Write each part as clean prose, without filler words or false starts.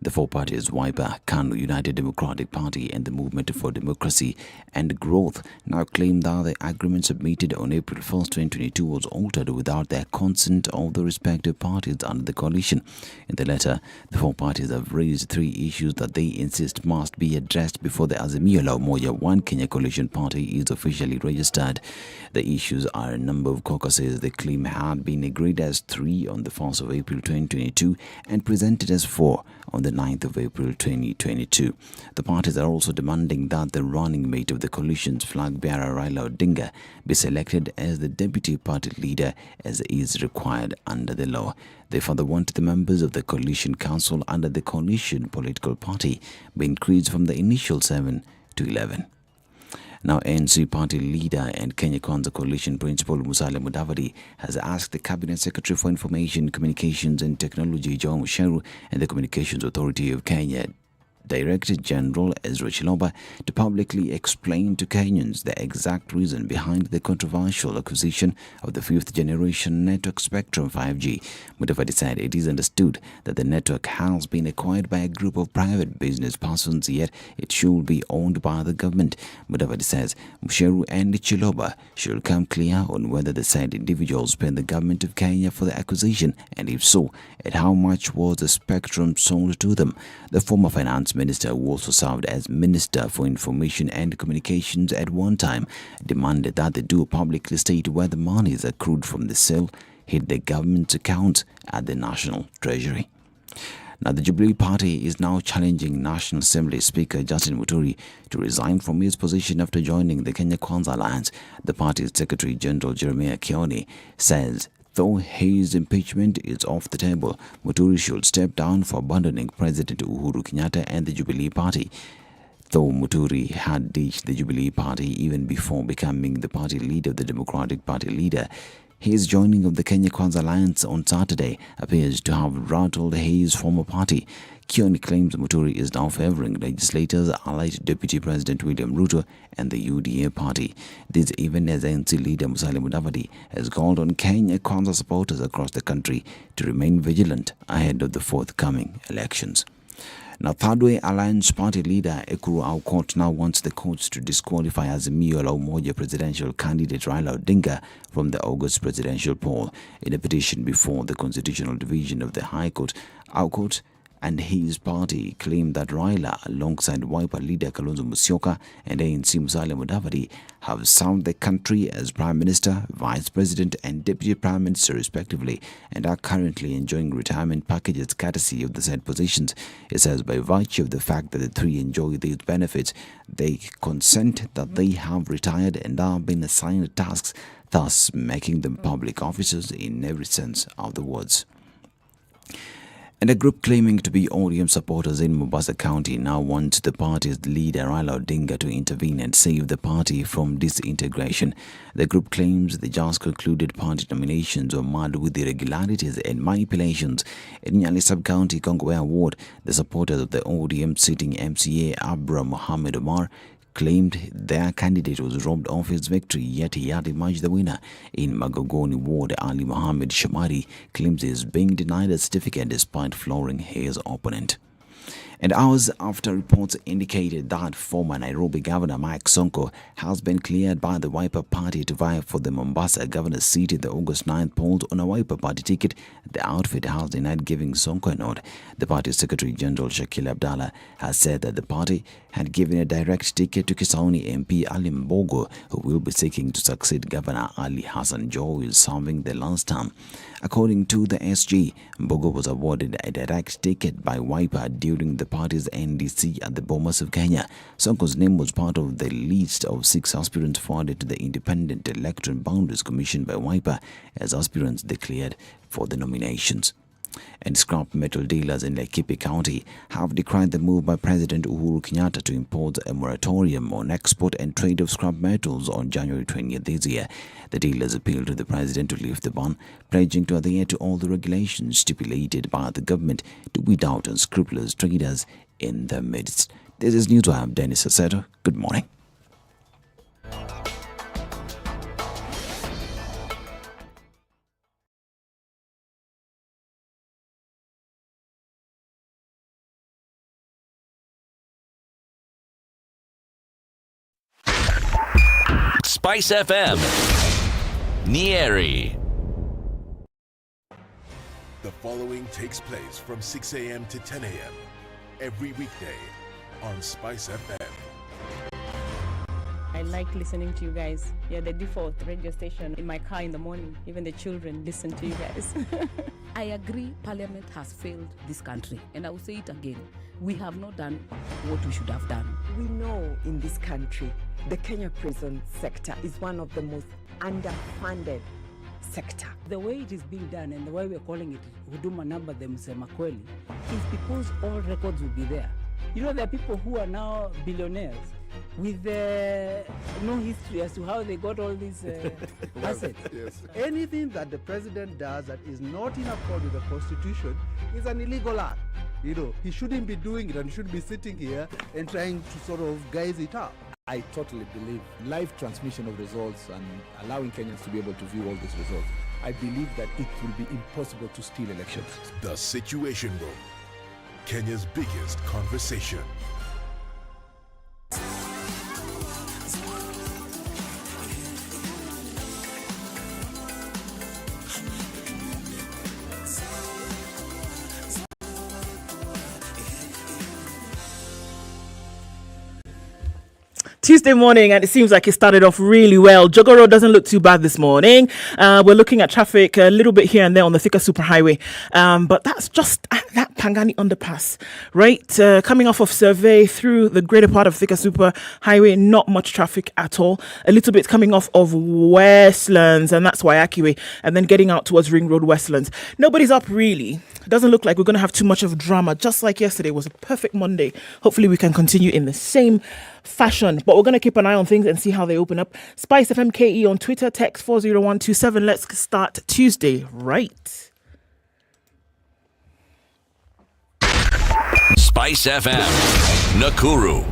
The four parties, Wiper, KANU, United Democratic Party and the Movement for Democracy and Growth, now claim that the agreement submitted on April 1st, 2022 was altered without their consent of the respective parties under the coalition. In the letter, the four parties have raised three issues that they insist must be addressed before the Azimio La Umoja One Kenya Coalition Party is officially registered. The issues are a number of caucuses they claim had been agreed as 3 on the 1st of April 2022 and presented as 4 on the 9th of April 2022. The parties are also demanding that the running mate of the coalition's flag bearer Rita Dungey be selected as the deputy party leader as is required under the law. They further want the members of the coalition council under the coalition political party be increased from the initial 7 to 11. Now, ANC party leader and Kenya Kwanza coalition principal Musalia Mudavadi has asked the Cabinet Secretary for Information, Communications and Technology, Joe Musheru, and the Communications Authority of Kenya, Director General Ezra Chiloba, to publicly explain to Kenyans the exact reason behind the controversial acquisition of the fifth generation network spectrum 5G. Mudavadi said it is understood that the network has been acquired by a group of private business persons, yet it should be owned by the government. Mudavadi says Musheru and Chiloba should come clear on whether the said individuals paid the government of Kenya for the acquisition, and if so, at how much was the spectrum sold to them. The former finance minister, who also served as Minister for Information and Communications at one time, demanded that they do publicly state where the monies accrued from the sale hit the government's account at the National Treasury. Now, the Jubilee Party is now challenging National Assembly Speaker Justin Muturi to resign from his position after joining the Kenya Kwanza Alliance. The party's Secretary General Jeremiah Kioni says though his impeachment is off the table, Muturi should step down for abandoning President Uhuru Kenyatta and the Jubilee Party. Though Muturi had ditched the Jubilee Party even before becoming the party leader of the Democratic Party leader, his joining of the Kenya Kwanza Alliance on Saturday appears to have rattled his former party. Kioni claims Muturi is now favouring legislators allied Deputy President William Ruto and the UDA party. This even as ANC leader Musalia Mudavadi has called on Kenya Kwanza supporters across the country to remain vigilant ahead of the forthcoming elections. Now, Third Way Alliance party leader Okoh now wants the courts to disqualify Azimio La Umoja presidential candidate Rita Dungey from the August presidential poll. In a petition before the Constitutional Division of the High Court, Okoh and his party claimed that Raila, alongside Wiper leader Kalonzo Musyoka and ANC Musalia Mudavadi, have served the country as Prime Minister, Vice President and Deputy Prime Minister respectively, and are currently enjoying retirement packages courtesy of the said positions. It says by virtue of the fact that the three enjoy these benefits, they consent that they have retired and are being assigned tasks, thus making them public officers in every sense of the words. And a group claiming to be ODM supporters in Mombasa County now wants the party's leader Rita Dungey to intervene and save the party from disintegration. The group claims the just concluded party nominations were marred with irregularities and manipulations. In Nyeri Sub-County, Kongowea Ward, the supporters of the ODM sitting MCA Abra Mohammed Omar claimed their candidate was robbed of his victory, yet he had emerged the winner. In Magogoni Ward, Ali Mohammed Shamari claims he is being denied a certificate despite flooring his opponent. And hours after reports indicated that former Nairobi Governor Mike Sonko has been cleared by the Wiper Party to vie for the Mombasa governor's seat in the August 9th polls on a Wiper Party ticket, the outfit has denied giving Sonko a nod. The party's Secretary General Shakil Abdallah has said that the party had given a direct ticket to Kisauni MP Ali Mbogo, who will be seeking to succeed Governor Ali Hassan Joho, who is serving the last term. According to the SG, Mbogo was awarded a direct ticket by Wiper during the party's NDC at the Bomas of Kenya. Sonko's name was part of the list of 6 aspirants forwarded to the Independent Electoral Boundaries Commission by Wiper as aspirants declared for the nominations. And scrap metal dealers in Laikipia County have decried the move by President Uhuru Kenyatta to impose a moratorium on export and trade of scrap metals on January 20th this year. The dealers appealed to the president to lift the ban, pledging to adhere to all the regulations stipulated by the government to weed out unscrupulous traders in their midst. This is News Web. Dennis Aceto. Good morning. SpiceFM, Nyeri. The following takes place from 6 a.m. to 10 a.m. every weekday on SpiceFM. I like listening to you guys. You're the default radio station in my car in the morning. Even the children listen to you guys. I agree Parliament has failed this country. And I will say it again. We have not done what we should have done. We know in this country, the Kenya prison sector is one of the most underfunded sector. The way it is being done and the way we're calling it Huduma Number Msema Kweli is because all records will be there. You know, there are people who are now billionaires with no history as to how they got all these assets. Yes. Anything that the president does that is not in accord with the constitution is an illegal act. You know, he shouldn't be doing it and should be sitting here and trying to sort of guise it up. I totally believe live transmission of results and allowing Kenyans to be able to view all these results. I believe that it will be impossible to steal elections. The Situation Room, Kenya's biggest conversation. Tuesday morning, and it seems like it started off really well. Jogoro doesn't look too bad this morning. We're looking at traffic a little bit here and there on the Thika Superhighway, but that's just at that Pangani underpass, right? Coming off of Survey through the greater part of Thika Superhighway, not much traffic at all. A little bit coming off of Westlands, and that's Wayaki Way, and then getting out towards Ring Road Westlands. Nobody's up really. It doesn't look like we're going to have too much of drama, just like yesterday was a perfect Monday. Hopefully we can continue in the same fashion, but we're going to keep an eye on things and see how they open up. SpiceFMKE on Twitter, text 40127. Let's start Tuesday right. Spice FM, Nakuru.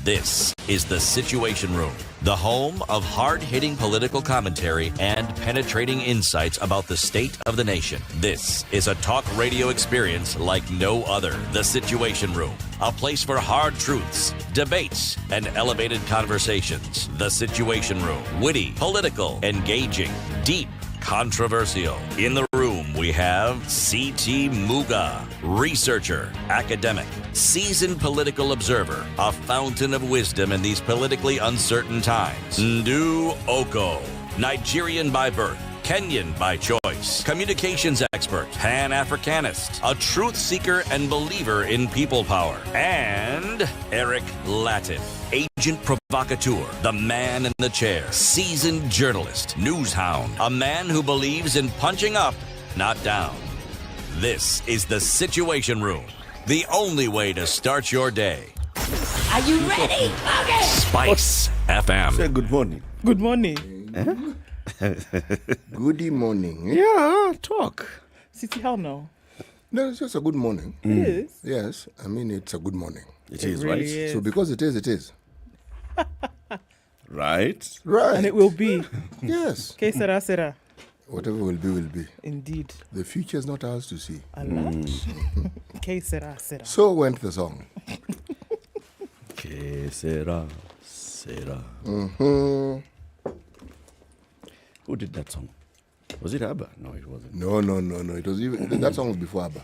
This is the Situation Room, the home of hard-hitting political commentary and penetrating insights about the state of the nation. This is a talk radio experience like no other. The Situation Room, a place for hard truths, debates, and elevated conversations. The Situation Room, witty, political, engaging, deep, controversial. In the room, we have C.T. Muga, researcher, academic, seasoned political observer, a fountain of wisdom in these politically uncertain times. Ndu Okoh, Nigerian by birth, Kenyan by choice, communications expert, Pan-Africanist, a truth seeker and believer in people power, and Eric Latiff, agent provocateur, the man in the chair, seasoned journalist, news hound, a man who believes in punching up, not down. This is the Situation Room, the only way to start your day. Are you ready? Okay. Spice FM. Say good morning. Good morning. Goody morning. Yeah, talk. City, how now? No, it's just a good morning. It is. Yes, I mean it's a good morning. It is, really right? is. So because it is. Right? Right. And it will be. Yes. Okay, Sarah, Sarah. Whatever will be, will be. Indeed. The future is not ours to see. A lot. Okay, Sarah, Sarah. So went the song. Que sera, sera. Mm-hmm. Who did that song? Was it ABBA? No, it wasn't. No. It was even that song was before ABBA.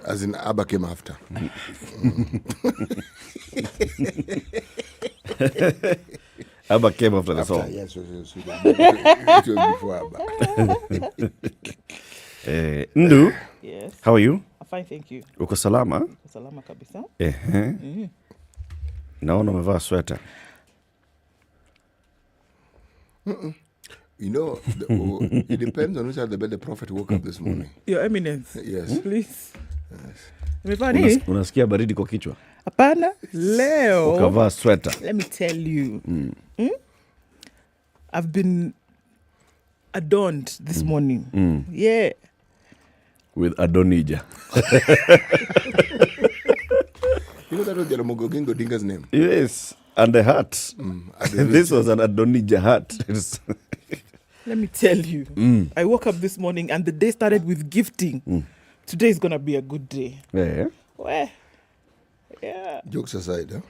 As in ABBA came after. ABBA came after the song. Yes. It was before ABBA. Ndu, Yes. how are you? Fine, thank you. Uko salama? Salama kabisa. Naona umevaa sweta. You know, it depends on which side of the bed the prophet woke up this morning. Your Eminence. Yes. Please. Umevaa nini? Unasikia baridi kwa kichwa? Hapana. Leo. Ukavaa sweta. Let me tell you. I've been adorned this morning. Yeah. With Adonija. You know that was Jaramogi Oginga Odinga's name? Yes. And the hat. This was an Adonija hat. Let me tell you. I woke up this morning and the day started with gifting Today's gonna be a good day. Yeah. Where? Yeah. Jokes aside, huh?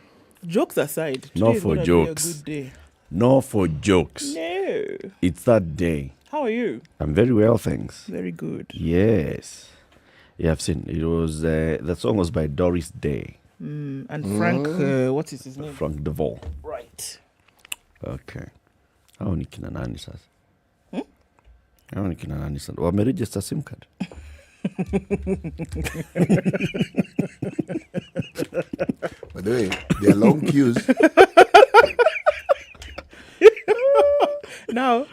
Jokes aside, No today's for gonna jokes. be a good day. No for jokes. No. It's that day. How are you? I'm very well, thanks. Very good. Yes. Yeah, I've seen. It was, the song was by Doris Day. And Frank, what is his name? Frank DeVol. Right. Okay. Hao ni kina nani sasa? Hao ni kina nani sasa? Wameregister SIM card. By the way, there are long queues. Now,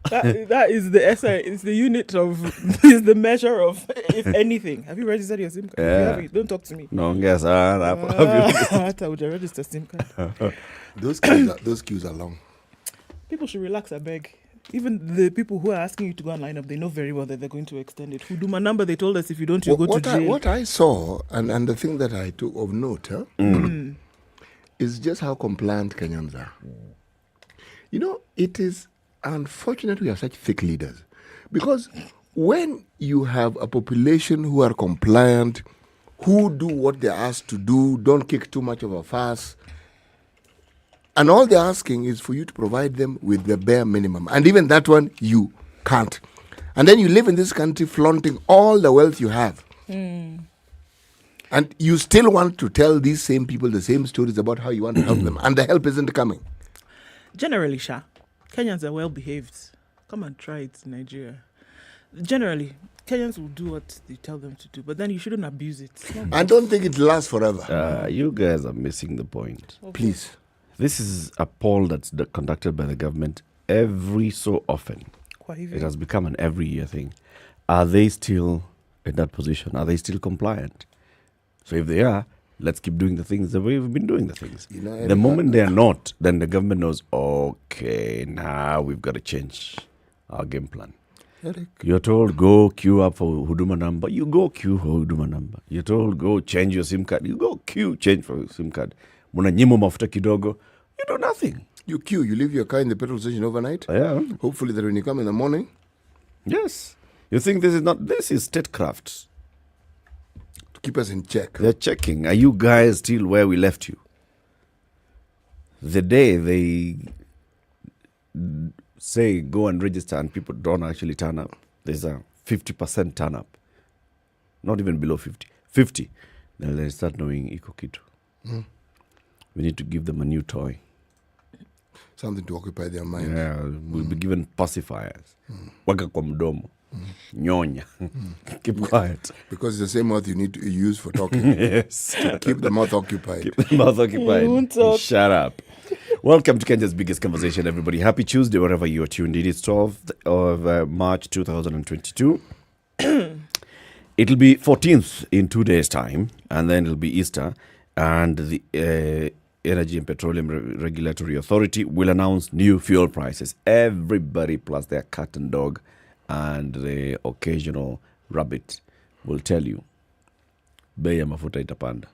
that is the SI, it's the unit of, is the measure of, if anything. Have you registered your SIM card? If you haven't, don't talk to me. No, yes, have you Would you register SIM card? Those queues are long. People should relax, I beg. Even the people who are asking you to go and line up, they know very well that they're going to extend it. Huduma number, they told us if you don't, you go to jail. What I saw, and the thing that I took of note, is just how compliant Kenyans are. You know, it is unfortunate we have such thick leaders. Because when you have a population who are compliant, who do what they're asked to do, don't kick too much of a fuss, and all they're asking is for you to provide them with the bare minimum. And even that one, you can't. And then you live in this country flaunting all the wealth you have. And you still want to tell these same people the same stories about how you want to help them. And the help isn't coming. Generally, Kenyans are well behaved. Come and try it in Nigeria. Generally, Kenyans will do what they tell them to do, but then you shouldn't abuse it. I don't think it lasts forever. You guys are missing the point. Okay. Please. This is a poll that's conducted by the government every so often. It has become an every year thing. Are they still in that position? Are they still compliant? So if they are, let's keep doing the things the way we've been doing the things. You know, the moment they are not, then the government knows, okay, now we've got to change our game plan. Eric. You're told, go queue up for Huduma number. You go queue for Huduma number. You're told, go change your SIM card. You go queue, change for your SIM card. Munanyimo mafuta kidogo. You do nothing. You queue. You leave your car in the petrol station overnight. Yeah. Hopefully that when you come in the morning. Yes. You think this is statecraft. To keep us in check. They're checking. Are you guys still where we left you? The day they say go and register and people don't actually turn up, there's a 50% turn up. Not even below 50. 50. Then they start knowing iko kitu. We need to give them a new toy. Something to occupy their minds. Yeah, we'll be given pacifiers. Waka kwa mdomo. Nyonya. Keep quiet. Because it's the same mouth you need to use for talking. Yes. To keep the mouth occupied. Keep the mouth occupied. won't talk. Shut up. Welcome to Kenya's biggest conversation, everybody. Happy Tuesday, wherever you are tuned in. It's 12th of March 2022. It'll be 14th in 2 days' time, and then it'll be Easter, and the Energy and Petroleum Regulatory Authority will announce new fuel prices. Everybody plus their cat and dog and the occasional rabbit will tell you, bei ya mafuta itapanda.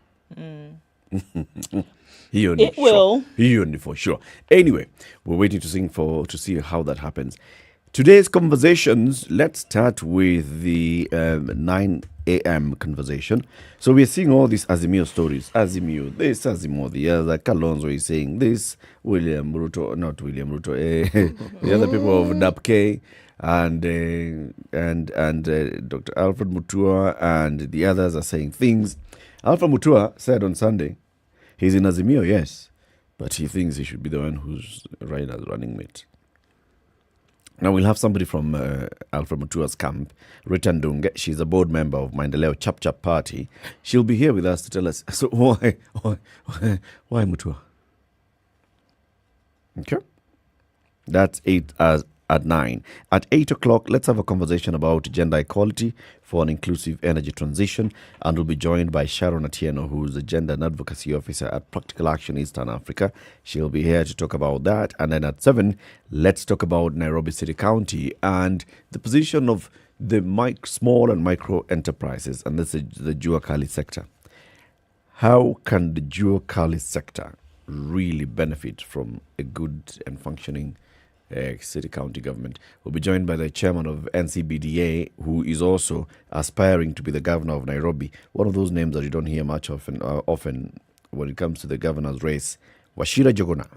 It will. Hiyo ni for sure. Anyway, we're waiting to see how that happens. Today's conversations, let's start with the 9 a.m. conversation. So we're seeing all these Azimio stories. Azimio, this, Azimio, the other. Kalonzo is saying this. Not William Ruto. The other people of NAPK and Dr. Alfred Mutua and the others are saying things. Alfred Mutua said on Sunday, he's in Azimio, yes, but he thinks he should be the one who's right as running mate. Now we'll have somebody from Alfred Mutua's camp, Rita Dungey. She's a board member of Maendeleo Chap Chap Party. She'll be here with us to tell us, so why Mutua? Okay. That's at 9. At 8 o'clock, let's have a conversation about gender equality for an inclusive energy transition. And we'll be joined by Sharon Atieno, who's the Gender and Advocacy Officer at Practical Action Eastern Africa. She'll be here to talk about that. And then at 7, let's talk about Nairobi City County and the position of the small and micro enterprises. And this is the Jua Kali sector. How can the Jua Kali sector really benefit from a good and functioning city county government. We'll be joined by the chairman of NCBDA, who is also aspiring to be the governor of Nairobi. One of those names that you don't hear much often when it comes to the governor's race. Wachira Jogona.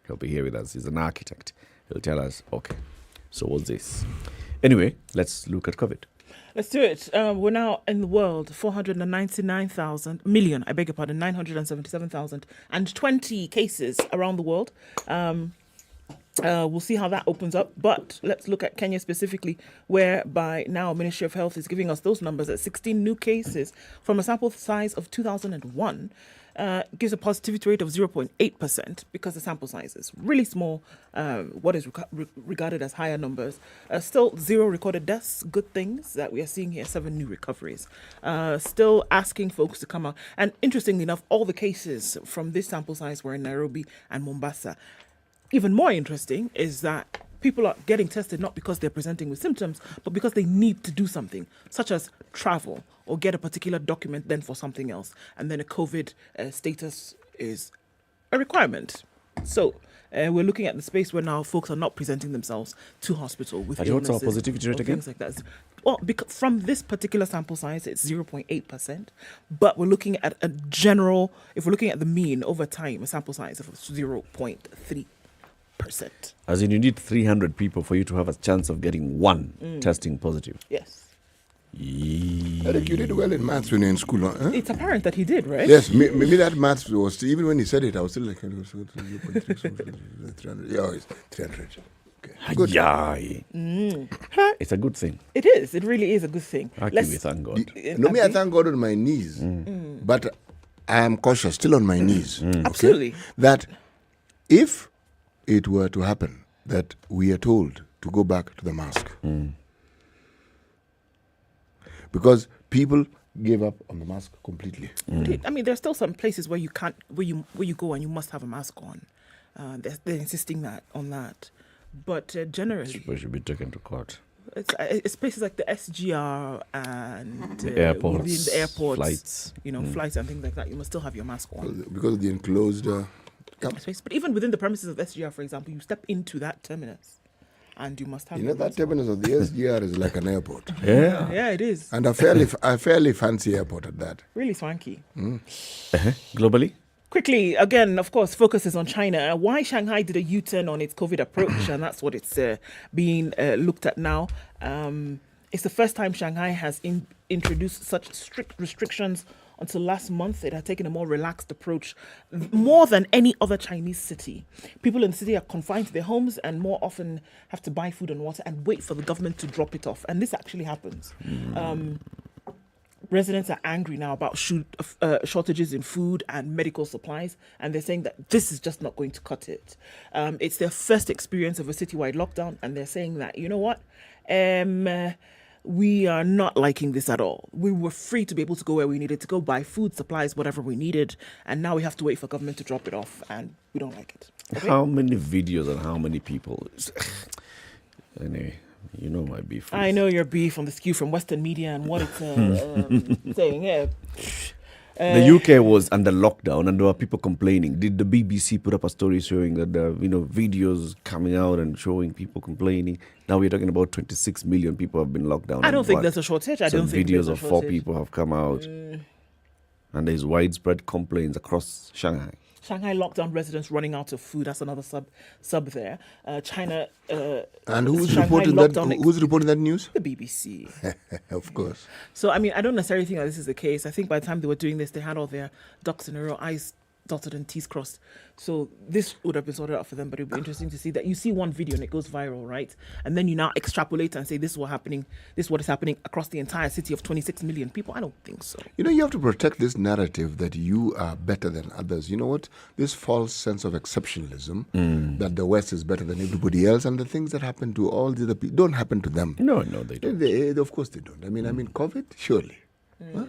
He'll be here with us. He's an architect. He'll tell us, okay, so what's this? Anyway, let's look at COVID. Let's do it. We're now in the world 977,020 cases around the world. We'll see how that opens up. But let's look at Kenya specifically, whereby now Ministry of Health is giving us those numbers at 16 new cases from a sample size of 2001. Gives a positivity rate of 0.8% because the sample size is really small, what is regarded as higher numbers. Still 0 recorded deaths, good things that we are seeing here, 7 new recoveries. Still asking folks to come out. And interestingly enough, all the cases from this sample size were in Nairobi and Mombasa. Even more interesting is that people are getting tested not because they're presenting with symptoms, but because they need to do something, such as travel or get a particular document then for something else. And then a COVID status is a requirement. So we're looking at the space where now folks are not presenting themselves to hospital with illnesses. What's our positivity rate again? Things like that. Well, because from this particular sample size, it's 0.8%. But we're looking at a general, if we're looking at the mean over time, a sample size of 0.3%. As in, you need 300 people for you to have a chance of getting one testing positive. Yes. Eric, you did well in maths when you were in school, huh? It's apparent that he did, right? Yes, maybe that maths was, even when he said it, I was still like, 300. Yeah, it's 300. Okay. Good. It's a good thing. It is. It really is a good thing. We thank God. No, me, I thank God on my knees. But I am cautious, still on my knees. Okay? Absolutely. That if it were to happen that we are told to go back to the mask, because people gave up on the mask completely. I mean, there's still some places where you can't, where you go and you must have a mask on. They're insisting on that. But generally, people should be taken to court. It's places like the SGR and the airports, within the airports, flights, flights and things like that. You must still have your mask on because of the enclosed space. But even within the premises of SGR, for example, you step into that terminus, and you must have. That terminus of the SGR is like an airport. Yeah, it is, and a fairly fancy airport at that. Really swanky. Globally. Quickly, again, of course, focus is on China. Why Shanghai did a U-turn on its COVID approach, and that's what it's being looked at now. It's the first time Shanghai has introduced such strict restrictions. Until last month, it had taken a more relaxed approach, more than any other Chinese city. People in the city are confined to their homes and more often have to buy food and water and wait for the government to drop it off. And this actually happens. Residents are angry now about shortages in food and medical supplies, and they're saying that this is just not going to cut it. It's their first experience of a citywide lockdown, and they're saying that, you know what? We are not liking this at all. We were free to be able to go where we needed to go, buy food, supplies, whatever we needed, and now we have to wait for government to drop it off, and we don't like it. Okay? How many videos and how many people? Anyway, you know my beef. I know your beef on the skew from Western media and what it's saying. Yeah. The UK was under lockdown and there were people complaining. Did the BBC put up a story showing that there are videos coming out and showing people complaining? Now we're talking about 26 million people have been locked down. I don't think there's a shortage. I don't think videos of 4 people have come out. And there's widespread complaints across Shanghai. Shanghai lockdown residents running out of food. That's another sub there. China. And who's reporting that? Who's reporting that news? The BBC. Of course. So I mean, I don't necessarily think that this is the case. I think by the time they were doing this, they had all their ducks in a row, I's dotted and T's crossed. So this would have been sorted out for them, but it would be interesting to see that you see one video and it goes viral, right? And then you now extrapolate and say this is what is happening across the entire city of 26 million people. I don't think so. You have to protect this narrative that you are better than others. You know what? This false sense of exceptionalism that the West is better than everybody else, and the things that happen to all the other people don't happen to them. No, they don't. Of course they don't. I mean, COVID, surely. Huh?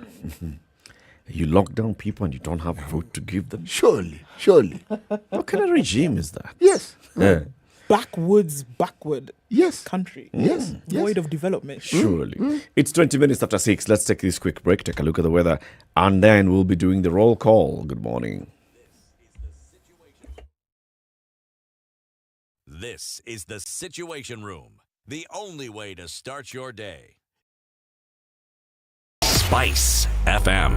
You lock down people and you don't have food to give them? Surely. What kind of regime is that? Yes. Backward country. Yes. Void of development. Surely. It's 20 minutes after 6. Let's take this quick break, take a look at the weather, and then we'll be doing the roll call. Good morning. This is the Situation Room, the only way to start your day. Spice FM.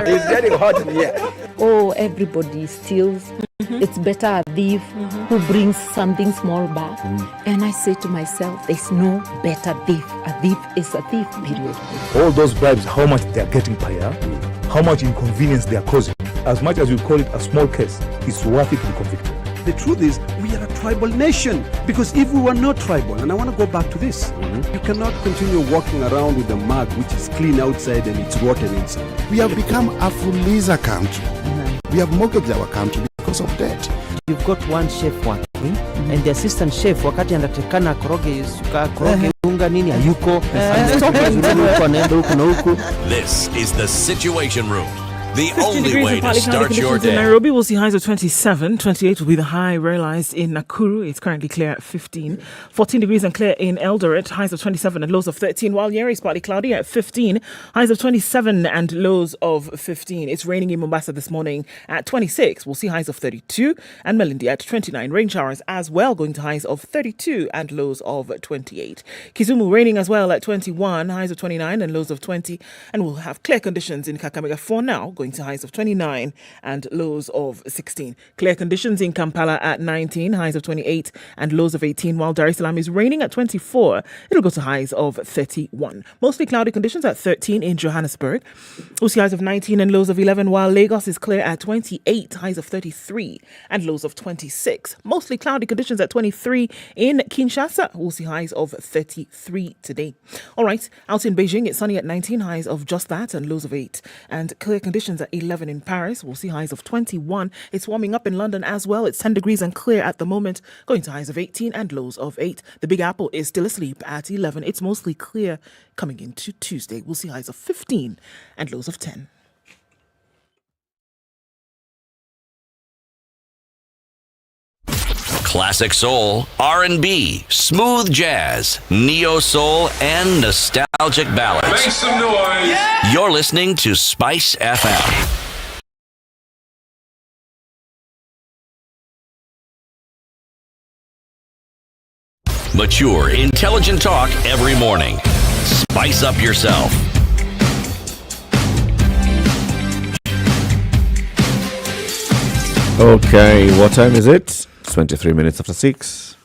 It's getting hot in here. Oh, everybody steals. It's better a thief who brings something small back. And I say to myself, there's no better thief. A thief is a thief, period. All those bribes, how much they're getting per year, how much inconvenience they're causing. As much as you call it a small case, it's worth it to be convicted. The truth is, we are a tribal nation. Because if we were not tribal, and I want to go back to this, you cannot continue walking around with a mug which is clean outside and it's rotten inside. We have become a fuliza country. We have mortgaged our country because of debt. You've got one chef working, and the assistant chef, wakati anatakana koroge unga nini hayuko. This is the Situation Room. The 15 only degrees way and to partly cloudy start your conditions in day. Nairobi. We'll see highs of 27. 28 will be the high realized in Nakuru. It's currently clear at 15. 14 degrees and clear in Eldoret. Highs of 27 and lows of 13. While Nyeri is partly cloudy at 15. Highs of 27 and lows of 15. It's raining in Mombasa this morning at 26. We'll see highs of 32. And Malindi at 29. Rain showers as well, going to highs of 32 and lows of 28. Kisumu raining as well at 21. Highs of 29 and lows of 20. And we'll have clear conditions in Kakamega for now, going to highs of 29 and lows of 16. Clear conditions in Kampala at 19, highs of 28 and lows of 18, while Dar es Salaam is raining at 24. It'll go to highs of 31. Mostly cloudy conditions at 13 in Johannesburg. We'll see highs of 19 and lows of 11, while Lagos is clear at 28, highs of 33 and lows of 26. Mostly cloudy conditions at 23 in Kinshasa. We'll see highs of 33 today. All right, out in Beijing, it's sunny at 19, highs of just that and lows of 8. And clear conditions at 11 in Paris. We'll see highs of 21. It's warming up in London as well. It's 10 degrees and clear at the moment, going to highs of 18 and lows of 8. The Big Apple is still asleep at 11. It's mostly clear coming into Tuesday. We'll see highs of 15 and lows of 10. Classic soul, R&B, smooth jazz, neo soul, and nostalgic ballads. Make some noise. Yeah! You're listening to Spice FM. Mature, intelligent talk every morning. Spice up yourself. Okay, what time is it? 23 minutes after 6.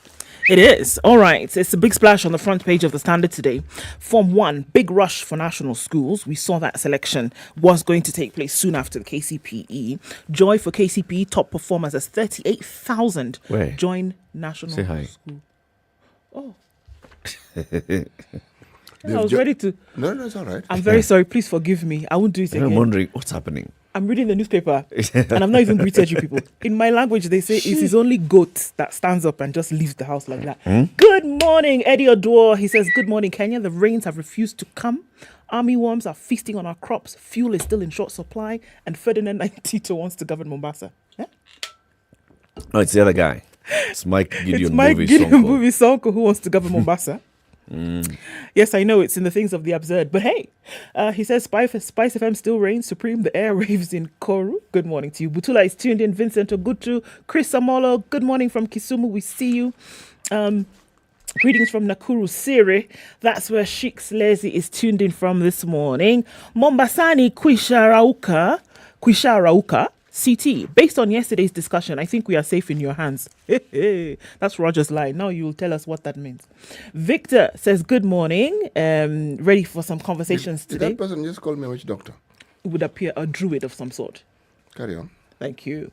It is. All right. It's a big splash on the front page of the Standard today. Form 1, big rush for national schools. We saw that selection was going to take place soon after the KCPE. Joy for KCPE top performers as 38,000 join national Say hi. school. Oh. I was ready to. No, it's all right. I'm very sorry. Please forgive me. I won't do it again. I'm wondering what's happening. I'm reading the newspaper and I've not even greeted you people. In my language, they say it is only goat that stands up and just leaves the house like that. Good morning, Eddie Odwar. He says, good morning, Kenya. The rains have refused to come. Army worms are feasting on our crops. Fuel is still in short supply. And Ferdinand Tito wants to govern Mombasa. Yeah? No, it's the other guy. It's Mike Gideon It's Mike Gideon Sonko. Sonko who wants to govern Mombasa. Yes, I know it's in the things of the absurd, but hey, he says Spice FM still reigns supreme. The air raves in Koru. Good morning to you. Butula is tuned in. Vincent Ogutu, Chris Amolo. Good morning from Kisumu. We see you. Greetings from Nakuru, Siri. That's where Sheikh Lazy is tuned in from this morning. Mombasani Kwisharauka. CT, based on yesterday's discussion, I think we are safe in your hands. That's Roger's line. Now you'll tell us what that means. Victor says, good morning. Ready for some conversations Did today. that person just call me a witch doctor? It would appear a druid of some sort. Carry on. Thank you.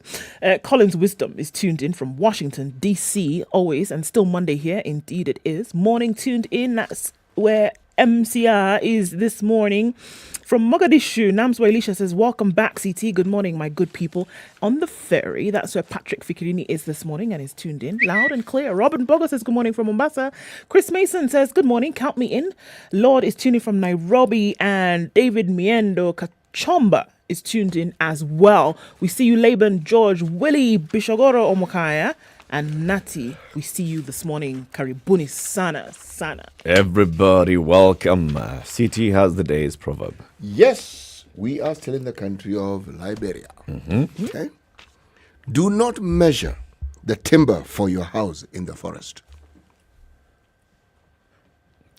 Collins Wisdom is tuned in from Washington, D.C. always, and still Monday here. Indeed it is. Morning tuned in. That's where MCR is this morning. From Mogadishu, Namswa Elisha says, welcome back, CT. Good morning, my good people. On the ferry, that's where Patrick Fikirini is this morning and is tuned in. Loud and clear. Robin Boga says, good morning from Mombasa. Chris Mason says, good morning, count me in. Lord is tuning from Nairobi. And David Miendo Kachomba is tuned in as well. We see you, Laban, George, Willie, Bishogoro Omokaya, and Nati. We see you this morning. Karibuni sana. Everybody, welcome. CT has the day's proverb. Yes, we are still in the country of Liberia. Okay? Do not measure the timber for your house in the forest.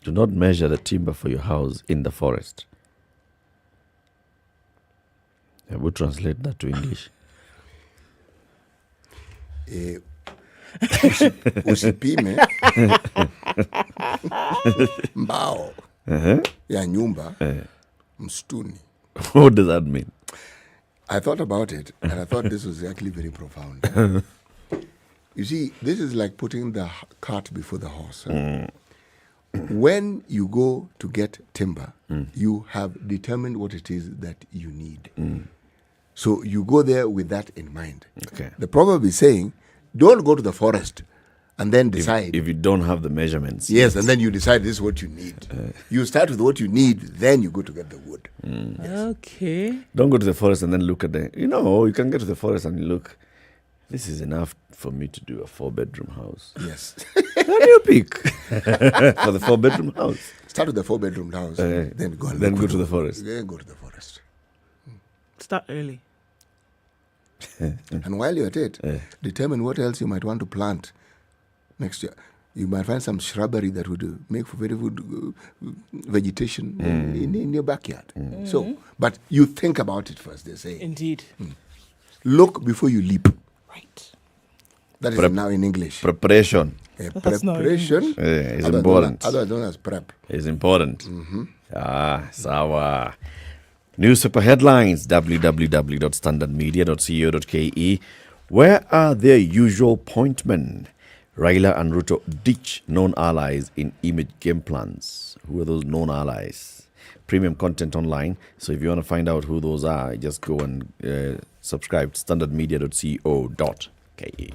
Do not measure the timber for your house in the forest. I would translate that to English. Usipime mbao ya nyumba mstuni. What does that mean? I thought about it, and I thought this was actually very profound. You see, this is like putting the cart before the horse. When you go to get timber, you have determined what it is that you need. So you go there with that in mind. Okay. The proverb is saying, don't go to the forest and then decide. If you don't have the measurements. Yes, and then you decide this is what you need. You start with what you need, then you go to get the wood. Okay. Don't go to the forest and then look at the... You can get to the forest and look. This is enough for me to do a 4-bedroom house. Yes. Then you pick for the 4-bedroom house. Start with the 4-bedroom house, then go to the forest. Then go to the forest. Start early. And while you're at it, determine what else you might want to plant next year. You might find some shrubbery that would make for very good vegetation in your backyard. So, but you think about it first, they say. Indeed. Look before you leap. Right. That is now in English. Preparation. Preparation is important. Otherwise known as prep. Is important. Sawa. Newspaper headlines, www.standardmedia.co.ke. Where are their usual pointmen? Raila and Ruto ditch known allies in image game plans. Who are those known allies? Premium content online. So if you want to find out who those are, just go and subscribe to standardmedia.co.ke.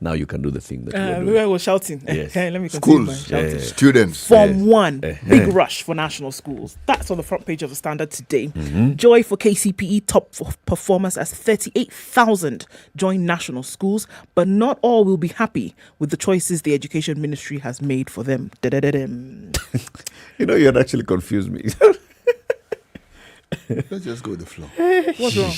Now you can do the thing that we we were shouting. Yes. Let me continue Schools, by shouting. students. Form 1, big rush for national schools. That's on the front page of the Standard today. Joy for KCPE top performers as 38,000 join national schools, but not all will be happy with the choices the Education Ministry has made for them. You had actually confused me. Let's just go with the flow. What's wrong?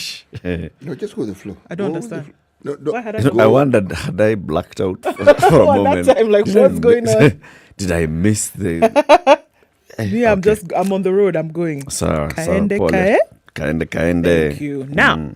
No, just go with the flow. I don't understand. No. Why had I wondered, had I blacked out for a moment? That time, like, what's going on? Did I miss the... Yeah, I'm on the road. I'm going. Kaende. Thank you. Now,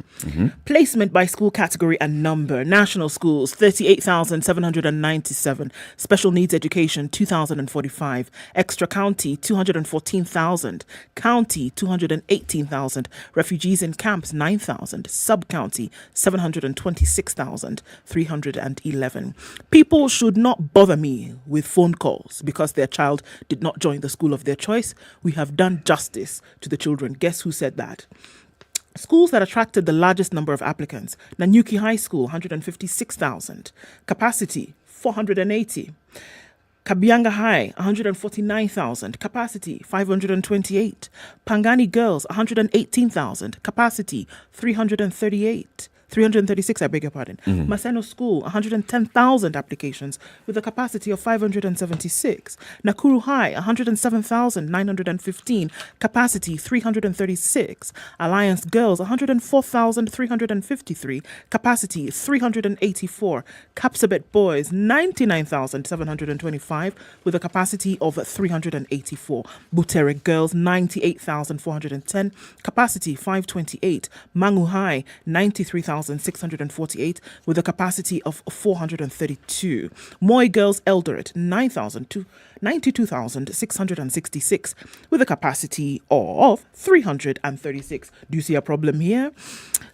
placement by school category and number. National schools, 38,797. Special needs education, 2,045. Extra county, 214,000. County, 218,000. Refugees in camps, 9,000. Sub-county, 726,311. People should not bother me with phone calls because their child did not join the school of their choice. We have done justice to the children. Guess who said that? Schools that attracted the largest number of applicants. Nanyuki High School, 156,000. Capacity, 480. Kabianga High, 149,000. Capacity, 528. Pangani Girls, 118,000. Capacity, 336, I beg your pardon. Maseno School, 110,000 applications with a capacity of 576. Nakuru High, 107,915, capacity 336. Alliance Girls, 104,353, capacity 384. Kapsabet Boys, 99,725 with a capacity of 384. Butere Girls, 98,410, capacity 528. Mangu High, 93,648 with a capacity of 432. Moi Girls Eldoret, 92,666 with a capacity of 336. Do you see a problem here?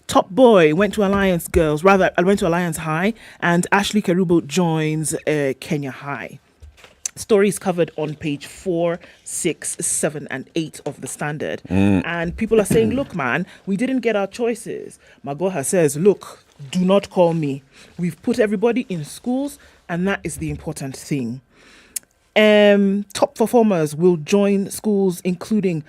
Top Boy went to Alliance High, and Ashley Kerubo joins Kenya High. Stories covered on page 4, 6, 7, and 8 of the Standard. And people are saying, look, man, we didn't get our choices. Magoha says, look, do not call me. We've put everybody in schools, and that is the important thing. Top performers will join schools including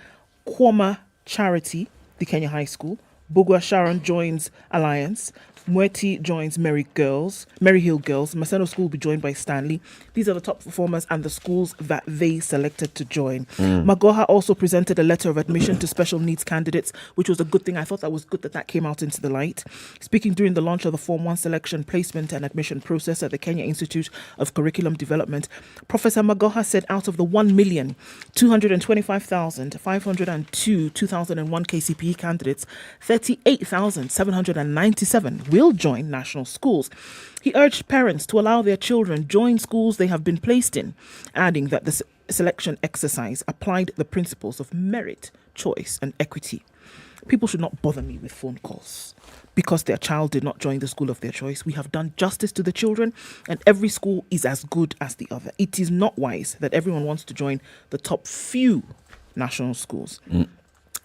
Kwama Charity, the Kenya High School, Bugwa Sharon joins Alliance. Mweti joins Merry Hill Girls. Maseno School will be joined by Stanley. These are the top performers and the schools that they selected to join. Magoha also presented a letter of admission to special needs candidates, which was a good thing. I thought that was good that came out into the light. Speaking during the launch of the Form 1 selection, placement and admission process at the Kenya Institute of Curriculum Development, Professor Magoha said out of the 1,225,502 2001 KCPE candidates, 38,797 will join national schools. He urged parents to allow their children join schools they have been placed in, adding that the selection exercise applied the principles of merit, choice, and equity. People should not bother me with phone calls because their child did not join the school of their choice. We have done justice to the children, and every school is as good as the other. It is not wise that everyone wants to join the top few national schools.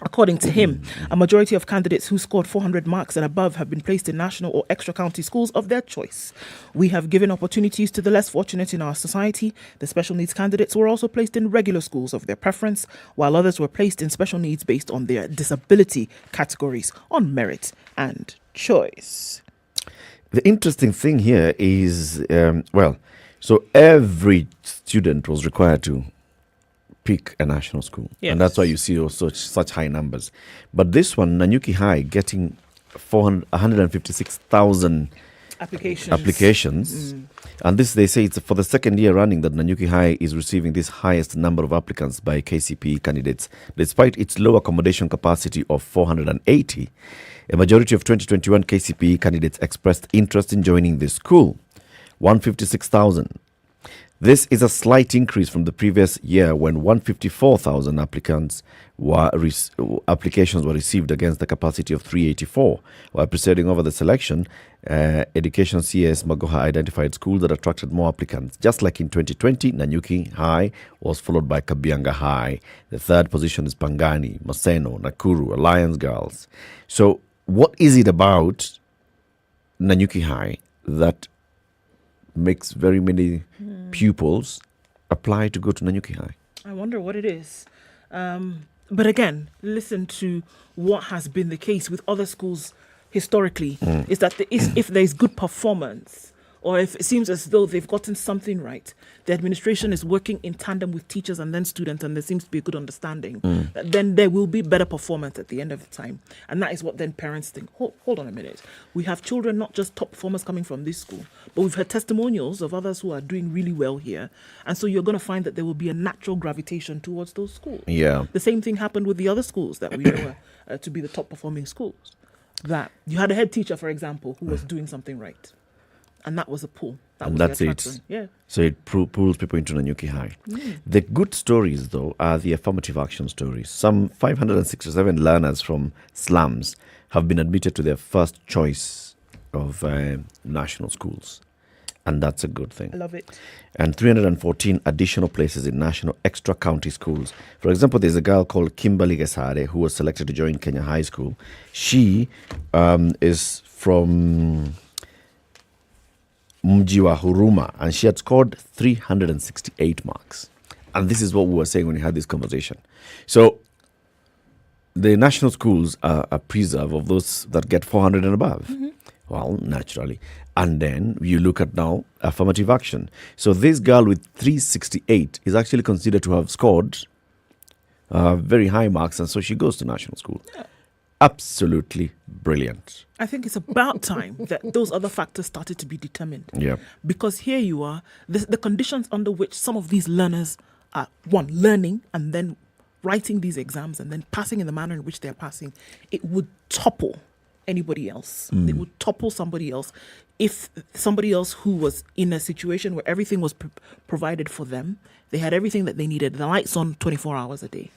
According to him, a majority of candidates who scored 400 marks and above have been placed in national or extra county schools of their choice. We have given opportunities to the less fortunate in our society. The special needs candidates were also placed in regular schools of their preference, while others were placed in special needs based on their disability categories on merit and choice. The interesting thing here is, so every student was required to pick a national school. Yes. And that's why you see such high numbers. But this one, Nanyuki High, getting 156,000 applications. And this, they say, it's for the second year running that Nanyuki High is receiving this highest number of applicants by KCPE candidates. Despite its low accommodation capacity of 480, a majority of 2021 KCPE candidates expressed interest in joining this school. 156,000. This is a slight increase from the previous year when 154,000 applications were received against the capacity of 384. While presiding over the selection, Education CS Magoha identified schools that attracted more applicants. Just like in 2020, Nanyuki High was followed by Kabianga High. The third position is Pangani, Maseno, Nakuru, Alliance Girls. So what is it about Nanyuki High that makes very many pupils apply to go to Nanyuki High? I wonder what it is. But again, listen to what has been the case with other schools historically, is that if there's good performance, or if it seems as though they've gotten something right, the administration is working in tandem with teachers and then students, and there seems to be a good understanding, that then there will be better performance at the end of the time. And that is what then parents think, hold on a minute. We have children, not just top performers coming from this school, but we've had testimonials of others who are doing really well here. And so you're going to find that there will be a natural gravitation towards those schools. Yeah. The same thing happened with the other schools that we know to be the top performing schools. That you had a head teacher, for example, who was doing something right. And that was a pull. That's it. Yeah. So it pulls people into Nanyuki High. The good stories, though, are the affirmative action stories. Some 567 learners from slums have been admitted to their first choice of national schools. And that's a good thing. I love it. And 314 additional places in national extra county schools. For example, there's a girl called Kimberly Gesare who was selected to join Kenya High School. She is from Mji wa Huruma, and she had scored 368 marks. And this is what we were saying when we had this conversation. So the national schools are a preserve of those that get 400 and above. Well, naturally. And then you look at now affirmative action. So this girl with 368 is actually considered to have scored very high marks, and so she goes to national school. Absolutely brilliant. I think it's about time that those other factors started to be determined. Yeah. Because here you are, the conditions under which some of these learners are, one, learning and then writing these exams and then passing in the manner in which they're passing, it would topple anybody else. It would topple somebody else. If somebody else who was in a situation where everything was provided for them, they had everything that they needed, the lights on 24 hours a day,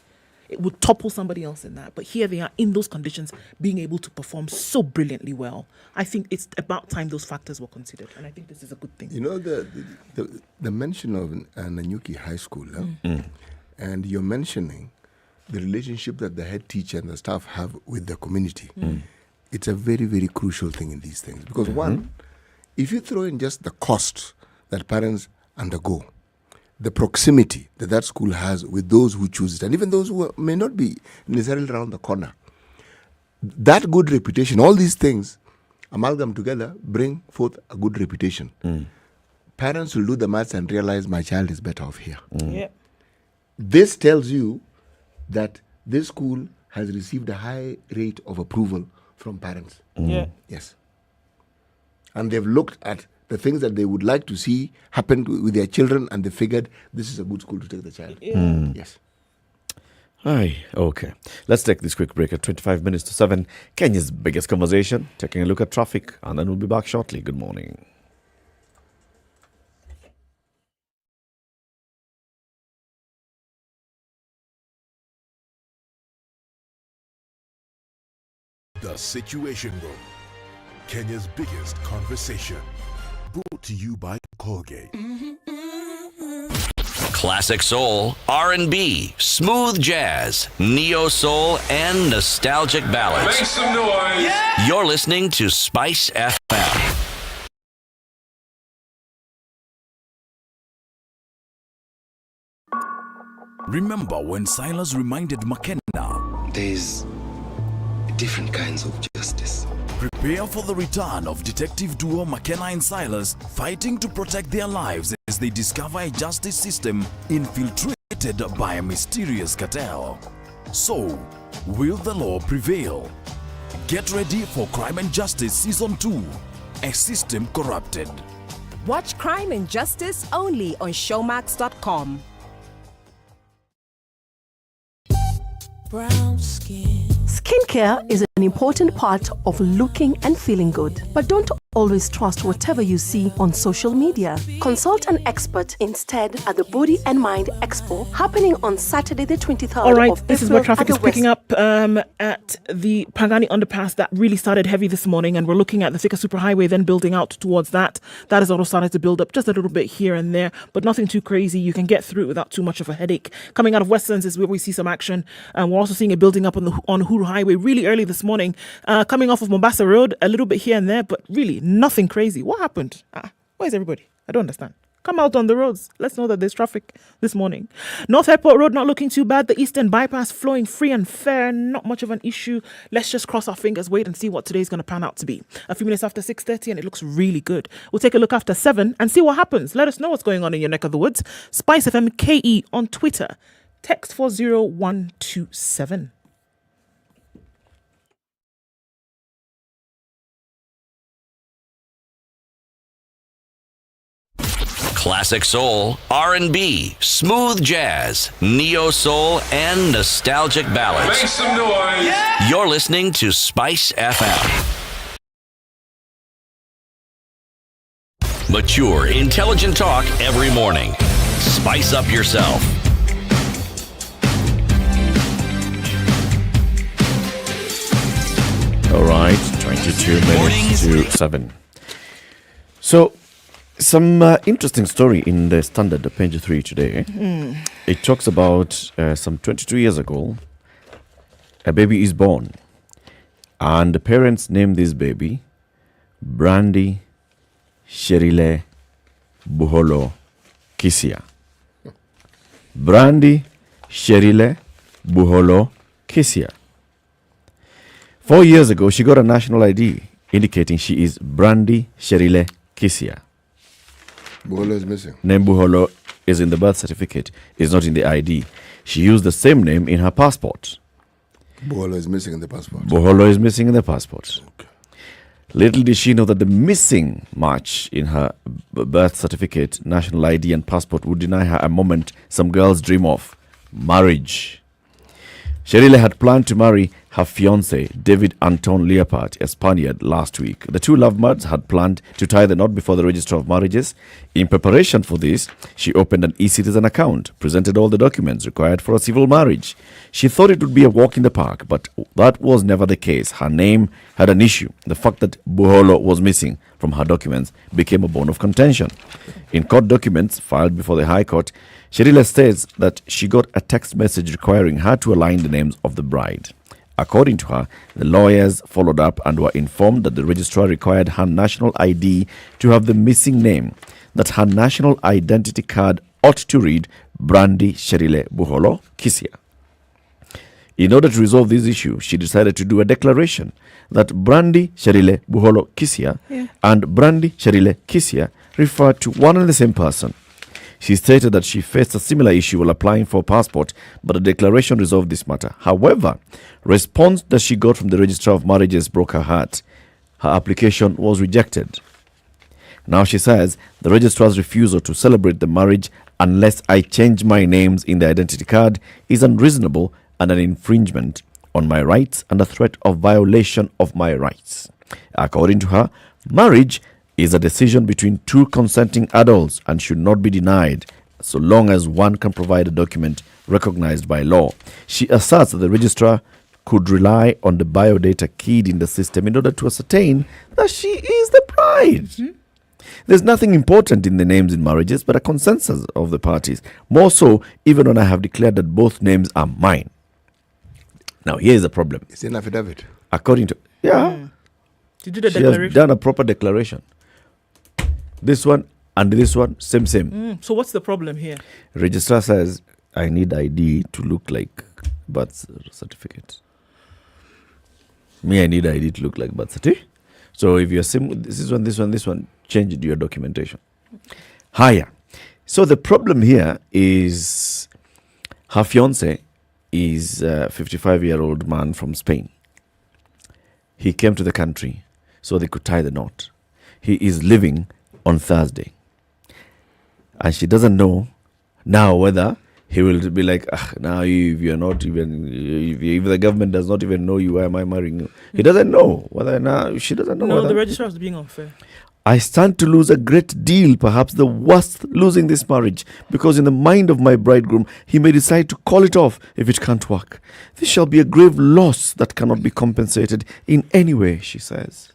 it would topple somebody else in that. But here they are in those conditions, being able to perform so brilliantly well. I think it's about time those factors were considered, and I think this is a good thing. You know, the mention of Nanyuki High School, and you're mentioning the relationship that the head teacher and the staff have with the community. It's a very, very crucial thing in these things. Because one, if you throw in just the cost that parents undergo, the proximity that school has with those who choose it, and even those who may not be necessarily around the corner, that good reputation, all these things, amalgam together, bring forth a good reputation. Parents will do the maths and realize my child is better off here. This tells you that this school has received a high rate of approval from parents. Yes. And they've looked at the things that they would like to see happen with their children, and they figured this is a good school to take the child. Yes. Aye, okay. Let's take this quick break at 25 minutes to 7. Kenya's biggest conversation, taking a look at traffic, and then we'll be back shortly. Good morning. The Situation Room, Kenya's biggest conversation. Brought to you by Colgate. Classic soul, R&B, smooth jazz, neo soul, and nostalgic ballads. Make some noise. Yeah! You're listening to Spice FM. Remember when Silas reminded McKenna? There's different kinds of justice. Prepare for the return of detective duo McKenna and Silas, fighting to protect their lives as they discover a justice system infiltrated by a mysterious cartel. So, will the law prevail? Get ready for Crime and Justice Season 2, A System Corrupted. Watch Crime and Justice only on showmax.com. Brown skin. Skincare is an important part of looking and feeling good, but don't always trust whatever you see on social media. Consult an expert instead at the Body and Mind Expo happening on Saturday the 23rd All right, of April. this is where traffic is picking up at the Pangani underpass that really started heavy this morning, and we're looking at the Thika Superhighway then building out towards that. That has also started to build up just a little bit here and there, but nothing too crazy. You can get through it without too much of a headache. Coming out of Westlands is where we see some action, and we're also seeing it building up on Uhuru Highway really early this morning. Coming off of Mombasa Road, a little bit here and there, but really nothing crazy. What happened? Where's everybody? I don't understand. Come out on the roads. Let's know that there's traffic this morning. North Airport Road not looking too bad. The Eastern Bypass flowing free and fair. Not much of an issue. Let's just cross our fingers, wait and see what today's going to pan out to be. A few minutes after 6:30 and it looks really good. We'll take a look after 7 and see what happens. Let us know what's going on in your neck of the woods. SpiceFM KE on Twitter. Text 40127. Classic soul, R&B, smooth jazz, neo soul, and nostalgic ballads. Make some noise. Yeah! You're listening to Spice FM. Mature, intelligent talk every morning. Spice up yourself. All right, 22 minutes to 7. So, some interesting story in the Standard, page 3 today. It talks about some 22 years ago, a baby is born. And the parents named this baby Brandy Sherile Buholo Kisia. Brandy Sherile Buholo Kisia. 4 years ago, she got a national ID indicating she is Brandy Sherile Kisia. Buholo is missing. Name Buholo is in the birth certificate, is not in the ID. She used the same name in her passport. Buholo is missing in the passport. Buholo is missing in the passport. Okay. Little did she know that the missing match in her birth certificate, national ID and passport would deny her a moment some girls dream of, marriage. Sherile had planned to marry her fiancé, David Anton Leopard, a Spaniard, last week. The two lovebirds had planned to tie the knot before the Register of Marriages. In preparation for this, she opened an e-citizen account, presented all the documents required for a civil marriage. She thought it would be a walk in the park, but that was never the case. Her name had an issue. The fact that Buholo was missing from her documents became a bone of contention. In court documents filed before the High Court, Sherile states that she got a text message requiring her to align the names of the bride. According to her, the lawyers followed up and were informed that the registrar required her national ID to have the missing name, that her national identity card ought to read Brandy Sherile Buholo Kisia. In order to resolve this issue, she decided to do a declaration that Brandy Sherile Buholo Kisia and Brandy Sherile Kisia referred to one and the same person. She stated that she faced a similar issue while applying for a passport, but the declaration resolved this matter. However, response that she got from the Registrar of Marriages broke her heart. Her application was rejected. Now she says the registrar's refusal to celebrate the marriage unless I change my names in the identity card is unreasonable and an infringement on my rights and a threat of violation of my rights. According to her, marriage is a decision between two consenting adults and should not be denied so long as one can provide a document recognized by law. She asserts that the registrar could rely on the biodata keyed in the system in order to ascertain that she is the bride. There's nothing important in the names in marriages but a consensus of the parties. More so, even when I have declared that both names are mine. Now, here's the problem. It's an affidavit. According to... Yeah. She did a She declaration. has done a proper declaration. This one and this one, same. So what's the problem here? Registrar says, I need ID to look like birth certificate. I need ID to look like birth certificate. So if you're this one, change it to your documentation. Higher. So the problem here is her fiance is a 55-year-old man from Spain. He came to the country so they could tie the knot. He is leaving on Thursday. And she doesn't know now whether he will be like, now if you're not even, if the government does not even know you, why am I marrying you? He doesn't know whether now, she doesn't know. No, the registrar is being unfair. I stand to lose a great deal, perhaps the worst, losing this marriage, because in the mind of my bridegroom, he may decide to call it off if it can't work. This shall be a grave loss that cannot be compensated in any way, she says.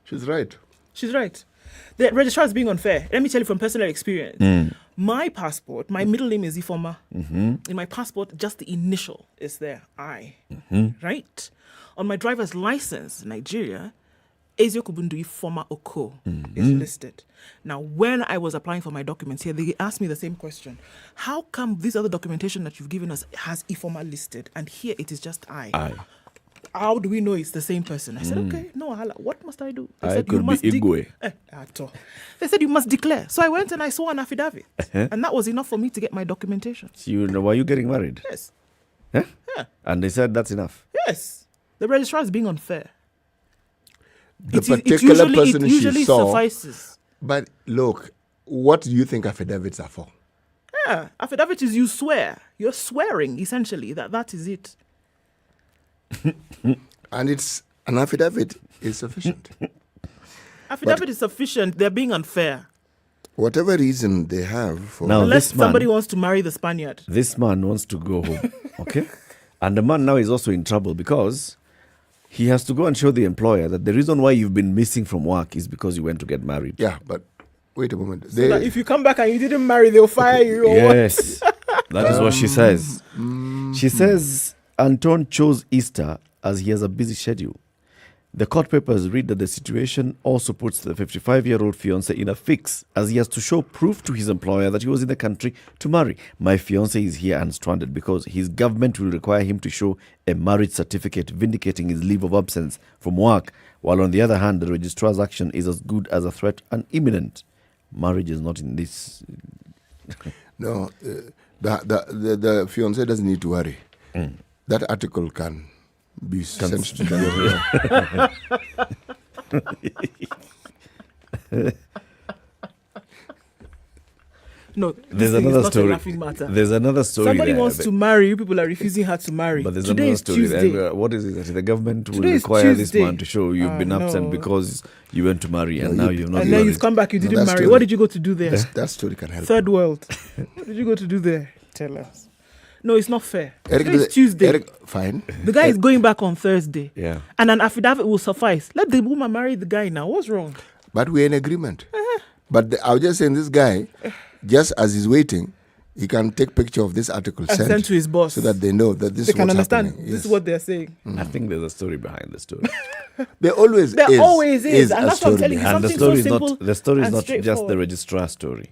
She's right. She's right. The registrar is being unfair. Let me tell you from personal experience. My passport, my middle name is Ifoma. In my passport, just the initial is there, I. Right? On my driver's license, Nigeria, Eziokubundu Ifoma Okoh is listed. Now, when I was applying for my documents here, they asked me the same question. How come this other documentation that you've given us has Ifoma listed, and here it is just I? How do we know it's the same person? I said, okay, no, what must I do? They I said, could be Igwe. They said, you must declare. So I went and I saw an affidavit. And that was enough for me to get my documentation. So were you getting married? Yes. Yeah? Yeah. And they said that's enough? Yes. The registrar is being unfair. The particular person it usually she saw suffices. But look, what do you think affidavits are for? Yeah. Affidavit is you swear. You're swearing, essentially, that is it. And it's an affidavit is sufficient. Affidavit is sufficient. They're being unfair. Whatever reason they have for now, unless somebody wants to marry the Spaniard. This man wants to go home. Okay? And the man now is also in trouble because he has to go and show the employer that the reason why you've been missing from work is because you went to get married. Yeah, but wait a moment. So that if you come back and you didn't marry, they'll fire you. Or yes. That is what she says. She says Anton chose Easter as he has a busy schedule. The court papers read that the situation also puts the 55-year-old fiancé in a fix as he has to show proof to his employer that he was in the country to marry. My fiancé is here and stranded because his government will require him to show a marriage certificate vindicating his leave of absence from work, while on the other hand, the registrar's action is as good as a threat and imminent. Marriage is not in this. No, the fiancé doesn't need to worry. That article can be sent to the No, there's another story. There's another story. Somebody wants to marry you, people are refusing her to marry. But there's Today another is story Tuesday. there. What is it that the government will Today is require this Tuesday. man to show you've been absent because you went to marry and now you've not And then married. you've come back, you didn't that marry. story- What did you go to do there? That story can help. Third world. What did you go to do there? Tell us. No, it's not fair. Eric, Today is Tuesday. Eric, fine. The guy is going back on Thursday. Yeah. And an affidavit will suffice. Let the woman marry the guy now. What's wrong? But we're in agreement. But I was just saying, this guy, just as he's waiting, he can take picture of this article And send to his boss. so that they know that this They is can what's understand. happening. This Yes. is what they're saying. I think there's a story behind the story. There always There is. always is. And a that's what I'm story telling you. behind And the Something story so is simple not the story is and not just the straightforward. registrar story.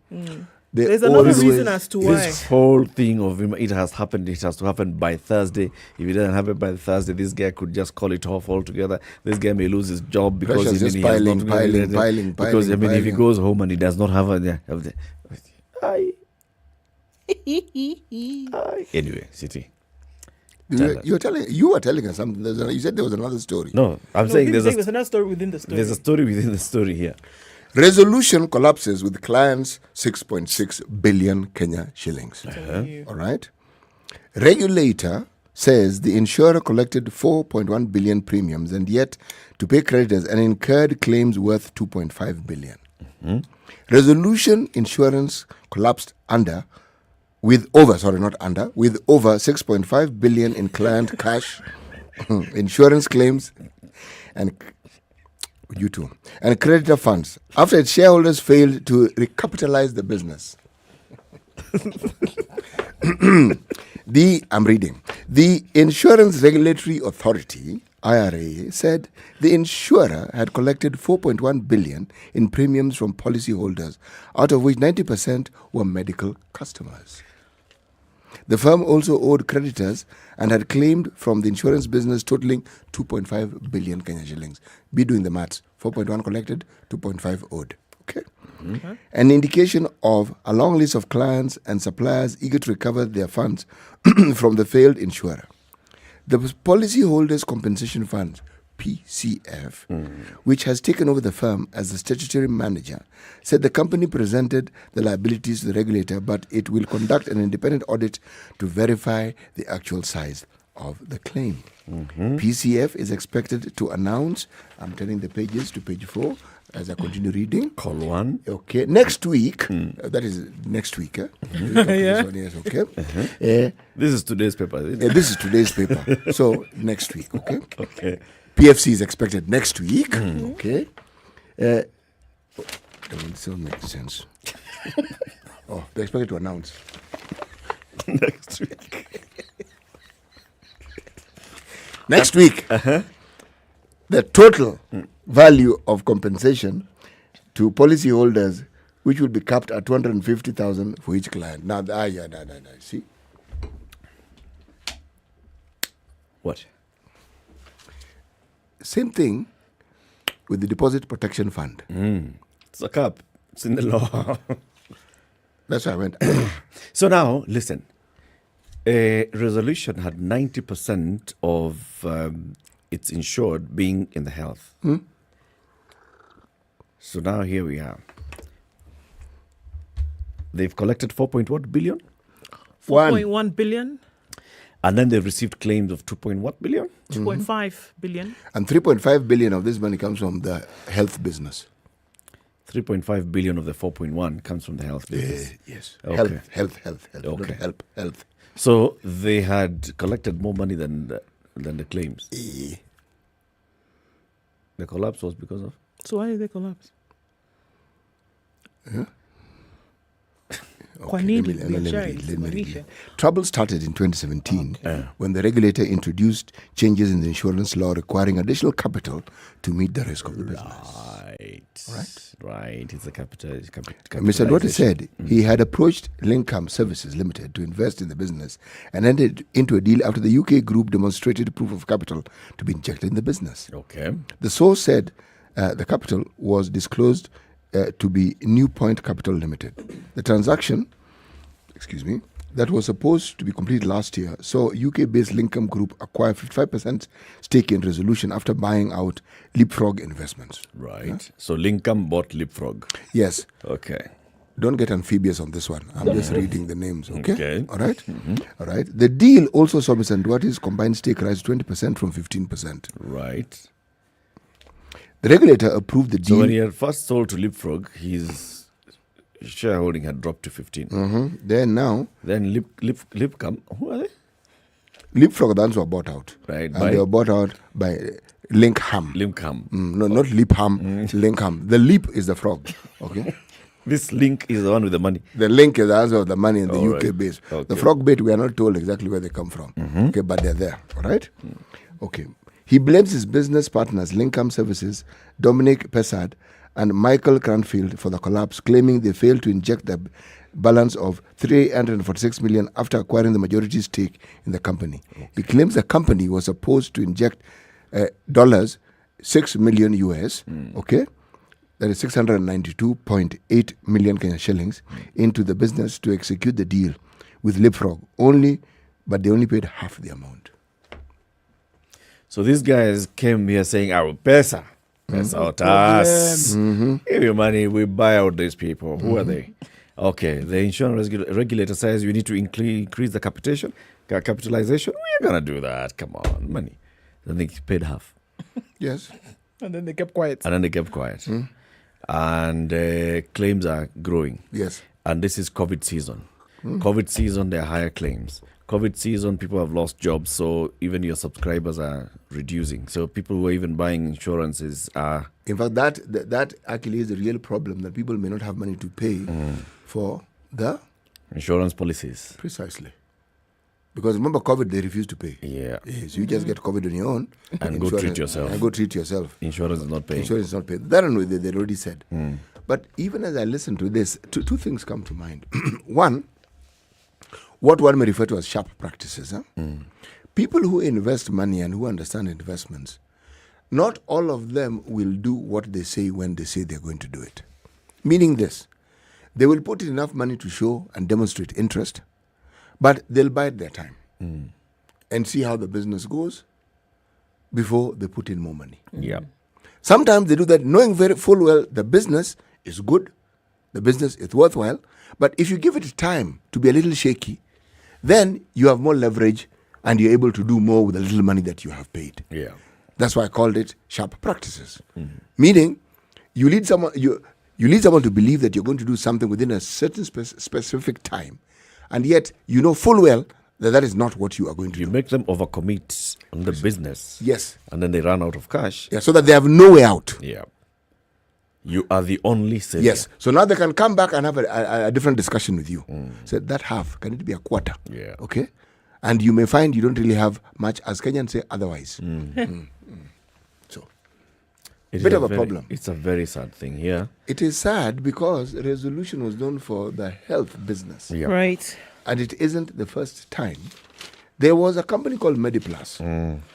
There's another reason as to why. This whole thing of it has happened. It has to happen by Thursday. If it doesn't happen by Thursday, this guy could just call it off altogether. This guy may lose his job because Pressure's just piling. Because if he goes home and he does not have anyway, City. You were telling us something. You said there was another story. No, I'm saying there's another story within the story. There's a story within the story here. Resolution collapses with clients 6.6 billion Kenya shillings. All right. Regulator says the insurer collected 4.1 billion premiums and yet to pay creditors and incurred claims worth 2.5 billion. Resolution insurance collapsed with over 6.5 billion in client cash, insurance claims, and creditor funds after its shareholders failed to recapitalize the business. I'm reading. The Insurance Regulatory Authority, IRA, said the insurer had collected 4.1 billion in premiums from policyholders, out of which 90% were medical customers. The firm also owed creditors and had claimed from the insurance business totaling 2.5 billion Kenya shillings. Be doing the maths. 4.1 collected, 2.5 owed. Okay. An indication of a long list of clients and suppliers eager to recover their funds from the failed insurer. The Policyholders Compensation Fund, PCF, which has taken over the firm as the statutory manager, said the company presented the liabilities to the regulator, but it will conduct an independent audit to verify the actual size of the claim. PCF is expected to announce, I'm turning the pages to page 4 as I continue reading. Call 1. Okay, next week, that is next week. Yeah. This one, yes, okay. This is today's paper. This is today's paper. So, next week, okay? Okay. PFC is expected next week. Okay. That will still make sense. They're expected to announce. Next week. Next week. The total value of compensation to policyholders, which will be capped at 250,000 for each client. Now, see? What? Same thing with the Deposit Protection Fund. It's a cap. It's in the law. That's why I went. So now, listen. A resolution had 90% of its insured being in the health. So now here we are. They've collected 4.1 billion? 4.1 billion. And then they've received claims of 2.1 billion? 2.5 billion. And 3.5 billion of this money comes from the health business. 3.5 billion of the 4.1 comes from the health business. Yes. Okay. Health. Okay. Health. So they had collected more money than the claims. The collapse was because of? So why did they collapse? Let me read. Trouble started in 2017 when the regulator introduced changes in the insurance law requiring additional capital to meet the risk of the business. Right. It's a capital. Mr. Duarte said he had approached Lincam Services Limited to invest in the business and entered into a deal after the UK group demonstrated proof of capital to be injected in the business. Okay. The source said the capital was disclosed to be New Point Capital Limited. The transaction, that was supposed to be completed last year, so UK-based Lincam Group acquired 55% stake in Resolution after buying out Leapfrog Investments. Right. So Lincam bought Leapfrog. Yes. Okay. Don't get amphibious on this one. I'm just reading the names, okay? All right? Mm-hmm. All right. The deal also saw Mr. Nduati's combined stake rise 20% from 15%. Right. The regulator approved the deal. So when he had first sold to Leapfrog, his shareholding had dropped to 15. Mm-hmm. Then Leapcam, who are they? Leapfrog, the ones were bought out. Right. And they were bought out by Linkham. Mm-hmm. No, not Leapham, Linkham. The Leap is the frog, okay? This Link is the one with the money. The Link is the answer of the money in the UK right. base. Okay. The frog bait, we are not told exactly where they come from. Mm-hmm. Okay, but they're there, all right? Okay. He blames his business partners, Lincam Services, Dominic Pessard, and Michael Cranfield for the collapse, claiming they failed to inject the balance of 346 million after acquiring the majority stake in the company. He claims the company was supposed to inject dollars 6 million US, okay? That is 692.8 million Kenyan shillings into the business to execute the deal with Leapfrog but they only paid half the amount. So these guys came here saying, our pesa out us. Give you money, we buy out these people. Who are they? Okay, the insurance regulator says you need to increase the capitalization. We're going to do that. Come on, money. Then they paid half. Yes. And then they kept quiet. And claims are growing. Yes. And this is COVID season. COVID season, there are higher claims. COVID season, people have lost jobs, so even your subscribers are reducing. So people who are even buying insurances are... In fact, that actually is the real problem, that people may not have money to pay for the... insurance policies. Precisely. Because remember, COVID, they refuse to pay. Yeah. Yes, you just get COVID on your own. And go treat yourself. Insurance is not paying. Insurance is not paying. That one they already said. But even as I listen to this, two things come to mind. One, what one may refer to as sharp practices. People who invest money and who understand investments, not all of them will do what they say when they say they're going to do it. Meaning this, they will put in enough money to show and demonstrate interest, but they'll bide their time and see how the business goes before they put in more money. Yeah. Sometimes they do that knowing very full well the business is good, the business is worthwhile, but if you give it time to be a little shaky, then you have more leverage and you're able to do more with the little money that you have paid. Yeah. That's why I called it sharp practices. Meaning, you lead someone to believe that you're going to do something within a certain specific time, and yet you know full well that is not what you are going to do. You make them overcommit on the business. Yes. And then they run out of cash. Yeah, so that they have no way out. Yeah. You are the only savior. Yes. So now they can come back and have a different discussion with you. So that half, can it be a quarter? Yeah. Okay? And you may find you don't really have much, as Kenyans say, otherwise. So, It bit is of a very- problem. It's a very sad thing here. It is sad because resolution was done for the health business. Yeah. Right. And it isn't the first time. There was a company called Mediplus,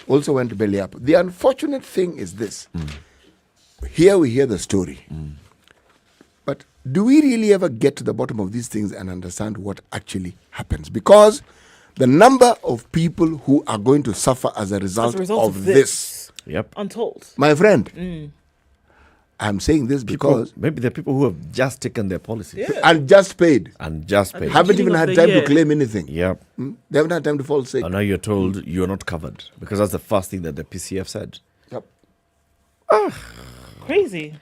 also went belly up. The unfortunate thing is this. Here we hear the story. But do we really ever get to the bottom of these things and understand what actually happens? Because the number of people who are going to suffer as a result, of this. Yep. Untold. My friend, I'm saying this because... Maybe there are people who have just taken their policy. And just paid. Haven't even had time to claim anything. Yep. They haven't had time to fall sick. And now you're told you're not covered because that's the first thing that the PCF said. Yep. Crazy.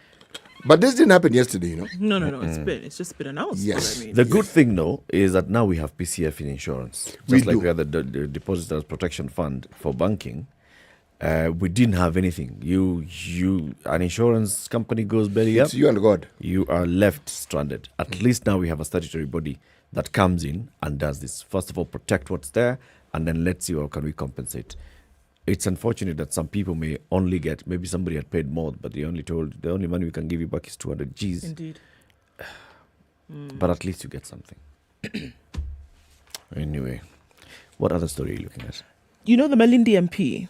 But this didn't happen yesterday, you know. No. It's just been announced. Yes. I mean. The good thing, though, is that now we have PCF in insurance. We Just like do. we had the Depositors Protection Fund for banking. We didn't have anything. An insurance company goes belly up. It's you and God. You are left stranded. At least now we have a statutory body that comes in and does this. First of all, protect what's there, and then let's see how can we compensate. It's unfortunate that some people may only get, maybe somebody had paid more, but they only told the only money we can give you back is 200 Gs. Indeed. But at least you get something. Anyway, what other story are you looking at? You know the Malindi MP?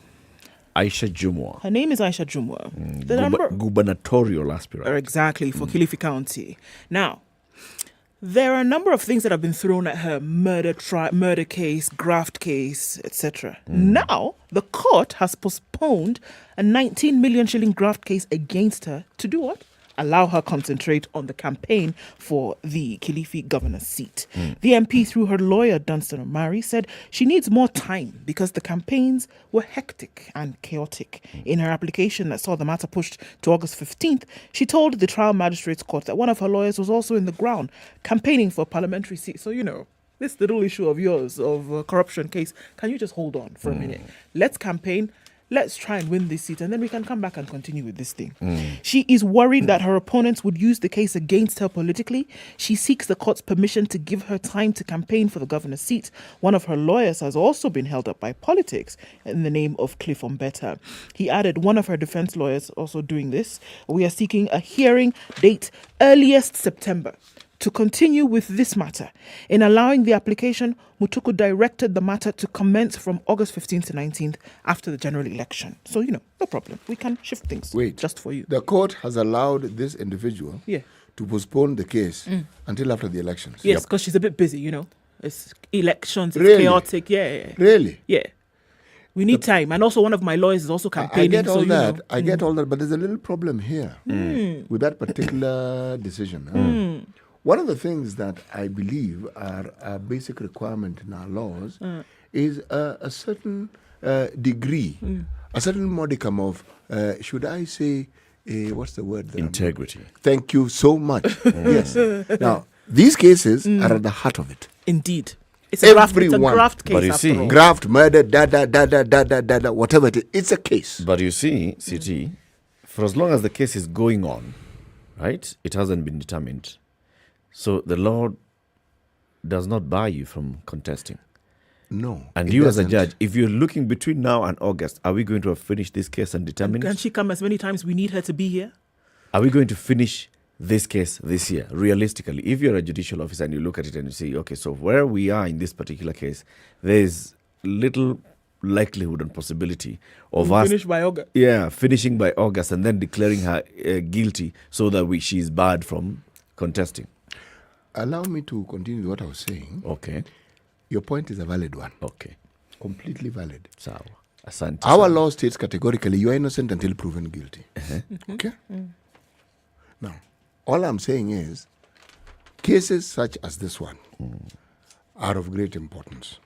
Aisha Jumwa. Her name is Aisha Jumwa. The number... Gubernatorial aspirant. Exactly, for Kilifi County. Now, there are a number of things that have been thrown at her: murder case, graft case, etc. Now, the court has postponed a 19 million shilling graft case against her to do what? Allow her concentrate on the campaign for the Kilifi governor's seat. The MP, through her lawyer Dunstan Omari, said she needs more time because the campaigns were hectic and chaotic. In her application that saw the matter pushed to August 15th, she told the trial magistrates court that one of her lawyers was also in the ground campaigning for a parliamentary seat. So, you know, this little issue of yours, of a corruption case, can you just hold on for a minute? Let's campaign. Let's try and win this seat, and then we can come back and continue with this thing. She is worried that her opponents would use the case against her politically. She seeks the court's permission to give her time to campaign for the governor's seat. One of her lawyers has also been held up by politics in the name of Cliff Ombeta. He added, one of her defense lawyers also doing this. We are seeking a hearing date earliest September To continue with this matter, in allowing the application, Mutuku directed the matter to commence from August 15th to 19th after the general election. So, no problem. We can shift things. Wait. Just for you. The court has allowed this individual to postpone the case until after the elections. Yes, because she's a bit busy, It's elections, it's Really? chaotic. Yeah. Really? Yeah. We need time. And also one of my lawyers is also campaigning. I get all that. I Mm. get all that. But there's a little problem here with that particular decision. One of the things that I believe are a basic requirement in our laws is a certain degree, a certain modicum of, should I say, what's the word? Integrity. Thank you so much. Yes. Now, these cases are at the heart of it. Indeed. It's a graft case. But you see, graft, murder, whatever it is, it's a case. But you see, CT, for as long as the case is going on, right, it hasn't been determined. So the law does not bar you from contesting. No. And you as a judge, if you're looking between now and August, are we going to have finished this case and determined? Can she come as many times we need her to be here? Are we going to finish this case this year? Realistically, if you're a judicial officer and you look at it and you say, okay, so where we are in this particular case, there's little likelihood and possibility of us finish by August. Yeah, finishing by August and then declaring her guilty so that she's barred from contesting. Allow me to continue what I was saying. Okay. Your point is a valid one. Okay. Completely valid. Sawa. Asante. Our law states categorically you are innocent until proven guilty. Okay? Now, all I'm saying is cases such as this one are of great importance.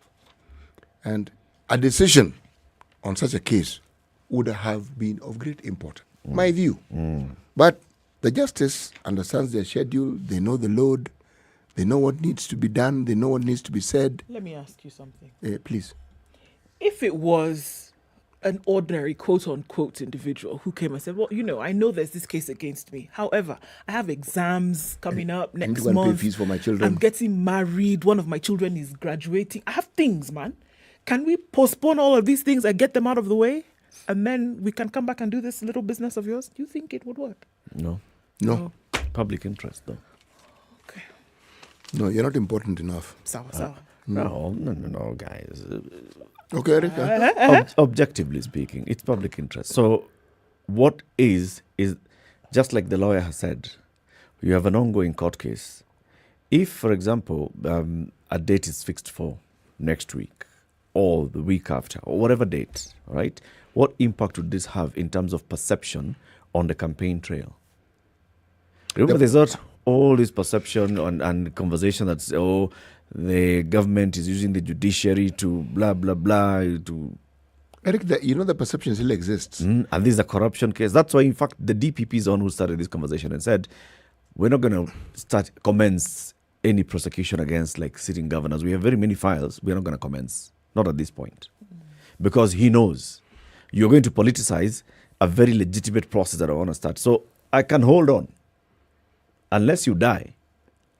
And a decision on such a case would have been of great importance. My view. But the justice understands their schedule, they know the load, they know what needs to be done, they know what needs to be said. Let me ask you something. Please. If it was an ordinary quote-unquote individual who came and said, well, I know there's this case against me. However, I have exams coming up next month. I need to pay fees for my children. I'm getting married. One of my children is graduating. I have things, man. Can we postpone all of these things and get them out of the way? And then we can come back and do this little business of yours? Do you think it would work? No. Public interest, though. Okay. No, you're not important enough. Sawa. No, guys. Okay, Erica. Objectively speaking, it's public interest. So what is just like the lawyer has said, you have an ongoing court case. If, for example, a date is fixed for next week or the week after or whatever date, right? What impact would this have in terms of perception on the campaign trail? Remember, there's not all this perception and conversation that's, the government is using the judiciary to blah, blah, blah. Eric, the perception still exists. And this is a corruption case. That's why, in fact, the DPP is the one who started this conversation and said, we're not going to commence any prosecution against sitting governors. We have very many files. We're not going to commence. Not at this point. Because he knows you're going to politicize a very legitimate process that I want to start. So I can hold on. Unless you die,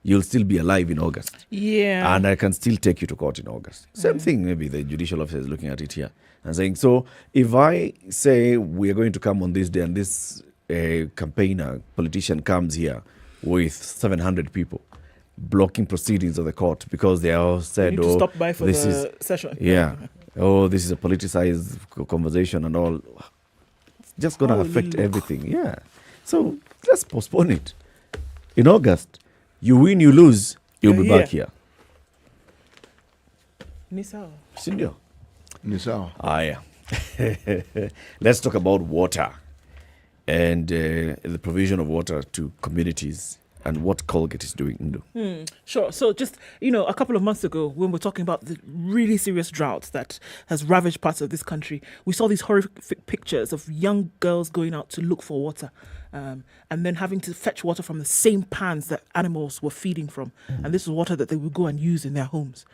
you'll still be alive in August. Yeah. And I can still take you to court in August. Same thing, maybe the judicial officer is looking at it here and saying, so if I say we are going to come on this day and this campaigner, politician comes here with 700 people blocking proceedings of the court because they all said, you need to stop by for the session. Yeah. This is a politicized conversation and all. It's just going to affect everything. Yeah. So let's postpone it. In August, you win, you lose, you'll be back here. Nisao. Sindio. Nisao. Yeah. Let's talk about water and the provision of water to communities and what Colgate is doing. Sure. So just, a couple of months ago, when we're talking about the really serious drought that has ravaged parts of this country, we saw these horrific pictures of young girls going out to look for water and then having to fetch water from the same pans that animals were feeding from. And this was water that they would go and use in their homes.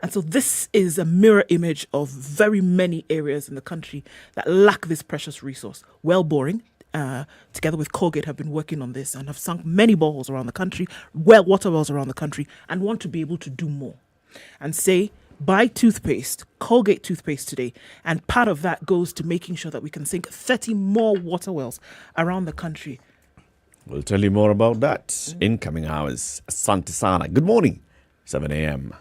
And so this is a mirror image of very many areas in the country that lack this precious resource. Well boring. Together with Colgate, have been working on this and have sunk many boreholes around the country, water wells around the country, and want to be able to do more. And say, buy toothpaste, Colgate toothpaste today, and part of that goes to making sure that we can sink 30 more water wells around the country. We'll tell you more about that in coming hours. Asante sana. Good morning, 7 a.m.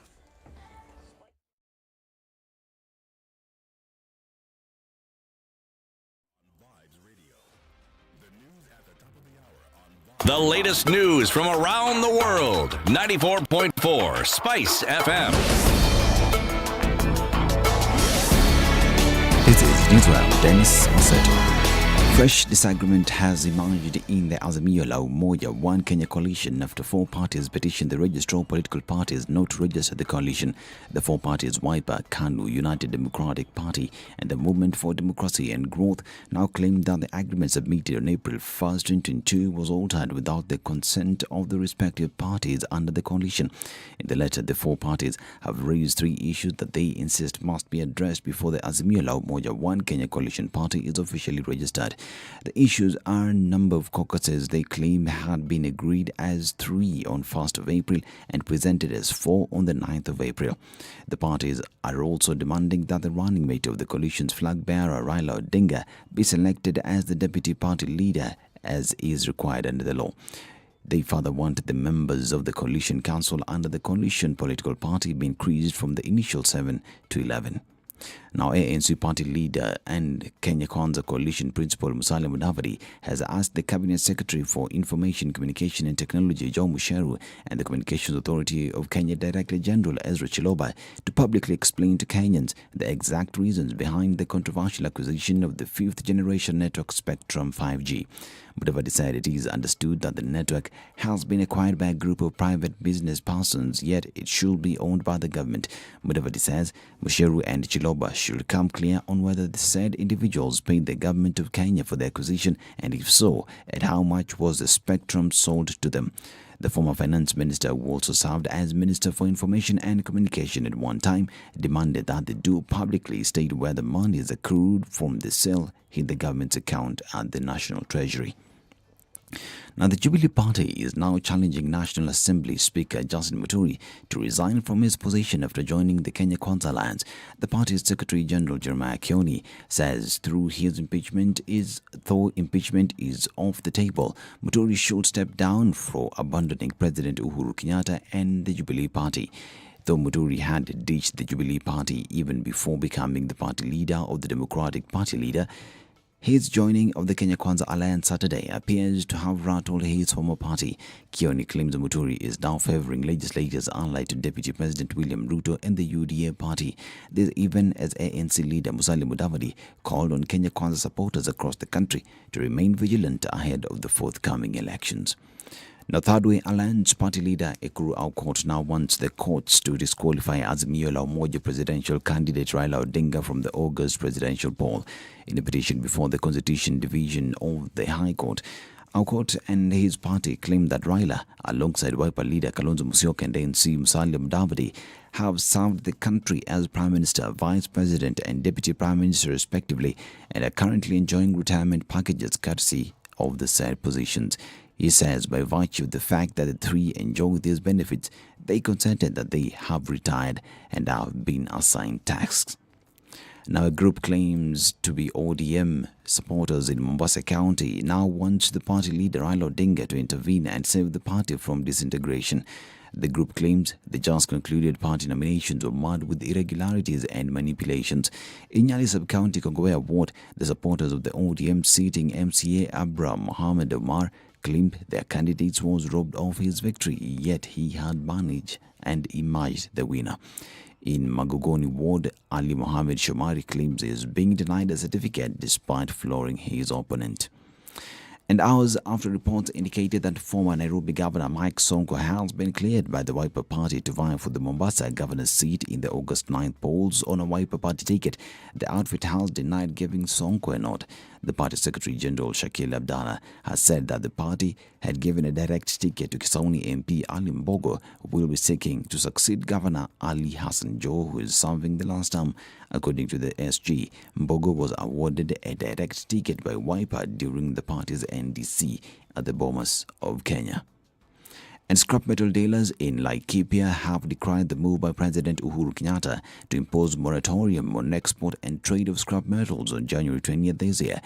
The latest news from around the world. 94.4 Spice FM. This is News Round, Dennis Maseto. Fresh disagreement has emerged in the Azimio La Umoja One Kenya coalition after 4 parties petitioned the registrar of political parties not to register the coalition. The 4 parties, Wiper, KANU, United Democratic Party, and the Movement for Democracy and Growth, now claim that the agreement submitted on April 1st, 2022 was altered without the consent of the respective parties under the coalition. In the letter, the 4 parties have raised 3 issues that they insist must be addressed before the Azimio La Umoja One Kenya coalition party is officially registered. The issues are a number of caucuses they claim had been agreed as 3 on 1st of April and presented as 4 on the 9th of April. The parties are also demanding that the running mate of the coalition's flag bearer, Rita Dungey, be selected as the deputy party leader as is required under the law. They further want the members of the coalition council under the coalition political party be increased from the initial 7 to 11. Now, ANC party leader and Kenya Kwanza coalition principal Musalia Mudavadi has asked the Cabinet Secretary for Information, Communication and Technology, Joe Musheru, and the Communications Authority of Kenya Director General Ezra Chiloba to publicly explain to Kenyans the exact reasons behind the controversial acquisition of the 5th generation network spectrum 5G. Mudavadi said it is understood that the network has been acquired by a group of private business persons, yet it should be owned by the government. Mudavadi says Musheru and Chiloba should come clear on whether the said individuals paid the government of Kenya for the acquisition, and if so, at how much was the spectrum sold to them. The former finance minister, who also served as Minister for Information and Communication at one time, demanded that they do publicly state where the money is accrued from the sale hit the government's account at the National Treasury. Now, the Jubilee Party is now challenging National Assembly Speaker Justin Muturi to resign from his position after joining the Kenya Kwanza Alliance. The party's Secretary General Jeremiah Kioni says though impeachment is off the table, Muturi should step down for abandoning President Uhuru Kenyatta and the Jubilee Party. Though Muturi had ditched the Jubilee Party even before becoming the party leader of the Democratic Party leader, his joining of the Kenya Kwanza Alliance Saturday appears to have rattled his former party. Kioni claims Muturi is now favouring legislators allied to Deputy President William Ruto and the UDA party. This even as ANC leader Musalia Mudavadi called on Kenya Kwanza supporters across the country to remain vigilant ahead of the forthcoming elections. Now, Third Way Alliance party leader Okoh now wants the courts to disqualify Azimio La Umoja presidential candidate Raila Odinga from the August presidential poll. In a petition before the Constitution Division of the High Court, Okoh and his party claimed that Raila, alongside Wiper leader Kalonzo Musyoka and ANC Musalia Mudavadi, have served the country as Prime Minister, Vice President and Deputy Prime Minister respectively, and are currently enjoying retirement packages courtesy of the said positions. He says by virtue of the fact that the 3 enjoy these benefits, they consented that they have retired and have been assigned tasks. Now, a group claims to be ODM supporters in Mombasa County now wants the party leader Raila Odinga to intervene and save the party from disintegration. The group claims the just concluded party nominations were marred with irregularities and manipulations. In Nyeri Sub-County Kongowea Ward, the supporters of the ODM seating MCA Abraham Mohammed Omar claimed their candidate was robbed of his victory, yet he had managed and emerged the winner. In Magogoni Ward, Ali Mohammed Shomari claims he is being denied a certificate despite flooring his opponent. And hours after reports indicated that former Nairobi Governor Mike Sonko has been cleared by the Wiper Party to vie for the Mombasa governor's seat in the August 9th polls on a Wiper Party ticket, the outfit has denied giving Sonko a nod. The party Secretary General Shakil Abdallah has said that the party had given a direct ticket to Kisauni MP Ali Mbogo, who will be seeking to succeed Governor Ali Hassan Joho, who is serving the last term. According to the SG, Mbogo was awarded a direct ticket by Wiper during the party's NDC at the Bomas of Kenya. And scrap metal dealers in Laikipia have decried the move by President Uhuru Kenyatta to impose moratorium on export and trade of scrap metals on January 20th this year.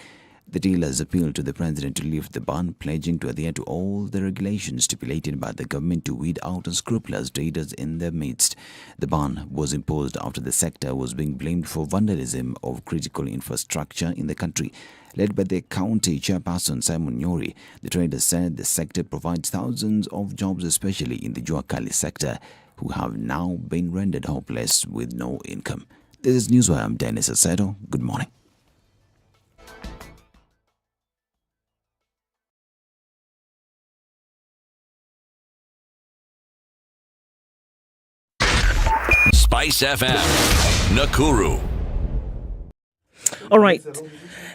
The dealers appealed to the president to lift the ban, pledging to adhere to all the regulations stipulated by the government to weed out unscrupulous traders in their midst. The ban was imposed after the sector was being blamed for vandalism of critical infrastructure in the country. Led by the county chairperson Simon Nyeri, the traders said the sector provides thousands of jobs, especially in the Juakali sector, who have now been rendered hopeless with no income. This is Newswire. I'm Dennis Aceto. Good morning. Spice FM, Nakuru. All right.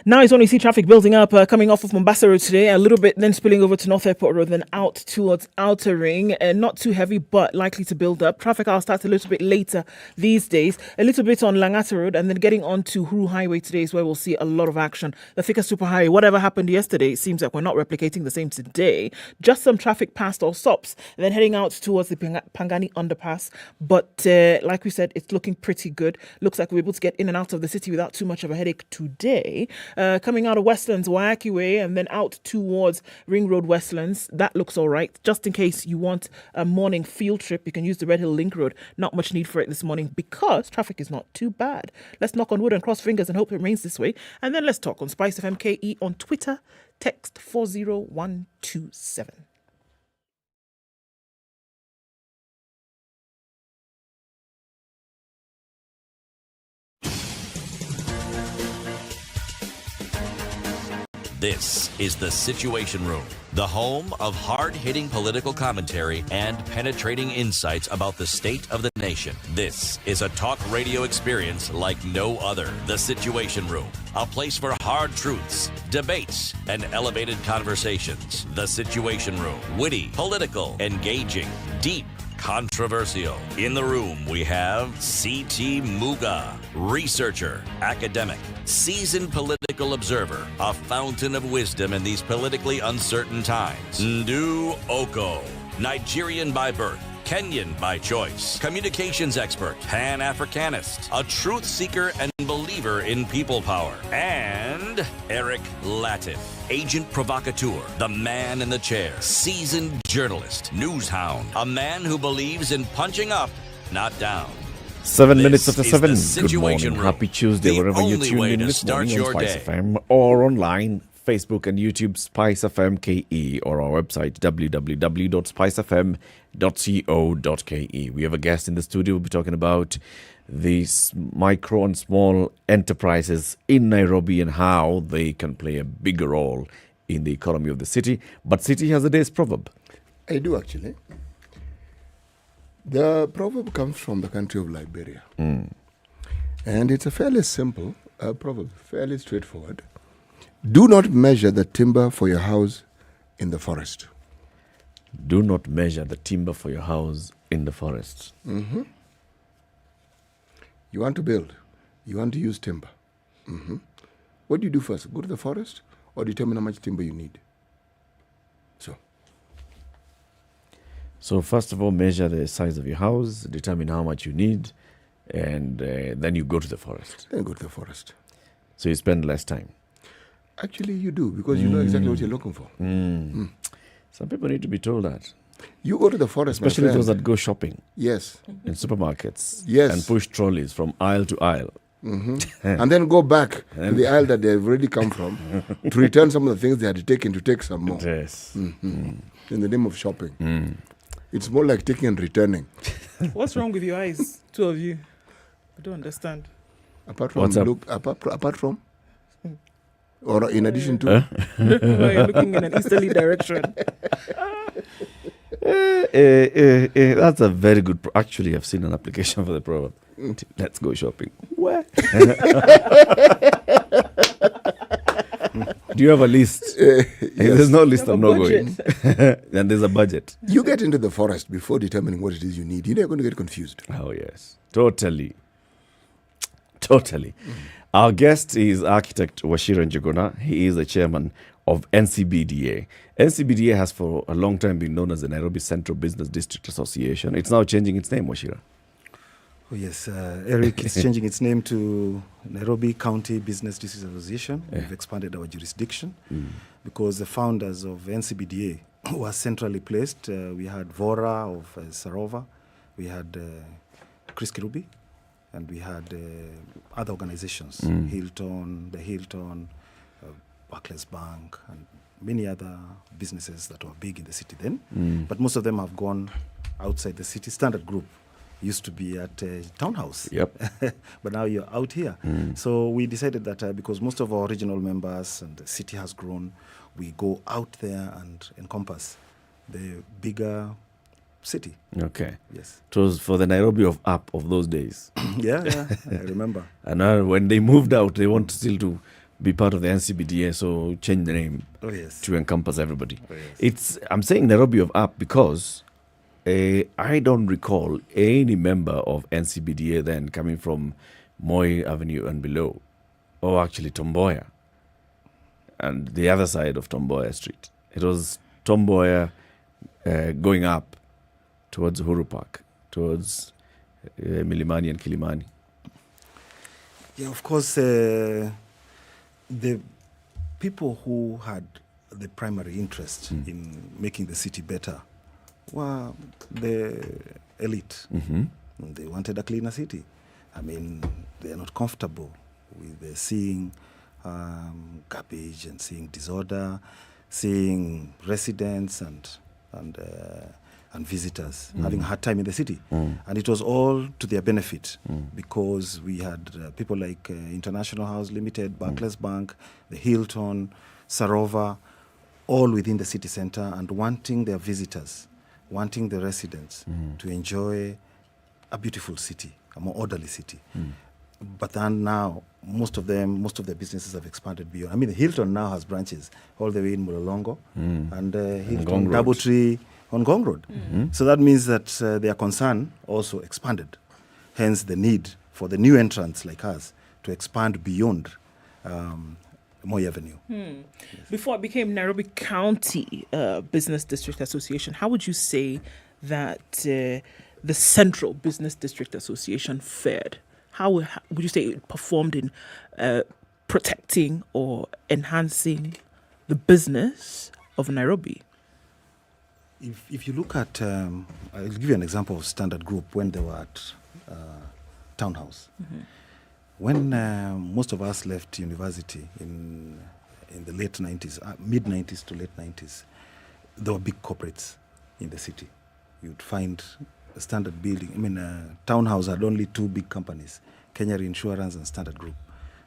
Now it's only see traffic building up coming off of Mombasa Road today, a little bit then spilling over to North Airport Road, then out towards Outer Ring. Not too heavy, but likely to build up. Traffic will start a little bit later these days. A little bit on Langata Road, and then getting on to Huru Highway today is where we'll see a lot of action. The Thika Superhighway, whatever happened yesterday, it seems like we're not replicating the same today. Just some traffic past all stops, and then heading out towards the Pangani Underpass. But like we said, it's looking pretty good. Looks like we're able to get in and out of the city without too much of a headache today. Coming out of Westlands, Waiyaki Way, and then out towards Ring Road Westlands. That looks all right. Just in case you want a morning field trip, you can use the Red Hill Link Road. Not much need for it this morning because traffic is not too bad. Let's knock on wood and cross fingers and hope it remains this way. And then let's talk on SpiceFM KE on Twitter. Text 40127. This is the Situation Room, the home of hard-hitting political commentary and penetrating insights about the state of the nation. This is a talk radio experience like no other. The Situation Room, a place for hard truths, debates, and elevated conversations. The Situation Room, witty, political, engaging, deep, controversial. In the room, we have C.T. Muga, researcher, academic, seasoned political observer, a fountain of wisdom in these politically uncertain times. Ndu Okoh, Nigerian by birth, Kenyan by choice, communications expert, Pan-Africanist, a truth seeker and believer in people power, and Eric Latiff, agent provocateur, the man in the chair, seasoned journalist, news hound, a man who believes in punching up, not down. 7 minutes This after is 7. the Good Situation morning. Room, Happy Tuesday, the wherever you only tune way in to this start morning on your Spice day. FM or online, Facebook and YouTube, Spice FM KE, or our website, www.spicefm.co.ke. We have a guest in the studio. We'll be talking about these micro and small enterprises in Nairobi and how they can play a bigger role in the economy of the city. But city has a day's proverb. I do, actually. The proverb comes from the country of Liberia. And it's a fairly simple proverb, fairly straightforward. Do not measure the timber for your house in the forest. Do not measure the timber for your house in the forest. Mm-hmm. You want to build. You want to use timber. Mm-hmm. What do you do first? Go to the forest or determine how much timber you need? So first of all, measure the size of your house, determine how much you need, and then you go to the forest. Then go to the forest. So you spend less time. Actually, you do, because you know exactly what you're looking for. Some people need to be told that. You go to the forest, especially my friend. those that go shopping. Yes. In supermarkets. Yes. And push trolleys from aisle to aisle. And then go back to the aisle that they've already come from to return some of the things they had to take some more. Yes. In the name of shopping. It's more like taking and returning. What's wrong with your eyes, two of you? I don't understand. Apart from apart from, or in addition to, you're looking in an easterly direction. That's a very good. Actually, I've seen an application for the proverb. Let's go shopping. Where? Do you have a list? If there's no list, I'm not going. Then there's a budget. You get into the forest before determining what it is you need. You're not going to get confused. Oh, yes. Totally. Our guest is architect Wachira Njuguna. He is the chairman of NCBDA. NCBDA has for a long time been known as the Nairobi Central Business District Association. It's now changing its name, Wachira. Oh, yes, Eric, it's changing its name to Nairobi County Business District Association. We've expanded our jurisdiction because the founders of NCBDA were centrally placed. We had Vora of Sarova, we had Chris Kirubi, and we had other organizations, Hilton, Barclays Bank, and many other businesses that were big in the city then. But most of them have gone outside the city. Standard Group used to be at Townhouse. But now you're out here. So we decided that because most of our regional members and the city has grown, we go out there and encompass the bigger city. Okay. Yes. It was for the Nairobi of up of those days. Yeah, I remember. And now when they moved out, they want still to be part of the NCBDA, so change the name to encompass everybody. I'm saying Nairobi of up because I don't recall any member of NCBDA then coming from Moi Avenue and below, or actually Tomboya, and the other side of Tomboya Street. It was Tomboya going up towards Uhuru Park, towards Milimani and Kilimani. Yeah, of course, the people who had the primary interest in making the city better were the elite. They wanted a cleaner city. I mean, they are not comfortable with seeing garbage and seeing disorder, seeing residents and visitors having a hard time in the city. And it was all to their benefit because we had people like International House Limited, Barclays Bank, the Hilton, Sarova, all within the city center and wanting their visitors, wanting the residents to enjoy a beautiful city, a more orderly city. But then now, most of their businesses have expanded beyond. I mean, the Hilton now has branches all the way in Mulolongo and Hilton Doubletree on Gong Road. So that means that their concern also expanded. Hence the need for the new entrants like us to expand beyond Moi Avenue. Before it became Nairobi County Business District Association, how would you say that the Central Business District Association fared? How would you say it performed in protecting or enhancing the business of Nairobi? If you look at, I'll give you an example of Standard Group when they were at Townhouse. When most of us left university in the late 90s, mid-90s to late 90s, there were big corporates in the city. You'd find a Standard building. I mean, Townhouse had only two big companies, Kenya Insurance and Standard Group.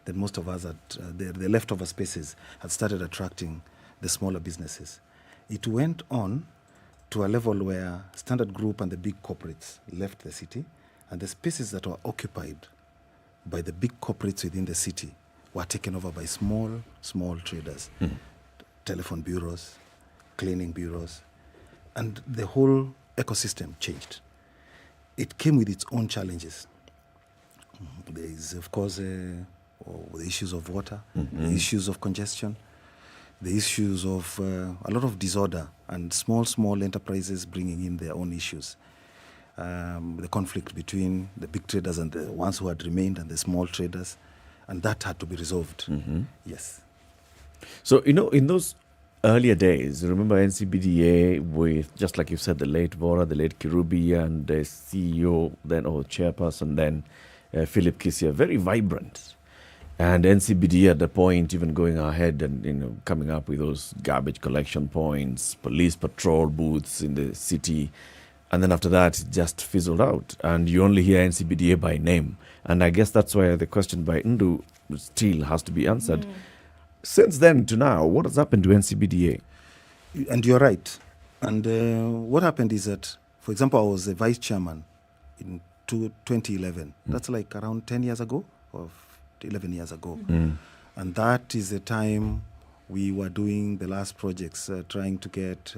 Then most of us, the leftover spaces, had started attracting the smaller businesses. It went on to a level where Standard Group and the big corporates left the city, and the spaces that were occupied by the big corporates within the city were taken over by small traders, telephone bureaus, cleaning bureaus, and the whole ecosystem changed. It came with its own challenges. There is, of course, the issues of water, the issues of congestion, the issues of a lot of disorder and small enterprises bringing in their own issues. The conflict between the big traders and the ones who had remained and the small traders, and that had to be resolved. Yes. So, in those earlier days, remember NCBDA with, just like you said, the late Vora, the late Kirubi, and the CEO then, or chairperson then, Philip Kisia, very vibrant. And NCBD at the point even going ahead and coming up with those garbage collection points, police patrol booths in the city. And then after that, it just fizzled out. And you only hear NCBDA by name. And I guess that's why the question by Ndu still has to be answered. Since then to now, what has happened to NCBDA? And you're right. And what happened is that, for example, I was a vice chairman in 2011. That's like around 10 years ago, or 11 years ago. And that is the time we were doing the last projects, trying to get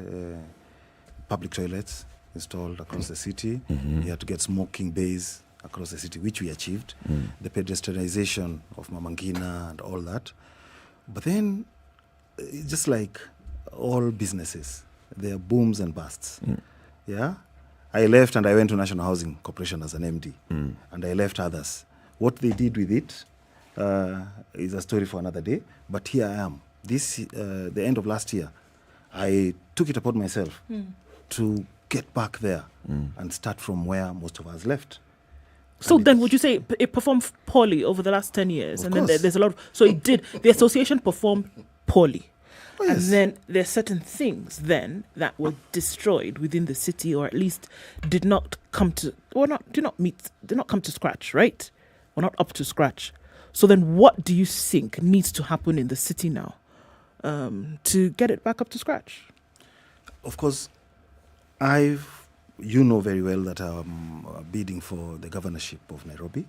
public toilets installed across the city. We had to get smoking bays across the city, which we achieved. The pedestrianization of Mamangina and all that. But then, just like all businesses, there are booms and busts. Yeah? I left and I went to National Housing Corporation as an MD, and I left others. What they did with it is a story for another day. But here I am. The end of last year, I took it upon myself to get back there and start from where most of us left. So then would you say it performed poorly over the last 10 years? Of And course. then there's a lot so it did. The association performed poorly. Oh, yes. And then there's certain things then that were destroyed within the city, or at least did not come to come to scratch, right? Or not up to scratch. So then what do you think needs to happen in the city now to get it back up to scratch? Of course, you know very well that I'm bidding for the governorship of Nairobi,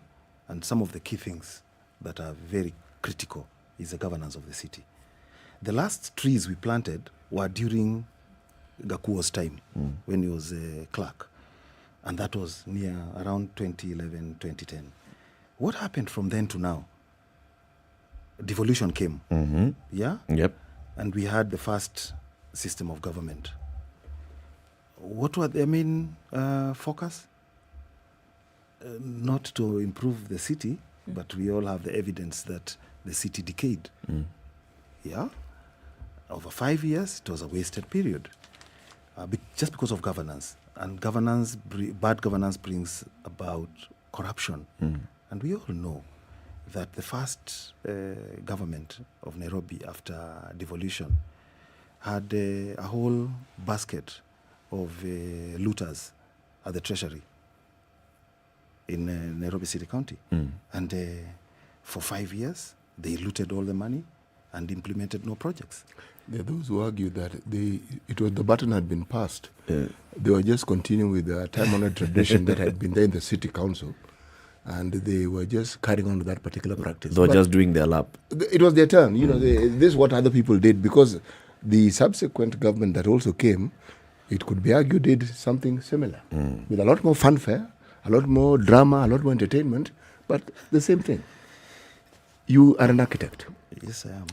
and some of the key things that are very critical is the governance of the city. The last trees we planted were during Gakuo's time, when he was a clerk, and that was near around 2011, 2010. What happened from then to now? Devolution came, yeah? Yep. And we had the first system of government. What were their main focus? Not to improve the city, but we all have the evidence that the city decayed. Yeah? Over 5 years, it was a wasted period. Just because of governance. And bad governance brings about corruption. And we all know that the first government of Nairobi after devolution had a whole basket of looters at the treasury in Nairobi City County. And for 5 years, they looted all the money and implemented no projects. There are those who argue that the button had been passed. They were just continuing with the time-honored tradition that had been there in the city council, and they were just carrying on with that particular practice. They were just doing their lap. It was their turn. This is what other people did, because the subsequent government that also came, it could be argued, did something similar, with a lot more fanfare, a lot more drama, a lot more entertainment, but the same thing. You are an architect. Yes, I am.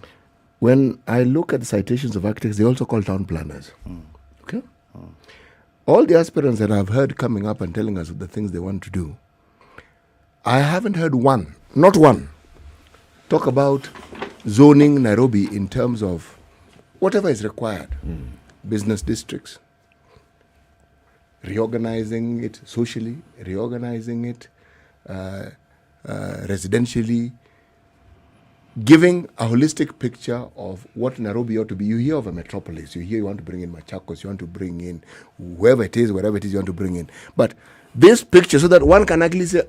When I look at the citations of architects, they also call town planners. Okay? All the aspirants that I've heard coming up and telling us the things they want to do, I haven't heard one, not one, talk about zoning Nairobi in terms of whatever is required. Business districts, reorganizing it socially, reorganizing it residentially, giving a holistic picture of what Nairobi ought to be. You hear of a metropolis, you want to bring in Machakos, you want to bring in whoever it is, wherever it is you want to bring in. But this picture, so that one can actually say,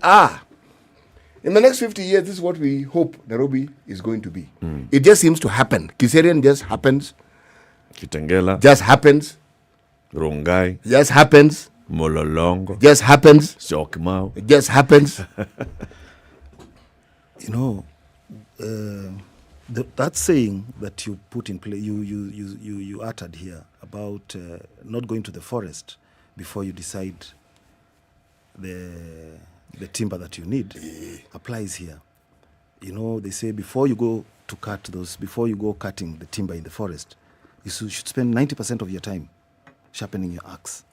in the next 50 years, this is what we hope Nairobi is going to be. It just seems to happen. Kiserian just happens. Kitengela. Just happens. Rongai. Just happens. Mololongo. Just happens. Syokimau. It just happens. That saying that you put in play, you uttered here about not going to the forest before you decide the timber that you need applies here. They say before you go cutting the timber in the forest, you should spend 90% of your time sharpening your axe.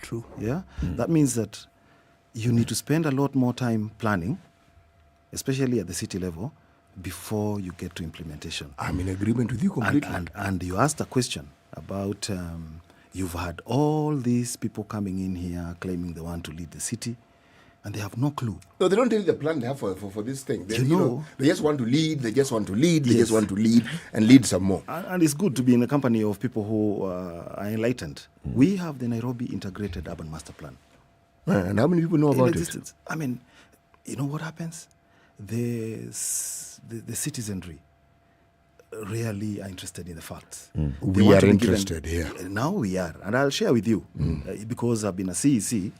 True. Yeah? That means that you need to spend a lot more time planning, especially at the city level, before you get to implementation. I'm in agreement with you completely. And you asked a question about you've had all these people coming in here claiming they want to lead the city, and they have no clue. No, they don't tell you the plan they have for this thing. They just want to lead, they just want to lead, they just want to lead and lead some more. And it's good to be in a company of people who are enlightened. We have the Nairobi Integrated Urban Master Plan. And how many people know about it? I mean, you know what happens? The citizenry really are interested in the facts. We are interested here. Now we are. And I'll share with you, because I've been a CEC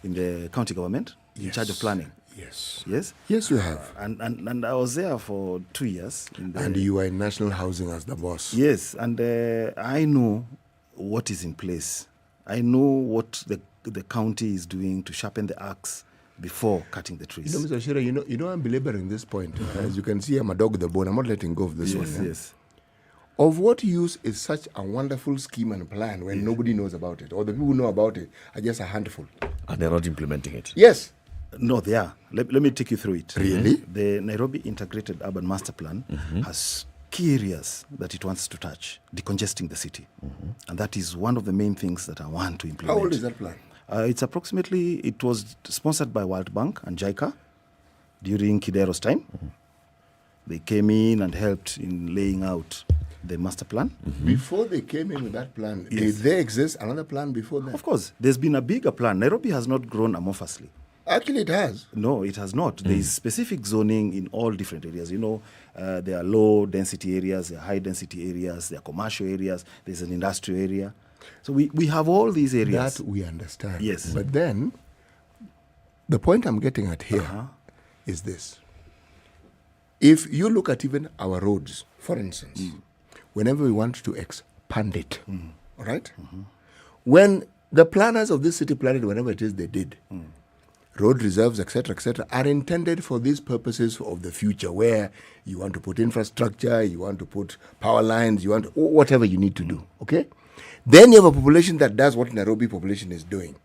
in the county government in charge of planning. Yes. Yes? Yes, you have. And I was there for 2 years. And you were in national housing as the boss. Yes, and I know what is in place. I know what the county is doing to sharpen the axe before cutting the trees. Mr. Shira, you know I'm belaboring this point. As you can see, I'm a dog with a bone. I'm not letting go of this one. Yes. Of what use is such a wonderful scheme and plan when nobody knows about it, or the people who know about it are just a handful? And they're not implementing it. Yes. No, they are. Let me take you through it. Really? The Nairobi Integrated Urban Master Plan has key areas that it wants to touch, decongesting the city. And that is one of the main things that I want to implement. How old is that plan? It was sponsored by World Bank and JICA during Kidero's time. They came in and helped in laying out the master plan. Before they came in with that plan, did there exist another plan before that? Of course. There's been a bigger plan. Nairobi has not grown amorphously. Actually, it has. No, it has not. There is specific zoning in all different areas. You know, there are low density areas, there are high density areas, there are commercial areas, there's an industrial area. So we have all these areas. That we understand. Yes. But then, the point I'm getting at here is this. If you look at even our roads, for instance, whenever we want to expand it, all right? When the planners of this city planned it, whenever it is they did, road reserves, etc., are intended for these purposes of the future, where you want to put infrastructure, you want to put power lines, you want whatever you need to do, okay? Then you have a population that does what Nairobi population is doing.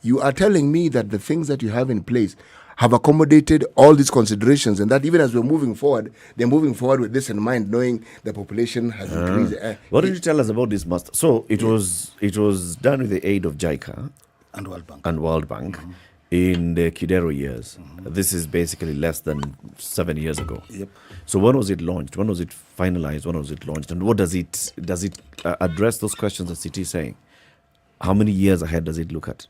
You are telling me that the things that you have in place have accommodated all these considerations, and that even as we're moving forward, they're moving forward with this in mind, knowing the population has increased. What did you tell us about this master? So it was done with the aid of JICA and World Bank. In the Kidero years. This is basically less than 7 years ago. Yep. So when was it launched? When was it finalized? When was it launched? And what does it address those questions that City is saying? How many years ahead does it look at?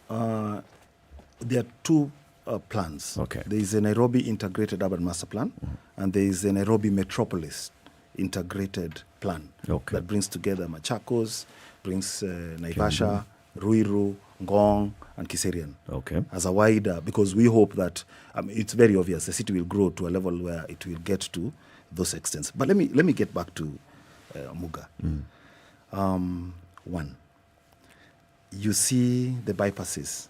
There are two plans. Okay. There is a Nairobi Integrated Urban Master Plan, and there is a Nairobi Metropolis Integrated Plan that brings together Machakos, brings Naivasha, Ruiru, Ngong, and Kiserian. Okay. As a wider, because we hope that it's very obvious the city will grow to a level where it will get to those extents. But let me get back to Muga. One, you see the bypasses,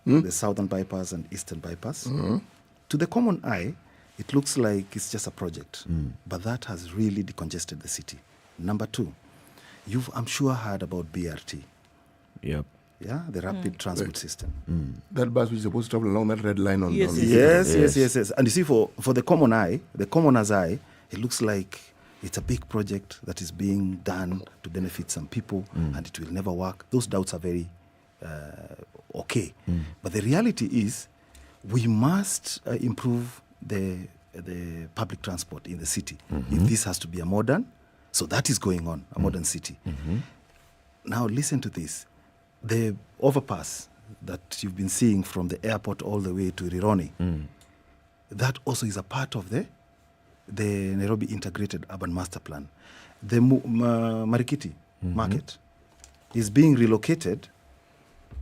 the southern bypass and eastern bypass. To the common eye, it looks like it's just a project, but that has really decongested the city. Number two, you've, I'm sure, heard about BRT. Yep. Yeah, the rapid transport system. That bus which is supposed to travel along that red line on Yes. And you see, for the common eye, the commoner's eye, it looks like it's a big project that is being done to benefit some people, and it will never work. Those doubts are very okay. But the reality is, we must improve the public transport in the city. If this has to be a modern, so that is going on, a modern city. Now listen to this. The overpass that you've been seeing from the airport all the way to Rironi, that also is a part of the Nairobi Integrated Urban Master Plan. The Marikiti market is being relocated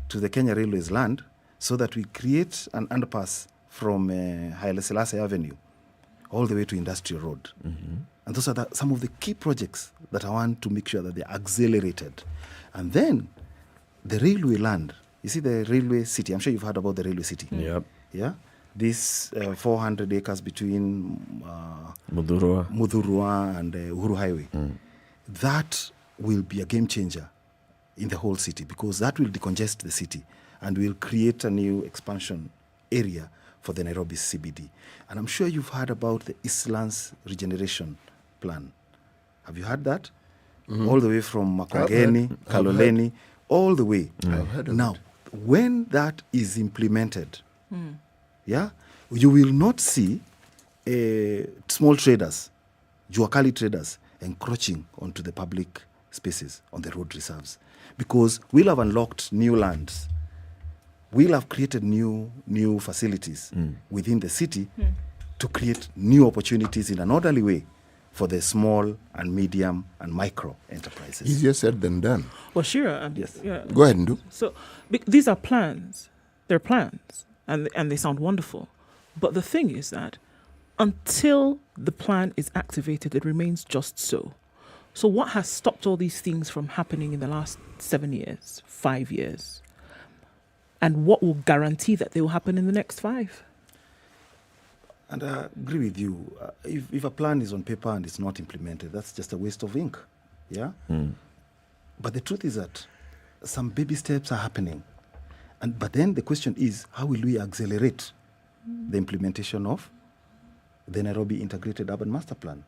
to the Kenya Railways land so that we create an underpass from Haile Selassie Avenue all the way to Industrial Road. And those are some of the key projects that I want to make sure that they're accelerated. And then the railway land, you see the railway city, I'm sure you've heard about the railway city. Yep. Yeah? This 400 acres between Mudhurwa and Uhuru Highway. That will be a game changer in the whole city, because that will decongest the city and will create a new expansion area for the Nairobi CBD. And I'm sure you've heard about the Eastlands Regeneration Plan. Have you heard that? All the way from Makongeni, Kaloleni, all the way. I've heard of now, when that is implemented, yeah, you will not see small traders, Juakali traders, encroaching onto the public spaces on the road reserves, because we'll have unlocked new lands. We'll have created new facilities within the city to create new opportunities in an orderly way for the small and medium and micro enterprises. Easier said than done. Well, Shira, yes. Yeah. Go ahead and do. So these are plans. They're plans, and they sound wonderful. But the thing is that until the plan is activated, it remains just so. So what has stopped all these things from happening in the last 7 years, 5 years? And what will guarantee that they will happen in the next 5? And I agree with you. If a plan is on paper and it's not implemented, that's just a waste of ink. Yeah? But the truth is that some baby steps are happening. But then the question is, how will we accelerate the implementation of the Nairobi Integrated Urban Master Plan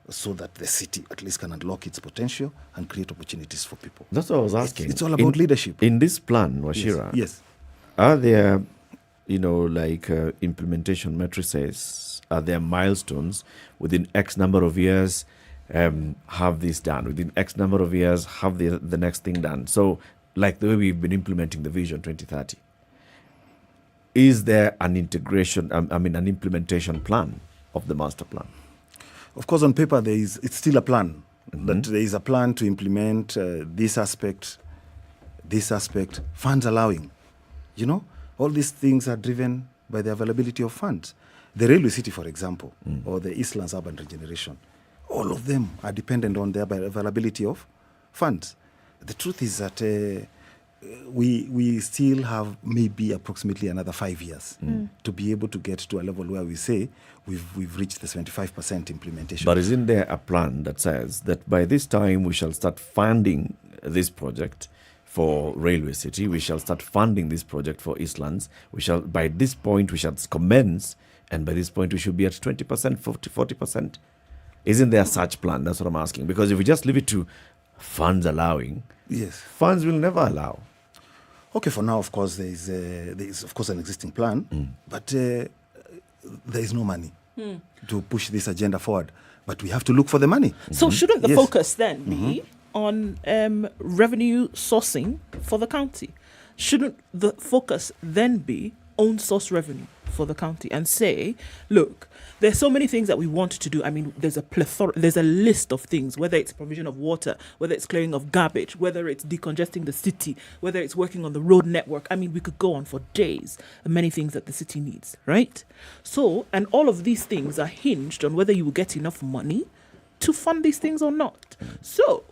so that the city at least can unlock its potential and create opportunities for people? That's what I was asking. It's all about leadership. In this plan, Washira, yes. Are there, implementation matrices? Are there milestones within X number of years? Have this done within X number of years? Have the next thing done? So, like the way we've been implementing the Vision 2030, is there an integration? An implementation plan of the master plan? Of course, on paper it's still a plan. That there is a plan to implement this aspect, funds allowing. All these things are driven by the availability of funds. The railway city, for example, or the Eastlands urban regeneration, all of them are dependent on the availability of funds. The truth is that we still have maybe approximately another 5 years to be able to get to a level where we say we've reached the 75% implementation. But isn't there a plan that says that by this time we shall start funding this project for Railway City, we shall start funding this project for Eastlands, by this point we shall commence, and by this point we should be at 20%, 40%? Isn't there such plan? That's what I'm asking. Because if we just leave it to funds allowing, funds will never allow. Okay, for now, of course, there is of course an existing plan, but there is no money to push this agenda forward. But we have to look for the money. So shouldn't the focus then be on revenue sourcing for the county? Shouldn't the focus then be own source revenue for the county and say, look, there's so many things that we want to do. I mean, there's a list of things, whether it's provision of water, whether it's clearing of garbage, whether it's decongesting the city, whether it's working on the road network. I mean, we could go on for days, many things that the city needs, right? So, and all of these things are hinged on whether you will get enough money to fund these things or not. So,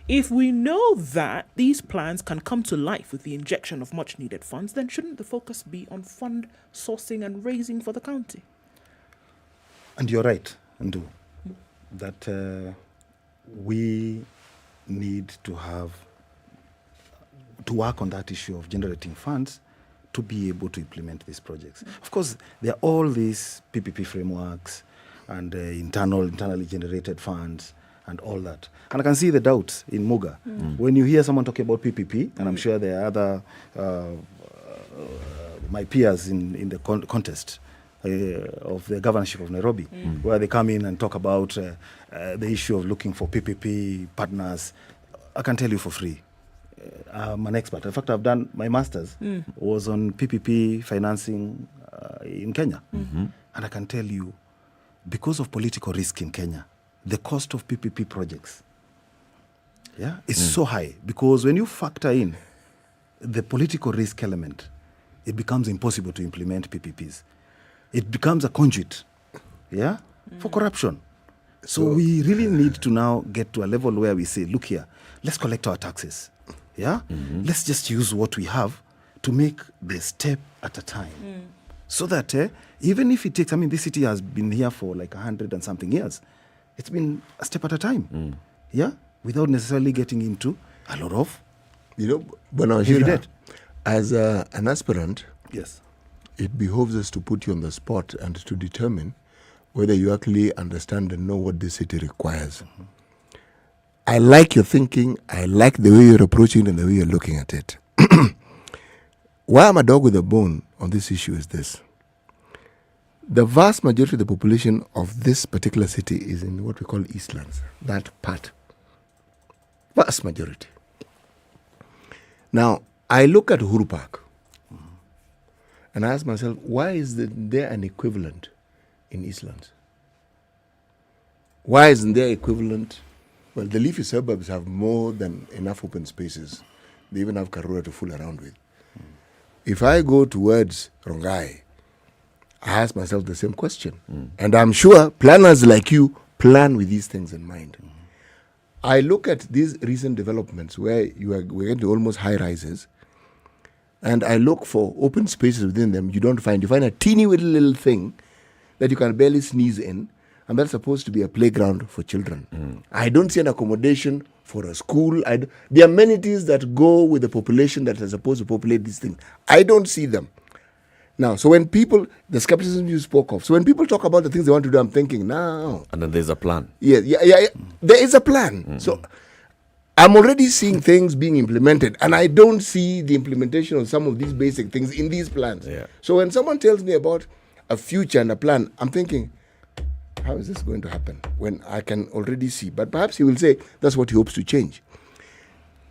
if we know that these plans can come to life with the injection of much needed funds, then shouldn't the focus be on fund sourcing and raising for the county? And you're right, Ndu, that we need to work on that issue of generating funds to be able to implement these projects. Of course, there are all these PPP frameworks and internally generated funds and all that. And I can see the doubts in Muga. When you hear someone talking about PPP, and I'm sure there are other, my peers in the contest of the governorship of Nairobi, where they come in and talk about the issue of looking for PPP partners. I can tell you for free. I'm an expert. In fact, I've done my master's was on PPP financing in Kenya. And I can tell you, because of political risk in Kenya, the cost of PPP projects is so high, because when you factor in the political risk element, it becomes impossible to implement PPPs. It becomes a conduit for corruption. So we really need to now get to a level where we say, look here, let's collect our taxes. Let's just use what we have to make the step at a time. So that even if it takes, this city has been here for like 100 and something years. It's been a step at a time. Without necessarily getting into a lot of heavy debt. As an aspirant, yes, it behoves us to put you on the spot and to determine whether you actually understand and know what this city requires. I like your thinking. I like the way you're approaching it and the way you're looking at it. Why I'm a dog with a bone on this issue is this. The vast majority of the population of this particular city is in what we call Eastlands, that part. Vast majority. Now, I look at Uhuru Park and I ask myself, why is there an equivalent in Eastlands? Why isn't there equivalent? Well, the leafy suburbs have more than enough open spaces. They even have Karura to fool around with. If I go towards Rongai, I ask myself the same question. And I'm sure planners like you plan with these things in mind. I look at these recent developments where we're getting almost high rises, and I look for open spaces within them. You find a teeny little thing that you can barely sneeze in, and that's supposed to be a playground for children. I don't see an accommodation for a school. The amenities that go with the population that are supposed to populate these things, I don't see them. Now, so when people, the skepticism you spoke of, so when people talk about the things they want to do, I'm thinking, no. And then there's a plan. Yeah. There is a plan. So I'm already seeing things being implemented, and I don't see the implementation of some of these basic things in these plans. So when someone tells me about a future and a plan, I'm thinking, how is this going to happen when I can already see? But perhaps he will say that's what he hopes to change.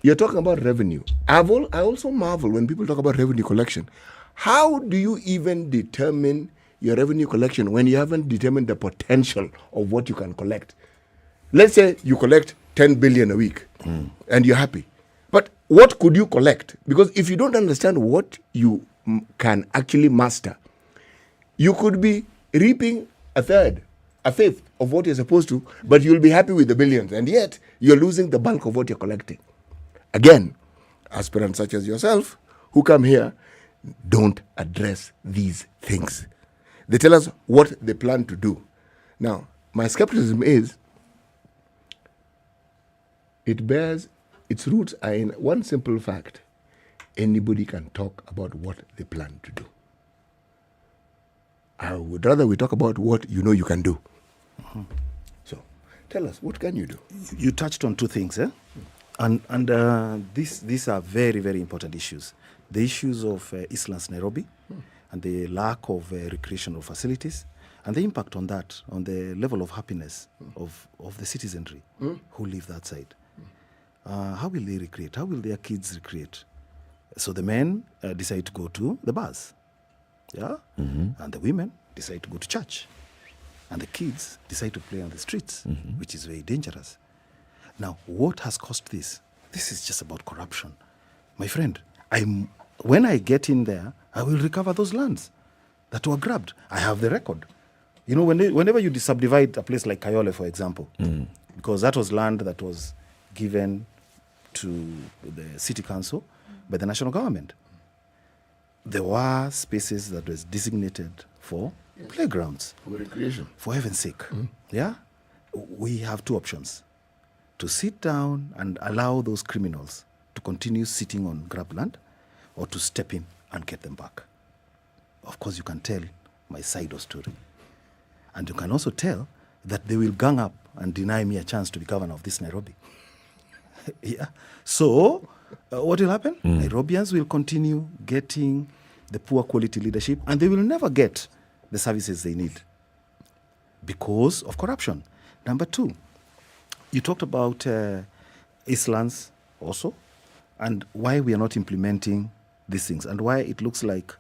You're talking about revenue. I also marvel when people talk about revenue collection. How do you even determine your revenue collection when you haven't determined the potential of what you can collect? Let's say you collect 10 billion a week and you're happy. But what could you collect? Because if you don't understand what you can actually master, you could be reaping a fifth of what you're supposed to, but you'll be happy with the billions, and yet you're losing the bulk of what you're collecting. Again, aspirants such as yourself who come here don't address these things. They tell us what they plan to do. Now, my skepticism is it bears its roots are in one simple fact. Anybody can talk about what they plan to do. I would rather we talk about what you know you can do. So, tell us, what can you do? You touched on two things, and these are very, very important issues. The issues of Eastlands Nairobi and the lack of recreational facilities, and the impact on that, on the level of happiness of the citizenry who live that side. How will they recreate? How will their kids recreate? So the men decide to go to the bars, and the women decide to go to church, and the kids decide to play on the streets, which is very dangerous. Now, what has caused this? This is just about corruption. My friend, when I get in there, I will recover those lands that were grabbed. I have the record. You know, whenever you subdivide a place like Kayole, for example, because that was land that was given to the city council by the national government, there were spaces that was designated for playgrounds. For recreation. For heaven's sake. We have two options. To sit down and allow those criminals to continue sitting on grabbed land, or to step in and get them back. Of course, you can tell my side of story. And you can also tell that they will gang up and deny me a chance to be governor of this Nairobi. So, what will happen? Nairobians will continue getting the poor quality leadership, and they will never get the services they need because of corruption. Number two, you talked about Eastlands also, and why we are not implementing these things, and why it looks like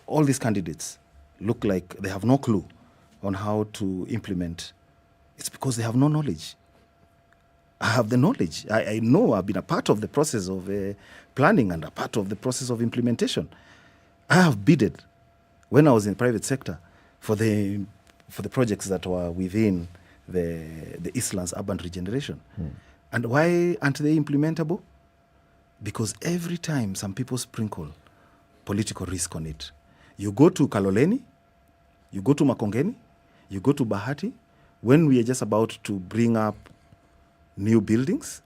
all these candidates look like they have no clue on how to implement. It's because they have no knowledge. I have the knowledge. I know I've been a part of the process of planning and a part of the process of implementation. I have bidded when I was in the private sector for the projects that were within the Eastlands urban regeneration. And why aren't they implementable? Because every time some people sprinkle political risk on it. You go to Kaloleni, you go to Makongeni, you go to Bahati, when we are just about to bring up new buildings,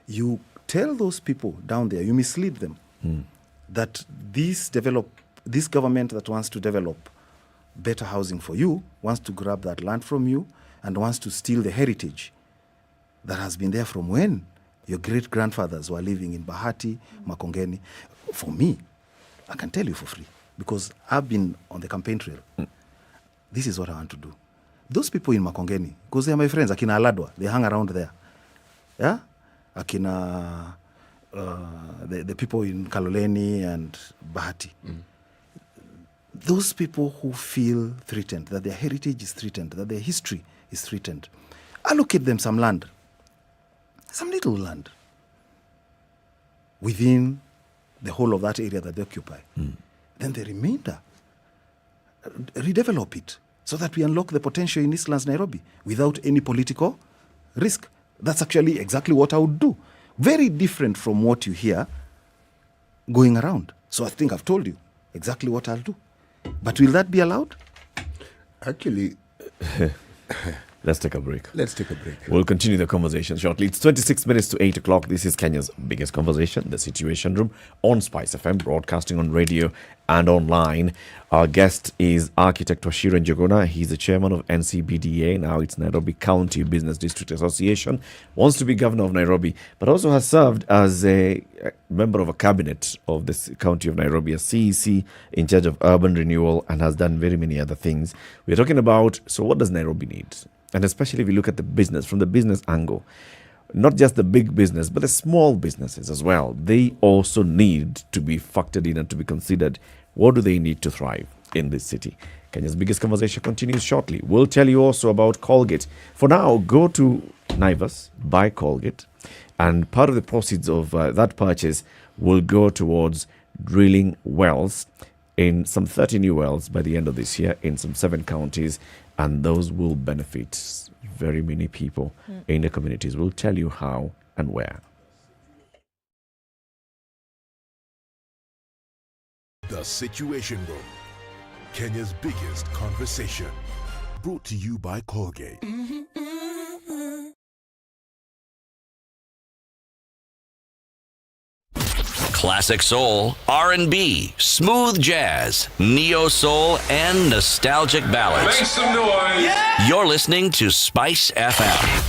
you tell those people down there, you mislead them, that this government that wants to develop better housing for you, wants to grab that land from you, and wants to steal the heritage that has been there from when your great-grandfathers were living in Bahati, Makongeni. For me, I can tell you for free, because I've been on the campaign trail. This is what I want to do. Those people in Makongeni, because they are my friends, Akina Aladwa, they hang around there. Yeah? Akina, the people in Kaloleni and Bahati. Those people who feel threatened, that their heritage is threatened, that their history is threatened, allocate them some land. Some little land within the whole of that area that they occupy. Then the remainder, redevelop it so that we unlock the potential in Eastlands Nairobi without any political risk. That's actually exactly what I would do. Very different from what you hear going around. So I think I've told you exactly what I'll do. But will that be allowed? Actually, let's take a break. Let's take a break. We'll continue the conversation shortly. It's 26 minutes to 8 o'clock. This is Kenya's biggest conversation, The Situation Room, on SpiceFM, broadcasting on radio and online. Our guest is architect Wachira Njuguna. He's the chairman of NCBDA. Now it's Nairobi County Business District Association. Wants to be governor of Nairobi, but also has served as a member of a cabinet of this county of Nairobi, a CEC in charge of urban renewal, and has done very many other things. We're talking about, so what does Nairobi need? And especially if you look at the business, from the business angle, not just the big business, but the small businesses as well. They also need to be factored in and to be considered. What do they need to thrive in this city? Kenya's biggest conversation continues shortly. We'll tell you also about Colgate. For now, go to Naivas, buy Colgate, and part of the proceeds of that purchase will go towards drilling wells in some 30 new wells by the end of this year in some 7 counties, and those will benefit very many people in the communities. We'll tell you how and where. The Situation Room, Kenya's biggest conversation. Brought to you by Colgate. Classic soul, R&B, smooth jazz, neo soul, and nostalgic ballads. Make some noise. Yeah! You're listening to Spice FM.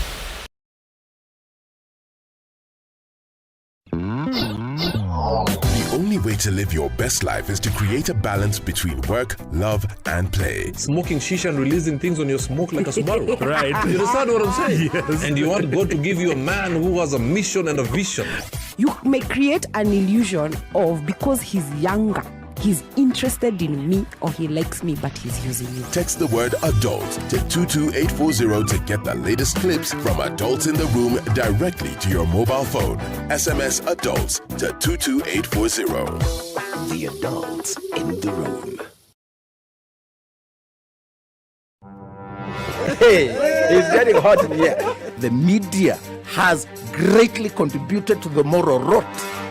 The only way to live your best life is to create a balance between work, love, and play. Smoking shisha and releasing things on your smoke like a Subaru. Right. You understand what I'm saying? Yes. And you want God to give you a man who has a mission and a vision. You may create an illusion of, because he's younger, he's interested in me or he likes me, but he's using me. Text the word adult to 22840 to get the latest clips from Adults in the Room directly to your mobile phone. SMS adults to 22840. The Adults in the Room. Hey, it's getting hot in here. The media has greatly contributed to the moral rot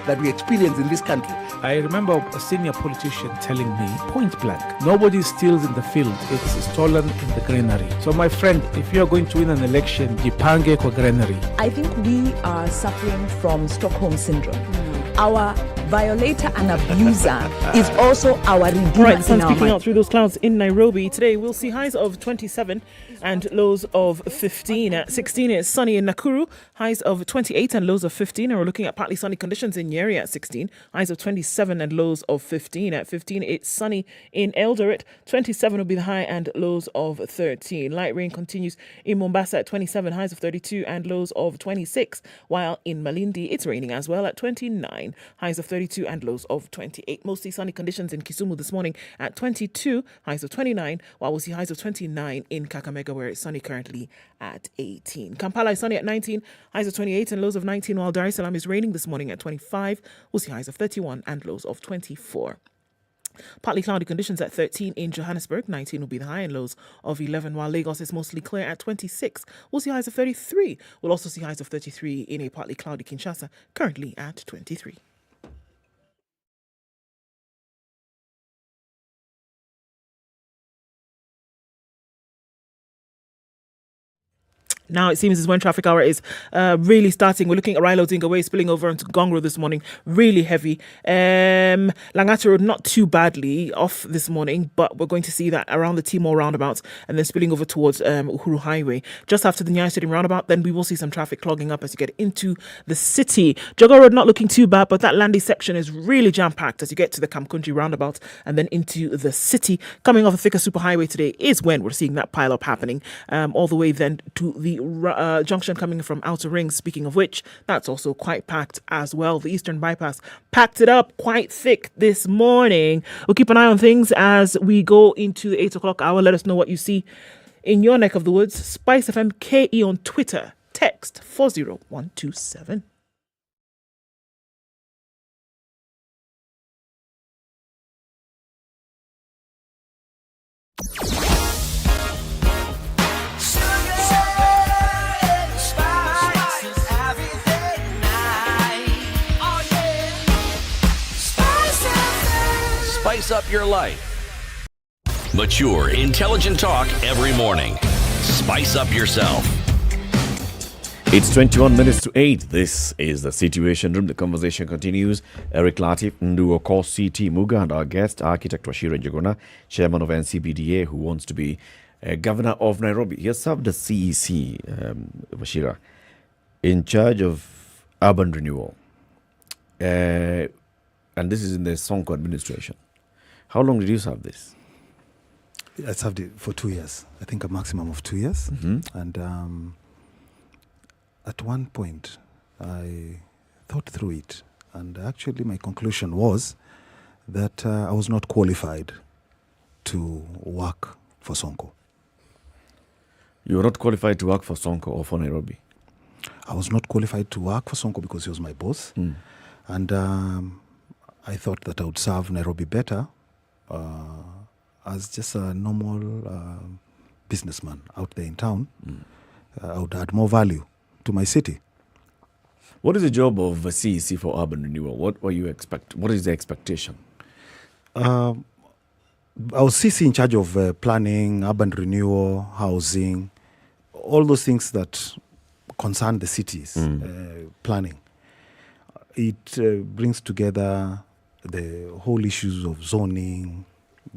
that we experience in this country. I remember a senior politician telling me, point blank, nobody steals in the field, it's stolen in the granary. So my friend, if you're going to win an election, jipange kwa granary. I think we are suffering from Stockholm Syndrome. Our violator and abuser is also our redeemer. Right, the sun's peeking out through those clouds in Nairobi. Today we'll see highs of 27 and lows of 15. At 16 it's sunny in Nakuru, highs of 28 and lows of 15. And we're looking at partly sunny conditions in Nyeri at 16, highs of 27 and lows of 15. At 15 it's sunny in Eldoret, 27 will be the high and lows of 13. Light rain continues in Mombasa at 27, highs of 32 and lows of 26. While in Malindi it's raining as well at 29, highs of 32 and lows of 28. Mostly sunny conditions in Kisumu this morning at 22, highs of 29, while we'll see highs of 29 in Kakamega, where it's sunny currently at 18. Kampala is sunny at 19, highs of 28 and lows of 19, while Dar es Salaam is raining this morning at 25. We'll see highs of 31 and lows of 24. Partly cloudy conditions at 13 in Johannesburg, 19 will be the high and lows of 11, while Lagos is mostly clear at 26. We'll see highs of 33. We'll also see highs of 33 in a partly cloudy Kinshasa, currently at 23. Now it seems as when traffic hour is really starting. We're looking at Raila Odinga Way spilling over into Gongro this morning. Really heavy. Langata Road not too badly off this morning, but we're going to see that around the Timor roundabout and then spilling over towards Uhuru Highway. Just after the Nyeri Stadium roundabout, then we will see some traffic clogging up as you get into the city. Jogo Road not looking too bad, but that Landy section is really jam-packed as you get to the Kamkunji roundabout and then into the city. Coming off the Thika Superhighway today is when we're seeing that pile-up happening, all the way then to the junction coming from Outer Ring. Speaking of which, that's also quite packed as well. The Eastern Bypass packed it up quite thick this morning. We'll keep an eye on things as we go into the 8 o'clock hour. Let us know what you see in your neck of the woods. SpiceFM KE on Twitter. Text 40127. Spice up your life. Mature, intelligent talk every morning. Spice up yourself. It's 21 minutes to 8. This is the Situation Room. The conversation continues. Eric Latiff, Okoh, CT Muga, and our guest, architect Wachira Njuguna, chairman of NCBDA, who wants to be governor of Nairobi. He has served as CEC, Wachira, in charge of urban renewal. And this is in the Sonko administration. How long did you serve this? I served it for 2 years. I think a maximum of 2 years. Mm-hmm. And at one point, I thought through it. And actually, my conclusion was that I was not qualified to work for Sonko. You were not qualified to work for Sonko or for Nairobi? I was not qualified to work for Sonko because he was my boss. And I thought that I would serve Nairobi better as just a normal businessman out there in town. I would add more value to my city. What is the job of a CEC for urban renewal? What is the expectation? I was CEC in charge of planning, urban renewal, housing, all those things that concern the city's planning. It brings together the whole issues of zoning,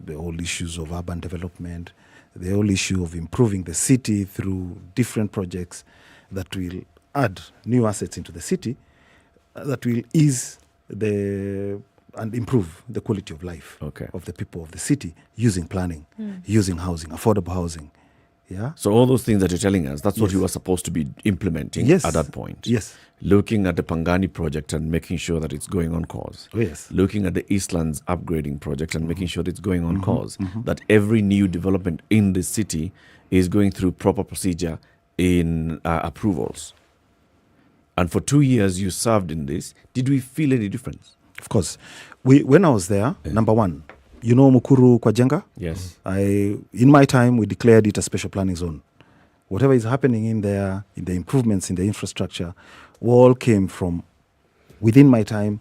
the whole issues of urban development, the whole issue of improving the city through different projects that will add new assets into the city, that will ease and improve the quality of life of the people of the city using planning, using housing, affordable housing. Yeah. So all those things that you're telling us, that's what you were supposed to be implementing at that point. Yes. Looking at the Pangani project and making sure that it's going on course. Yes. Looking at the Eastlands upgrading project and making sure that it's going on course. That every new development in the city is going through proper procedure in approvals. And for 2 years you served in this. Did we feel any difference? Of course. When I was there, number one, you know Mukuru Kwajenga? Yes. In my time, we declared it a special planning zone. Whatever is happening in there, in the improvements in the infrastructure, all came from within my time,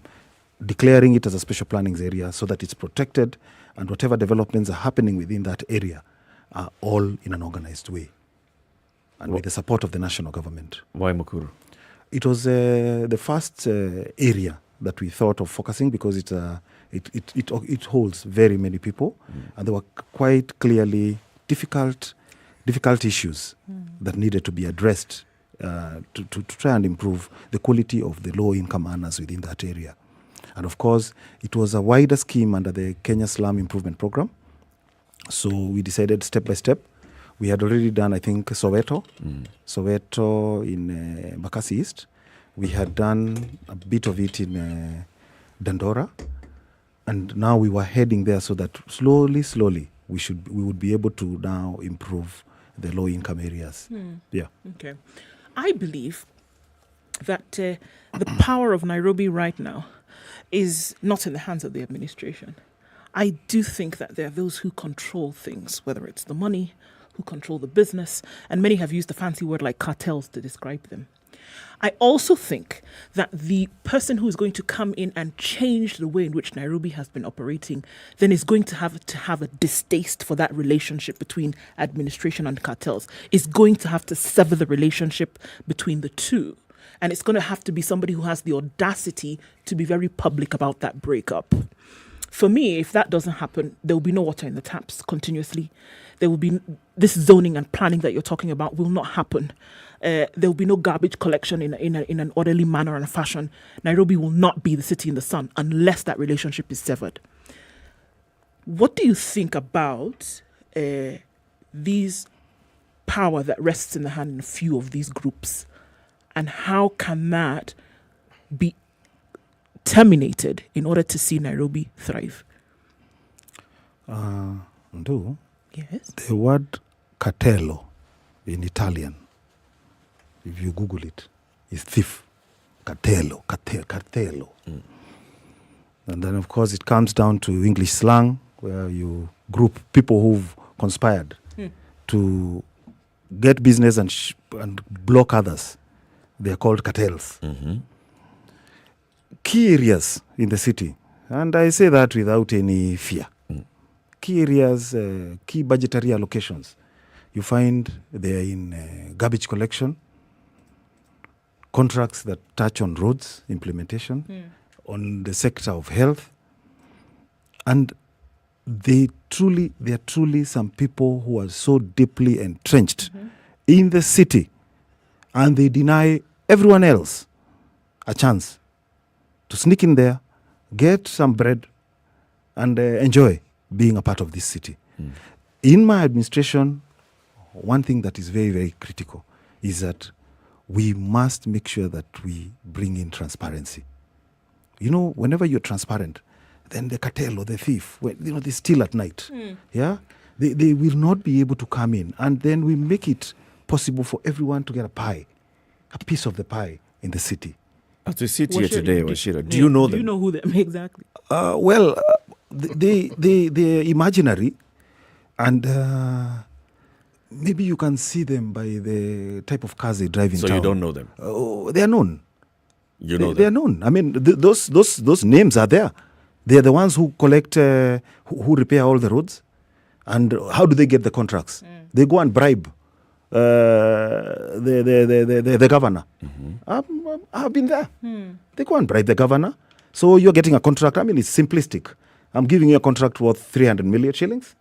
declaring it as a special planning area so that it's protected, and whatever developments are happening within that area are all in an organized way, and with the support of the national government. Why Mukuru? It was the first area that we thought of focusing because it holds very many people, and there were quite clearly difficult issues that needed to be addressed to try and improve the quality of the low-income earners within that area. And of course, it was a wider scheme under the Kenya Slum Improvement Program. So we decided step by step. We had already done, I think, Soweto in Bakasi East. We had done a bit of it in Dandora. And now we were heading there so that slowly, we would be able to now improve the low-income areas. Yeah. Okay. I believe that the power of Nairobi right now is not in the hands of the administration. I do think that there are those who control things, whether it's the money, who control the business, and many have used the fancy word like cartels to describe them. I also think that the person who is going to come in and change the way in which Nairobi has been operating then is going to have a distaste for that relationship between administration and cartels. Is going to have to sever the relationship between the two. And it's going to have to be somebody who has the audacity to be very public about that breakup. For me, if that doesn't happen, there will be no water in the taps continuously. There will be this zoning and planning that you're talking about will not happen. There will be no garbage collection in an orderly manner and fashion. Nairobi will not be the city in the sun unless that relationship is severed. What do you think about these power that rests in the hand of a few of these groups? And how can that be terminated in order to see Nairobi thrive? Yes. The word cartello in Italian, if you Google it, is thief. Cartello. And then, of course, it comes down to English slang, where you group people who've conspired to get business and block others. They're called cartels. Key areas in the city, and I say that without any fear. key areas, key budgetary allocations, you find they are in garbage collection, contracts that touch on roads implementation, on the sector of health, and there are truly some people who are so deeply entrenched in the city, and they deny everyone else a chance to sneak in there, get some bread, and enjoy being a part of this city. In my administration, one thing that is very, very critical is that we must make sure that we bring in transparency. You know, whenever you're transparent, then the cartel or the thief, they steal at night. Yeah, they will not be able to come in, and then we make it possible for everyone to get a piece of the pie in the city. As we sit here today, Washira, do you know them? Do you know who them exactly? They're imaginary, and maybe you can see them by the type of cars they drive in town. So you don't know them? They are known. You know them? They are known. I mean, those names are there. They are the ones who collect, who repair all the roads. And how do they get the contracts? They go and bribe the governor. I've been there. They go and bribe the governor. So you're getting a contract. I mean, it's simplistic. I'm giving you a contract worth 300 million shillings.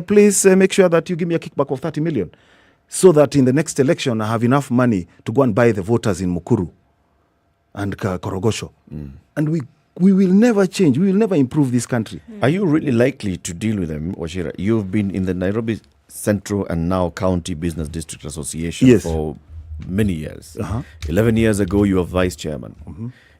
Please make sure that you give me a kickback of 30 million so that in the next election I have enough money to go and buy the voters in Nakuru and Korogosho. And we will never change. We will never improve this country. Are you really likely to deal with them, Washira? You've been in the Nairobi Central and now County Business District Association for many years. 11 years ago, you were vice chairman.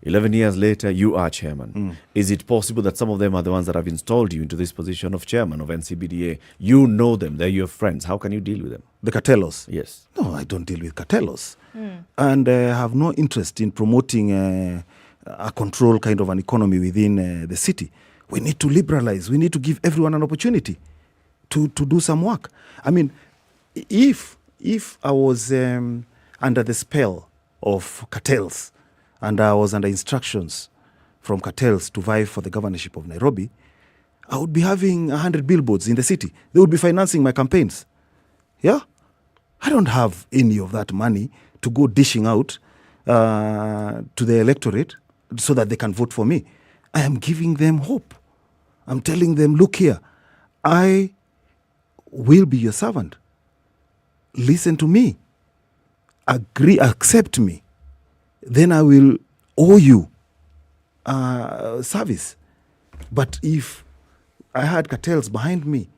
11 years later, you are chairman. Is it possible that some of them are the ones that have installed you into this position of chairman of NCBDA? You know them. They're your friends. How can you deal with them? The cartelos? Yes. No, I don't deal with cartelos. And I have no interest in promoting a control kind of an economy within the city. We need to liberalize. We need to give everyone an opportunity to do some work. I mean, if I was under the spell of cartels and I was under instructions from cartels to vie for the governorship of Nairobi, I would be having 100 billboards in the city. They would be financing my campaigns. Yeah? I don't have any of that money to go dishing out to the electorate so that they can vote for me. I am giving them hope. I'm telling them, look here, I will be your servant. Listen to me. Agree, accept me. Then I will owe you service. But if I had cartels behind me,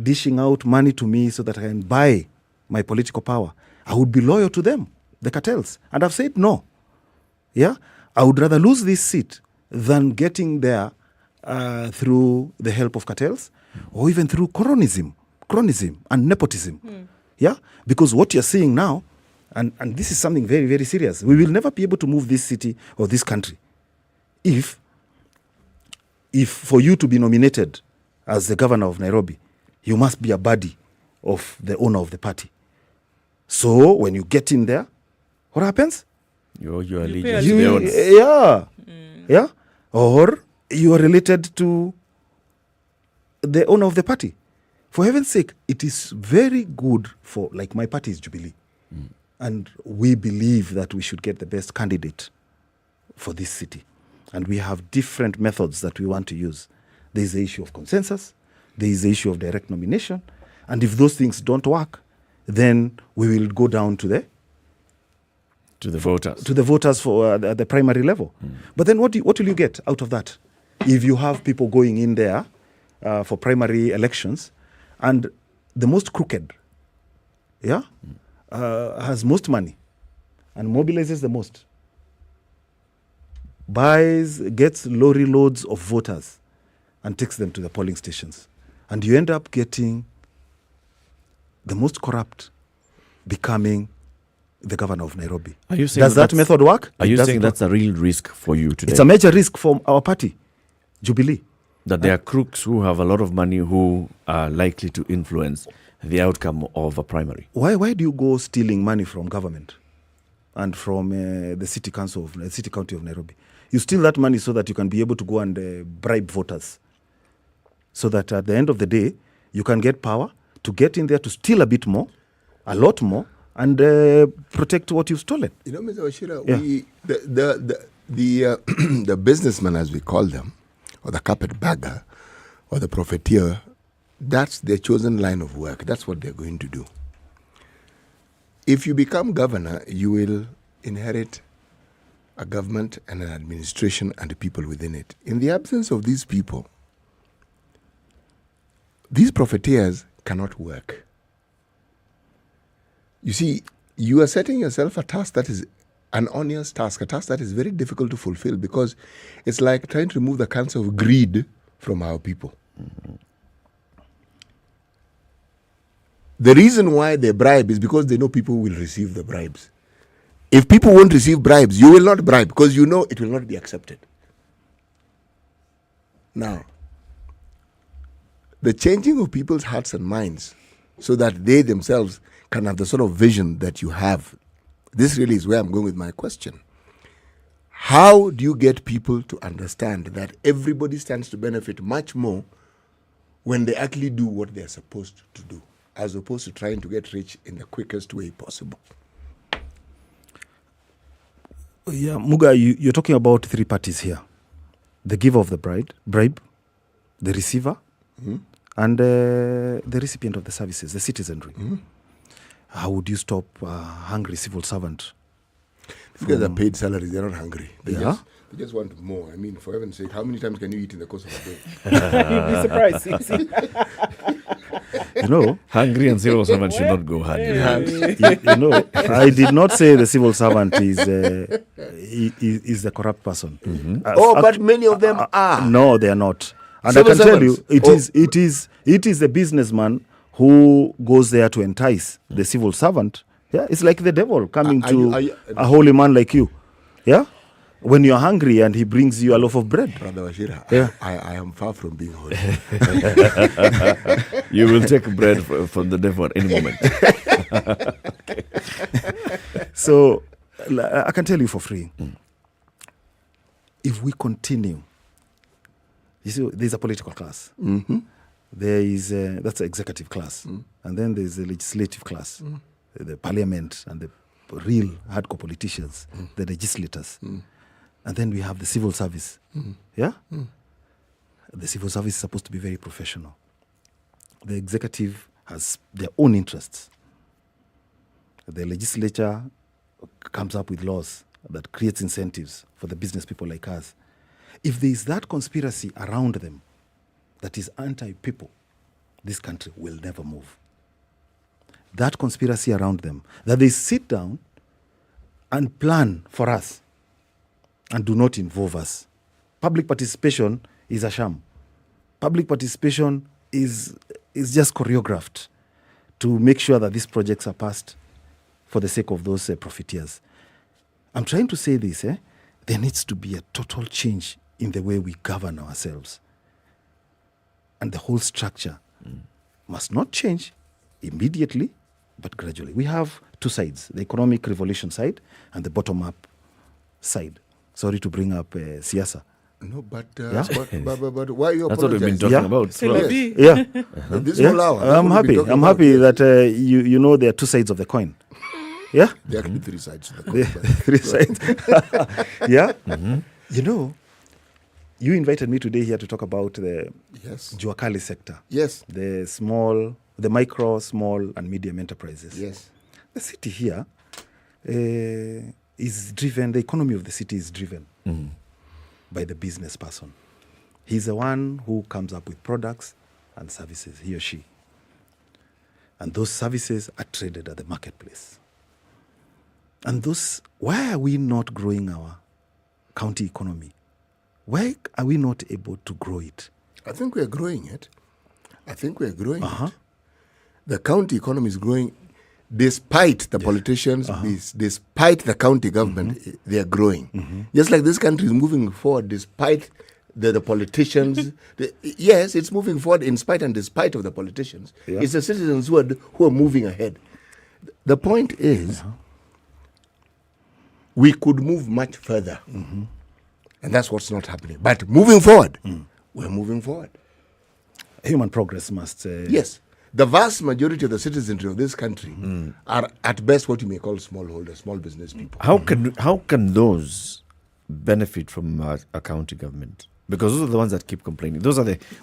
dishing out money to me so that I can buy my political power, I would be loyal to them, the cartels. And I've said no. Yeah? I would rather lose this seat than getting there through the help of cartels or even through cronyism and nepotism. Yeah? Because what you're seeing now, and this is something very, very serious, we will never be able to move this city or this country if for you to be nominated as the governor of Nairobi, you must be a buddy of the owner of the party. So when you get in there, what happens? Your allegiance. Yeah. Or you are related to the owner of the party. For heaven's sake, it is very good for, like my party is Jubilee. And we believe that we should get the best candidate for this city. And we have different methods that we want to use. There is the issue of consensus. There is the issue of direct nomination. And if those things don't work, then we will go down to the voters. To the voters for the primary level. But then what will you get out of that? If you have people going in there for primary elections, and the most crooked, has most money and mobilizes the most, gets lorry loads of voters and takes them to the polling stations. And you end up getting the most corrupt becoming the governor of Nairobi. Does that method work? Are you saying that's a real risk for you today? It's a major risk for our party, Jubilee. That there are crooks who have a lot of money who are likely to influence the outcome of a primary. Why do you go stealing money from government and from the city council of the city county of Nairobi? You steal that money so that you can be able to go and bribe voters. so that at the end of the day, you can get power to get in there to steal a bit more, a lot more, and protect what you've stolen. You know, Mr. Washira, the businessmen, as we call them, or the carpetbagger, or the profiteer, that's their chosen line of work. That's what they're going to do. If you become governor, you will inherit a government and an administration and the people within it. In the absence of these people, these profiteers cannot work. You see, you are setting yourself a task that is an onerous task, a task that is very difficult to fulfill, because it's like trying to remove the cancer of greed from our people. Mm-hmm. The reason why they bribe is because they know people will receive the bribes. If people won't receive bribes, you will not bribe, because you know it will not be accepted. Now, the changing of people's hearts and minds so that they themselves can have the sort of vision that you have. This really is where I'm going with my question. How do you get people to understand that everybody stands to benefit much more when they actually do what they're supposed to do, as opposed to trying to get rich in the quickest way possible? Yeah, Muga, you're talking about three parties here. The giver of the bribe, the receiver, and the recipient of the services, the citizenry. How would you stop a hungry civil servant? Because they're paid salaries, they're not hungry. They just want more. I mean, for heaven's sake, how many times can you eat in the course of a day? You'd be surprised. You know, hungry and civil servant should not go hand in hand. You know, I did not say the civil servant is the corrupt person. But many of them are. No, they are not. And Civil I can tell you, servants. it is the businessman who goes there to entice the civil servant. Yeah, it's like the devil coming to a holy man like you. Yeah, when you're hungry and he brings you a loaf of bread. Brother Washira, yeah. I am far from being holy. You will take bread from the devil at any moment. So I can tell you for free. If we continue, you see, there's a political class. There is that's the executive class, and then there's the legislative class, the parliament and the real hardcore politicians, the legislators, and then we have the civil service. Yeah, the civil service is supposed to be very professional. The executive has their own interests. The legislature comes up with laws that creates incentives for the business people like us. If there is that conspiracy around them that is anti-people, this country will never move. That conspiracy around them, that they sit down and plan for us and do not involve us. Public participation is a sham. Public participation is just choreographed to make sure that these projects are passed for the sake of those profiteers. I'm trying to say this, there needs to be a total change in the way we govern ourselves. And the whole structure must not change immediately, but gradually. We have two sides, the economic revolution side and the bottom-up side. Sorry to bring up Siasa. No, but why are you apologizing? That's what we've been talking about. This whole hour. I'm happy that you know there are two sides of the coin. Yeah? There can be three sides to the coin. Three sides. Yeah? You know, you invited me today here to talk about the Juakali sector. Yes. The micro, small, and medium enterprises. Yes. The city here is driven, the economy of the city is driven by the business person. He's the one who comes up with products and services, he or she. And those services are traded at the marketplace. And why are we not growing our county economy? Why are we not able to grow it? I think we're growing it. it. The county economy is growing despite the politicians, despite the county government, they are growing. Just like this country is moving forward despite the politicians. Yes, it's moving forward in spite and despite of the politicians. Yeah. It's the citizens who are moving ahead. The point is, we could move much further. And that's what's not happening. But moving forward, we're moving forward. human progress must... Yes. The vast majority of the citizenry of this country are at best what you may call smallholders, small business people. How can those benefit from a county government? Because those are the ones that keep complaining.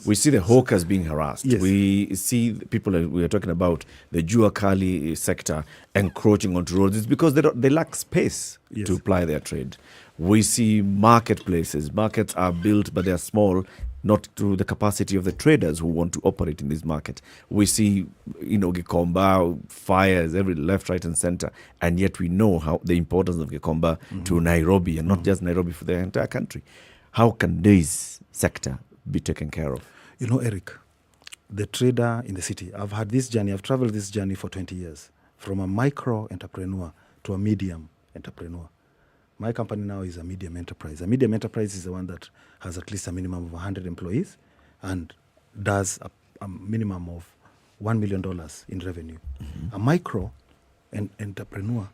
We see the hawkers being harassed. Yes. We see the people we are talking about, the Jua Kali sector encroaching onto roads. It's because they lack space to ply their trade. We see marketplaces. Markets are built, but they are small, not to the capacity of the traders who want to operate in this market. We see, Gikomba, fires every left, right, and center, and yet we know how the importance of Gikomba to Nairobi, and not just Nairobi, for the entire country. How can this sector be taken care of? Eric, the trader in the city, I've traveled this journey for 20 years, from a micro entrepreneur to a medium entrepreneur. My company now is a medium enterprise. A medium enterprise is the one that has at least a minimum of 100 employees and does a minimum of $1 million in revenue. A micro entrepreneur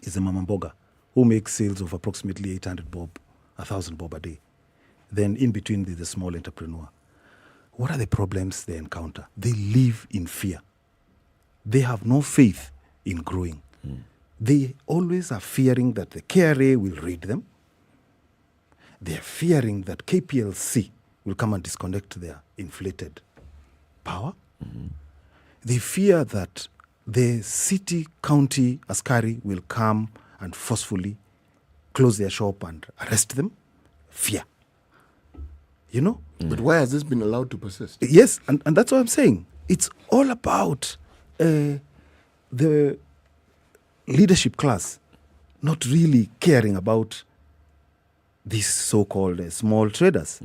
is a mama mboga who makes sales of approximately 800 bob, 1,000 bob a day. Then in between the small entrepreneur. What are the problems they encounter? They live in fear. They have no faith in growing. They always are fearing that the KRA will raid them. They are fearing that KPLC will come and disconnect their inflated power. They fear that the city, county, askari will come and forcefully close their shop and arrest them. Fear. But why has this been allowed to persist? Yes, and that's what I'm saying. It's all about the leadership class not really caring about these so-called small traders.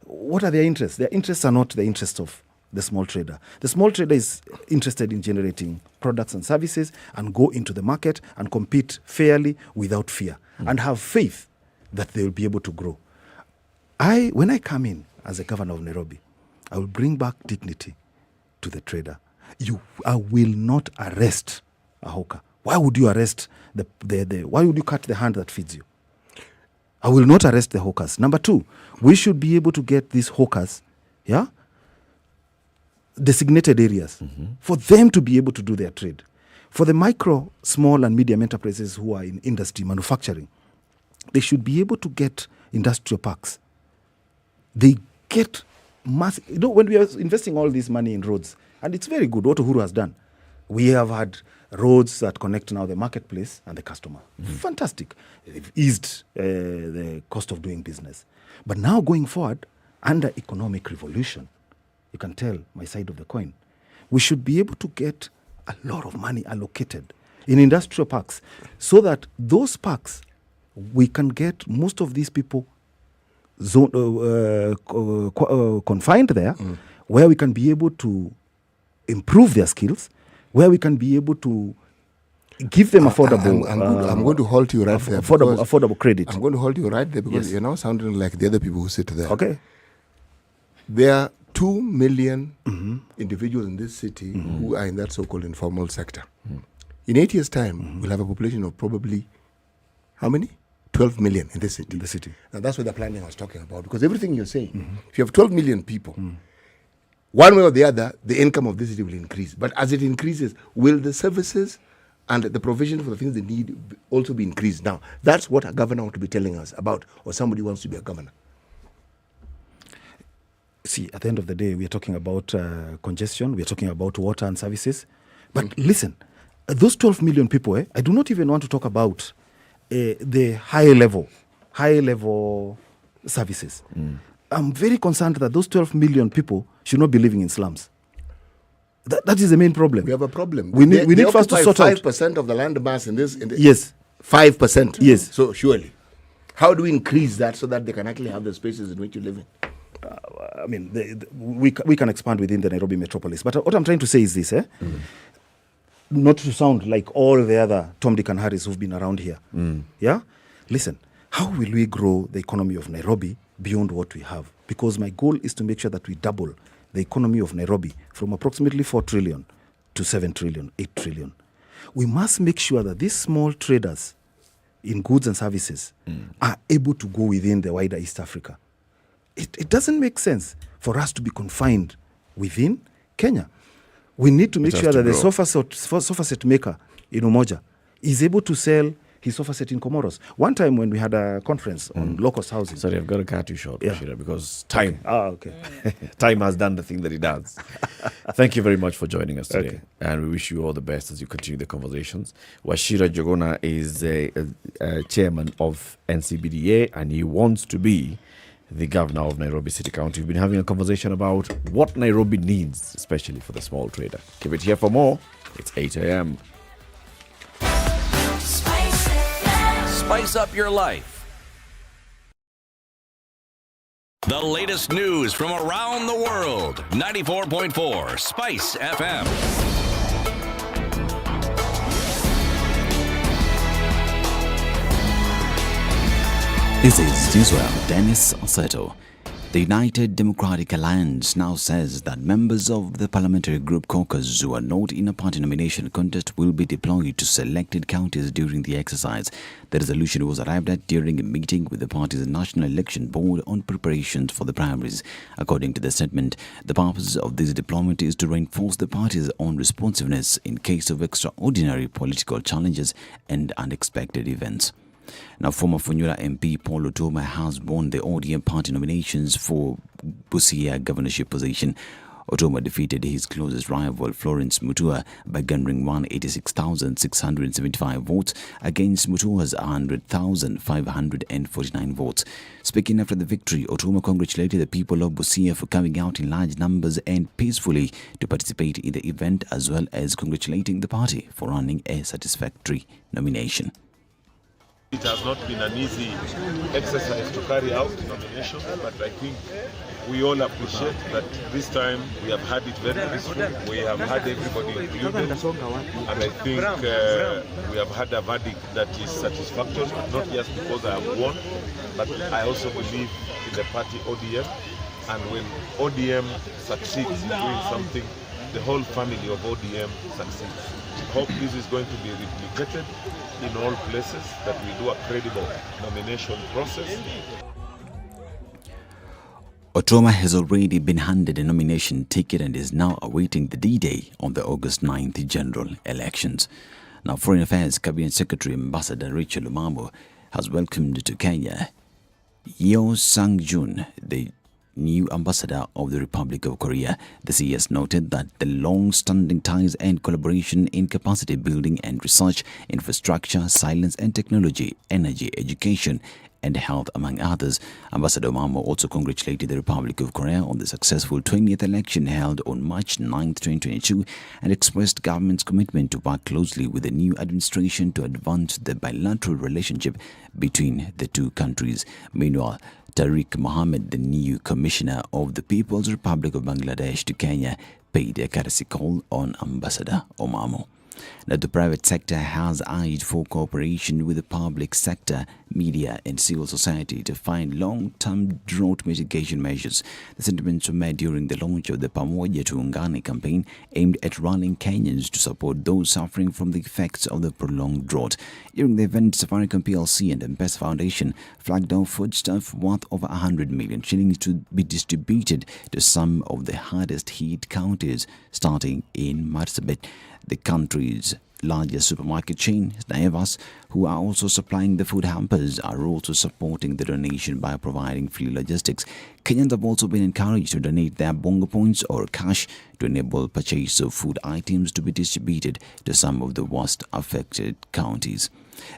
What are their interests? Their interests are not the interests of the small trader. The small trader is interested in generating products and services and go into the market and compete fairly without fear and have faith that they will be able to grow. When I come in as a governor of Nairobi, I will bring back dignity to the trader. I will not arrest a hawker. Why would you arrest why would you cut the hand that feeds you? I will not arrest the hawkers. Number two, we should be able to get these hawkers, designated areas for them to be able to do their trade. For the micro, small and medium enterprises who are in industry, manufacturing, they should be able to get industrial parks. They get massive, when we are investing all this money in roads, and it's very good what Uhuru has done. We have had roads that connect now the marketplace and the customer. Fantastic. They've eased the cost of doing business. But now going forward, under economic revolution, you can tell my side of the coin, we should be able to get a lot of money allocated in industrial parks so that those parks, we can get most of these people confined there, where we can be able to improve their skills, where we can be able to give them affordable... I'm going to halt you right there. Affordable credit. I'm going to hold you right there because you're now sounding like the other people who sit there. Okay. There are 2 million individuals in this city who are in that so-called informal sector. In 8 years' time, we'll have a population of probably, how many? 12 million in this city. And that's what the planning I was talking about. Because everything you're saying, if you have 12 million people, one way or the other, the income of this city will increase. But as it increases, will the services and the provision for the things they need also be increased? Now, that's what a governor ought to be telling us about, or somebody wants to be a governor. See, at the end of the day, we are talking about congestion, we are talking about water and services. But listen, those 12 million people, I do not even want to talk about the high level services. I'm very concerned that those 12 million people should not be living in slums. That is the main problem. We have a problem. We need first to sort out 5% of the land mass in this. Yes. 5%. Yes. So surely, how do we increase that so that they can actually have the spaces in which you live in? I mean, we can expand within the Nairobi metropolis. But what I'm trying to say is this, not to sound like all the other Tom, Dick and Harrys who've been around here. Yeah? Listen, how will we grow the economy of Nairobi beyond what we have? Because my goal is to make sure that we double the economy of Nairobi from approximately 4 trillion to 7 trillion, 8 trillion. We must make sure that these small traders in goods and services are able to go within the wider East Africa. It doesn't make sense for us to be confined within Kenya. We need to make sure that the sofa set maker in Umoja is able to sell his sofa set in Comoros. One time when we had a conference on low-cost housing. Sorry, I've got to cut you short, Bashira, because time. Okay. Time has done the thing that it does. Thank you very much for joining us today. And we wish you all the best as you continue the conversations. Wachira Njuguna is a chairman of NCBDA, and he wants to be the governor of Nairobi City Council. We've been having a conversation about what Nairobi needs, especially for the small trader. Keep it here for more. It's 8 a.m. Spice up your life. The latest news from around the world. 94.4 Spice FM. This is Israel Dennis Oseto. The United Democratic Alliance now says that members of the parliamentary group caucus who are not in a party nomination contest will be deployed to selected counties during the exercise. The resolution was arrived at during a meeting with the party's National Election Board on preparations for the primaries. According to the statement, the purpose of this deployment is to reinforce the party's own responsiveness in case of extraordinary political challenges and unexpected events. Now, former Funyula MP Paul Otuoma has won the ODM party nominations for Busia governorship position. Otuoma defeated his closest rival Florence Mutua by garnering 186,675 votes against Mutua's 100,549 votes. Speaking after the victory, Otuoma congratulated the people of Busia for coming out in large numbers and peacefully to participate in the event, as well as congratulating the party for running a satisfactory nomination. It has not been an easy exercise to carry out nominations, but I think we all appreciate that this time we have had it very peaceful. We have had everybody included, and I think we have had a verdict that is satisfactory, not just because I have won, but I also believe in the party ODM, and when ODM succeeds in doing something, the whole family of ODM succeeds. I hope this is going to be replicated in all places, that we do a credible nomination process. Otuoma has already been handed a nomination ticket and is now awaiting the D-Day on the August 9th general elections. Now, Foreign Affairs Cabinet Secretary Ambassador Rachel Omamo has welcomed to Kenya Yeo Sang-jun, the new ambassador of the Republic of Korea. The CS noted that the long-standing ties and collaboration in capacity building and research, infrastructure, science and technology, energy, education and health, among others. Ambassador Omamo also congratulated the Republic of Korea on the successful 20th election held on March 9, 2022, and expressed government's commitment to work closely with the new administration to advance the bilateral relationship between the two countries. Meanwhile, Tariq Mohammed, the new Commissioner of the People's Republic of Bangladesh to Kenya, paid a courtesy call on Ambassador Omamo. Now, the private sector has urged for cooperation with the public sector, media and civil society to find long-term drought mitigation measures. The sentiments were made during the launch of the Pamoja Tuungane campaign aimed at rallying Kenyans to support those suffering from the effects of the prolonged drought. During the event, Safaricom PLC and M-Pesa Foundation flagged down foodstuff worth over 100 million shillings to be distributed to some of the hardest hit counties, starting in Marsabit. The country's largest supermarket chain, Naivas, who are also supplying the food hampers, are also supporting the donation by providing free logistics. Kenyans have also been encouraged to donate their bongo points or cash to enable purchase of food items to be distributed to some of the worst affected counties.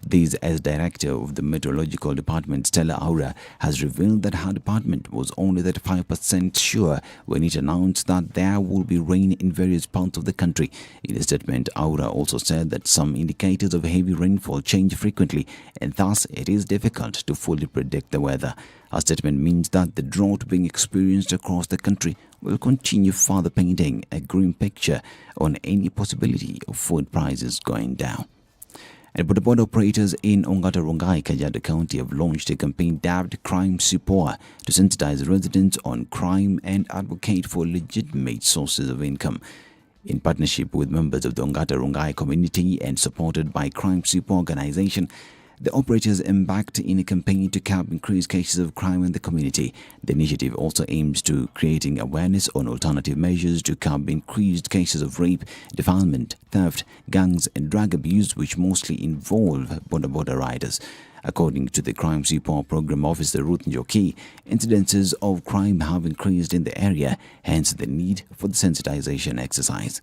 This, as director of the Meteorological Department, Stella Aura, has revealed that her department was only 35% sure when it announced that there will be rain in various parts of the country. In a statement, Aura also said that some indicators of heavy rainfall change frequently, and thus it is difficult to fully predict the weather. Her statement means that the drought being experienced across the country will continue, further painting a grim picture on any possibility of food prices going down. And bodaboda operators in Ongata Rongai, Kajiado County have launched a campaign dubbed Crime Support to sensitize residents on crime and advocate for legitimate sources of income. In partnership with members of the Ongata Rongai community and supported by Crime Support organization, The operators embarked in a campaign to curb increased cases of crime in the community. The initiative also aims to creating awareness on alternative measures to curb increased cases of rape, defilement, theft, gangs and drug abuse, which mostly involve border riders. According to the Crime Support Program Officer Ruth Njoki, incidences of crime have increased in the area, hence the need for the sensitization exercise.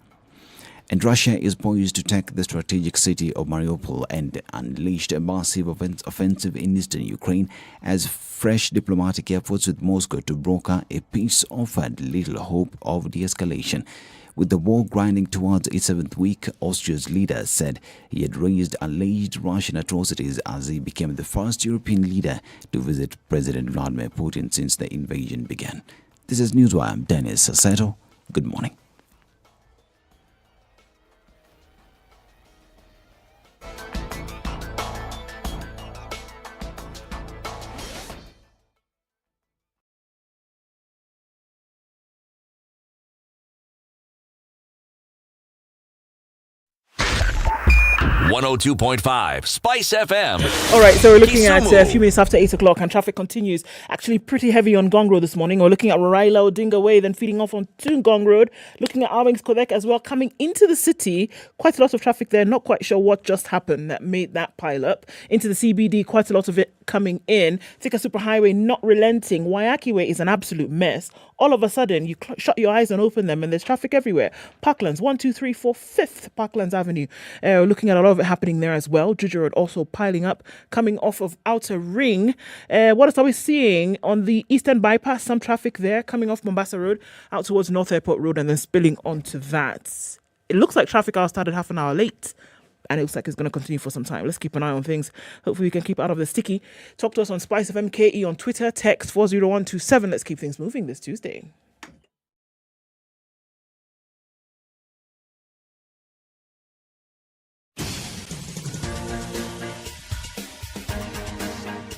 And Russia is poised to take the strategic city of Mariupol and unleashed a massive offensive in eastern Ukraine as fresh diplomatic efforts with Moscow to broker a peace offered little hope of de-escalation. With the war grinding towards its 7th week, Austria's leader said he had raised alleged Russian atrocities as he became the first European leader to visit President Vladimir Putin since the invasion began. This is Newswire. I'm Dennis Sasseto. Good morning. .5 Spice FM. All right, so we're looking at Kisumu. a few minutes after 8 o'clock, and traffic continues. Actually, pretty heavy on Gong Road this morning. We're looking at Raila Odinga Way, then feeding off on Gong Road. Looking at Arwings Kodek as well, coming into the city. Quite a lot of traffic there. Not quite sure what just happened that made that pile up. Into the CBD, quite a lot of it coming in. Thika Superhighway not relenting. Waiyaki Way is an absolute mess. All of a sudden, you shut your eyes and open them, and there's traffic everywhere. Parklands, 1, 2, 3, 4, 5th Parklands Avenue. Looking at a lot of it happening there as well. Juju Road also piling up, coming off of Outer Ring. What else are we seeing on the Eastern Bypass? Some traffic there, coming off Mombasa Road, out towards North Airport Road, and then spilling onto that. It looks like traffic hour started half an hour late, and it looks like it's going to continue for some time. Let's keep an eye on things. Hopefully we can keep out of the sticky. Talk to us on SpiceFM KE on Twitter. Text 40127. Let's keep things moving this Tuesday.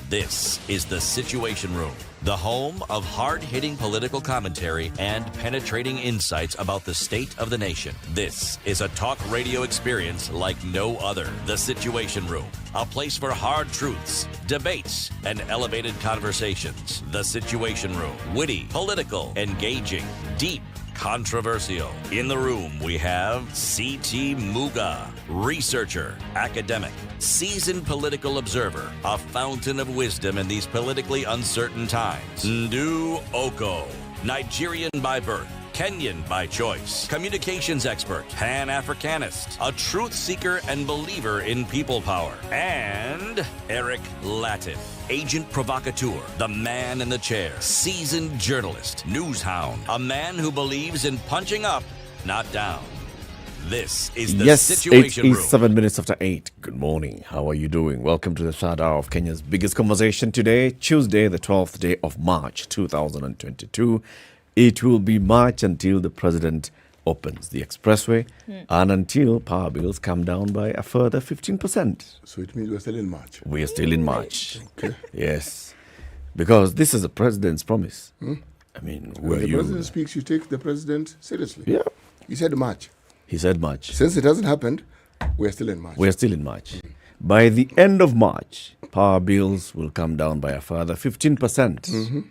This is the Situation Room, the home of hard-hitting political commentary and penetrating insights about the state of the nation. This is a talk radio experience like no other. The Situation Room, a place for hard truths, debates, and elevated conversations. The Situation Room, witty, political, engaging, deep, controversial. In the room, we have C.T. Muga, researcher, academic, seasoned political observer, a fountain of wisdom in these politically uncertain times. Ndu Okoh, Nigerian by birth, Kenyan by choice, communications expert, Pan-Africanist, a truth seeker and believer in people power, and Eric Latiff, agent provocateur, the man in the chair, seasoned journalist, news hound, a man who believes in punching up, not down. This is the Situation Room. 7 minutes after 8. Good morning. How are you doing? Welcome to the third hour of Kenya's biggest conversation today, Tuesday, the 12th day of March, 2022. It will be March until the president opens the expressway and until power bills come down by a further 15%. So it means we're still in March. We are still in March. Okay. Yes. Because this is the president's promise. I mean, when the president speaks, you take the president seriously. Yeah. He said March. He said March. Since it hasn't happened, we're still in March. We're still in March. By the end of March, power bills will come down by a further 15%.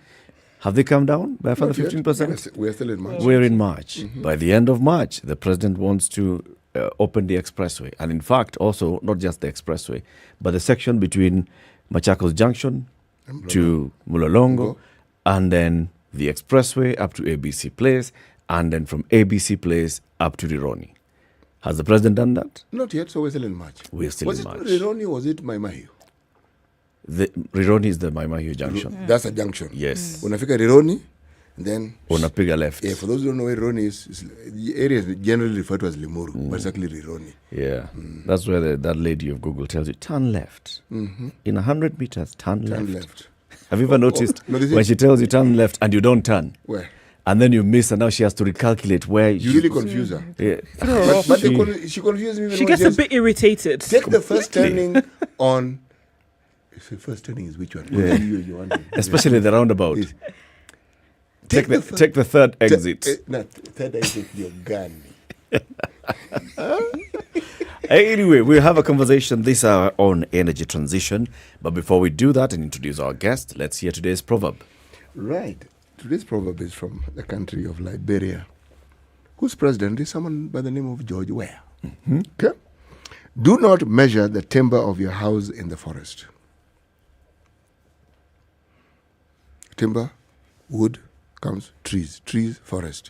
Have they come down by a further 15%? We're still in March. We're in March. By the end of March, the president wants to open the expressway. And in fact, also, not just the expressway, but the section between Machakos Junction to Mulolongo, and then the expressway up to ABC Place, and then from ABC Place up to Rironi. Has the president done that? Not yet, so we're still in March. We're still in March. Was it Rironi or was it Maimahiu? Rironi is the Maimahiu junction. That's a junction. Yes. Unafika Rironi, and then unapiga left. Yeah, for those who don't know where Rironi is, the area is generally referred to as Limuru, but it's actually Rironi. Yeah, that's where that lady of Google tells you, turn left. In 100 meters, turn left. Have you ever noticed when she tells you turn left and you don't turn? Where? And then you miss, and now she has to recalculate where you really confuse her. Yeah. But she confuses me. She gets a bit irritated. Take the first turning on. The first turning is which one? Yeah. Especially the roundabout. Take the third exit. Third exit, your gun. Anyway, we'll have a conversation this hour on energy transition. But before we do that and introduce our guest, let's hear today's proverb. Right. Today's proverb is from the country of Liberia, whose president is someone by the name of George Weah. Mm-hmm. Okay? Do not measure the timber of your house in the forest. Timber, wood, comes trees. Trees, forest.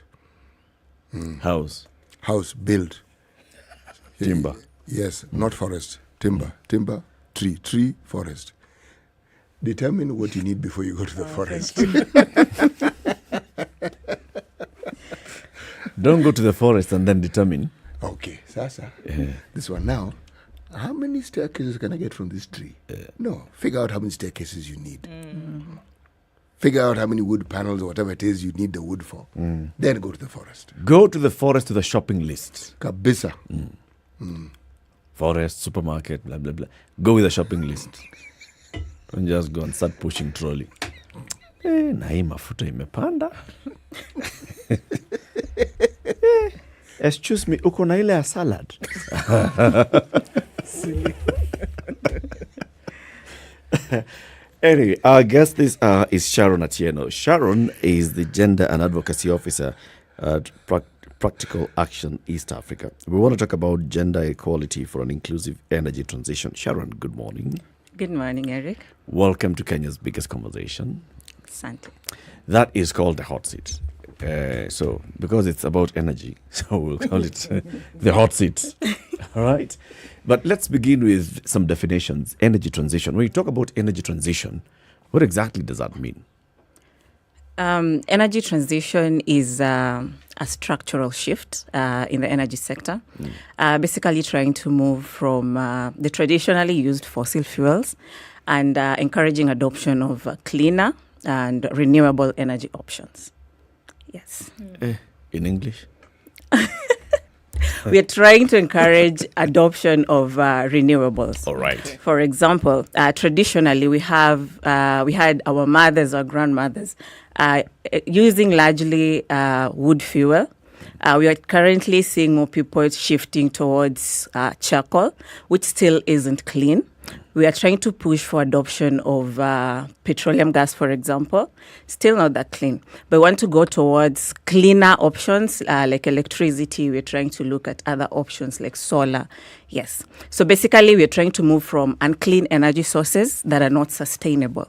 House. House, build. Timber. Yes, not forest. Timber. Timber, tree. Tree, forest. Determine what you need before you go to the forest. Don't go to the forest and then determine. Okay, Sasa. This one now. How many staircases can I get from this tree? No, figure out how many staircases you need. Figure out how many wood panels or whatever it is you need the wood for. Then go to the forest. Go to the forest to the shopping list. Kabisa. Forest, supermarket, blah, blah, blah. Go with the shopping list. Don't just go and start pushing trolley. Na hii mafuta imepanda. Excuse me, uko na ile ya salad? Anyway, our guest this is Sharon Atieno. Sharon is the Gender and Advocacy Officer at Practical Action East Africa. We want to talk about gender equality for an inclusive energy transition. Sharon, good morning. Good morning, Eric. Welcome to Kenya's biggest conversation. Sante. That is called the hot seat. So, because it's about energy, so we'll call it the hot seat. All right. But let's begin with some definitions. Energy transition. When you talk about energy transition, what exactly does that mean? Energy transition is a structural shift in the energy sector, basically trying to move from the traditionally used fossil fuels and encouraging adoption of cleaner and renewable energy options. Yes. In English? We are trying to encourage adoption of renewables. All right. For example, traditionally we had our mothers or grandmothers using largely wood fuel. We are currently seeing more people shifting towards charcoal, which still isn't clean. We are trying to push for adoption of petroleum gas, for example. Still not that clean. But we want to go towards cleaner options like electricity. We're trying to look at other options like solar. Yes. So basically, we're trying to move from unclean energy sources that are not sustainable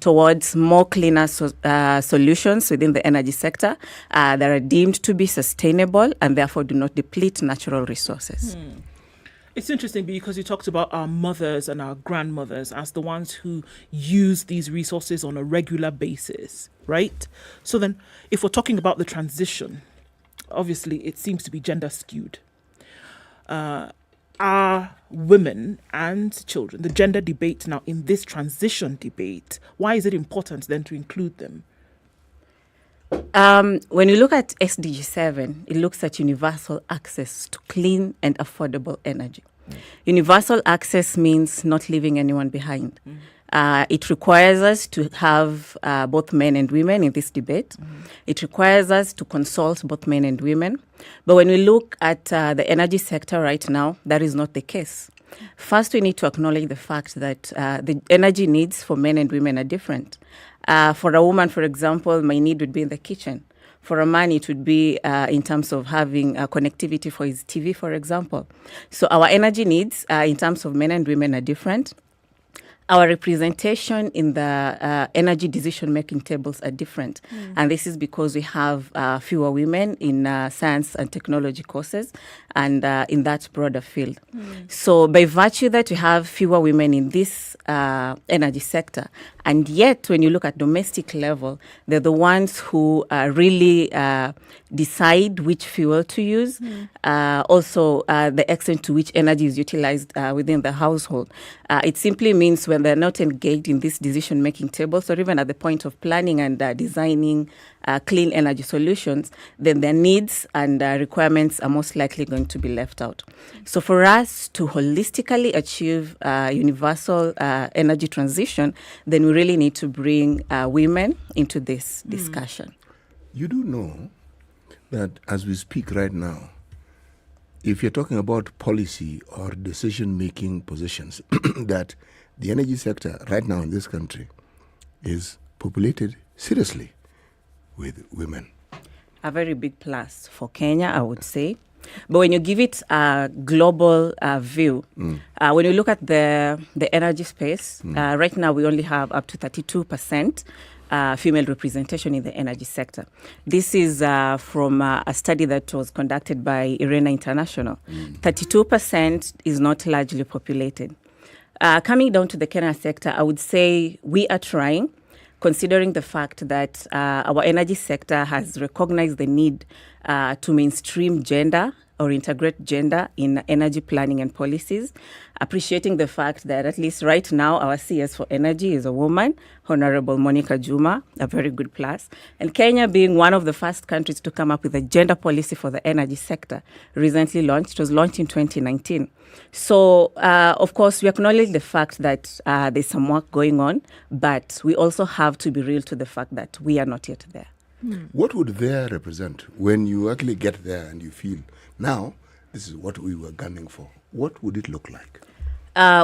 towards more cleaner solutions within the energy sector that are deemed to be sustainable and therefore do not deplete natural resources. It's interesting because you talked about our mothers and our grandmothers as the ones who use these resources on a regular basis, right? So then if we're talking about the transition, obviously it seems to be gender skewed. Are women and children, the gender debate now in this transition debate, why is it important then to include them? When you look at SDG 7, it looks at universal access to clean and affordable energy. Universal access means not leaving anyone behind. It requires us to have both men and women in this debate. It requires us to consult both men and women. But when we look at the energy sector right now, that is not the case. First, we need to acknowledge the fact that the energy needs for men and women are different. For a woman, for example, my need would be in the kitchen. For a man, it would be in terms of having connectivity for his TV, for example. So our energy needs in terms of men and women are different. Our representation in the energy decision-making tables are different. And this is because we have fewer women in science and technology courses and in that broader field. So by virtue that we have fewer women in this energy sector, and yet when you look at domestic level, they're the ones who really decide which fuel to use, also the extent to which energy is utilized within the household. It simply means when they're not engaged in these decision-making tables or even at the point of planning and designing clean energy solutions, then their needs and requirements are most likely going to be left out. So for us to holistically achieve universal energy transition, then we really need to bring women into this discussion. You do know that as we speak right now, if you're talking about policy or decision-making positions, that the energy sector right now in this country is populated seriously with women. A very big plus for Kenya, I would say. But when you give it a global view, when you look at the energy space, right now we only have up to 32% female representation in the energy sector. This is from a study that was conducted by IRENA International. 32% is not largely populated. Coming down to the Kenya sector, I would say we are trying, considering the fact that our energy sector has recognized the need to mainstream gender or integrate gender in energy planning and policies, appreciating the fact that at least right now our CS for energy is a woman, Honorable Monica Juma, a very good plus. And Kenya being one of the first countries to come up with a gender policy for the energy sector, recently launched. It was launched in 2019. So, of course, we acknowledge the fact that there's some work going on, but we also have to be real to the fact that we are not yet there. What would there represent when you actually get there and you feel, now, this is what we were gunning for? What would it look like?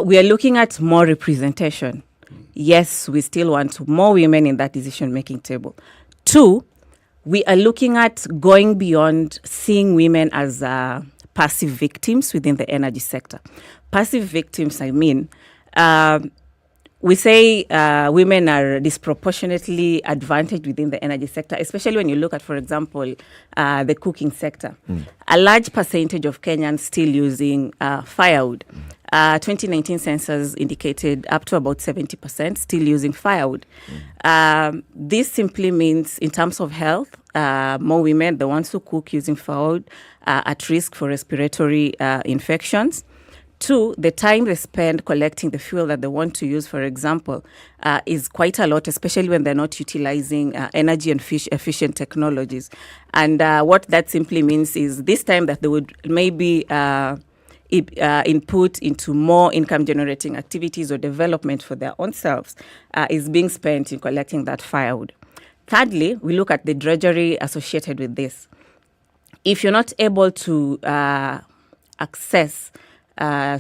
We are looking at more representation. Yes, we still want more women in that decision-making table. 2, we are looking at going beyond seeing women as passive victims within the energy sector. Passive victims, I mean, we say women are disproportionately advantaged within the energy sector, especially when you look at, for example, the cooking sector. A large percentage of Kenyans still using firewood. 2019 census indicated up to about 70% still using firewood. This simply means, in terms of health, more women, the ones who cook using firewood, are at risk for respiratory infections. 2, the time they spend collecting the fuel that they want to use, for example, is quite a lot, especially when they're not utilizing energy and efficient technologies. And what that simply means is this time that they would maybe input into more income-generating activities or development for their own selves is being spent in collecting that firewood. Thirdly, we look at the drudgery associated with this. If you're not able to access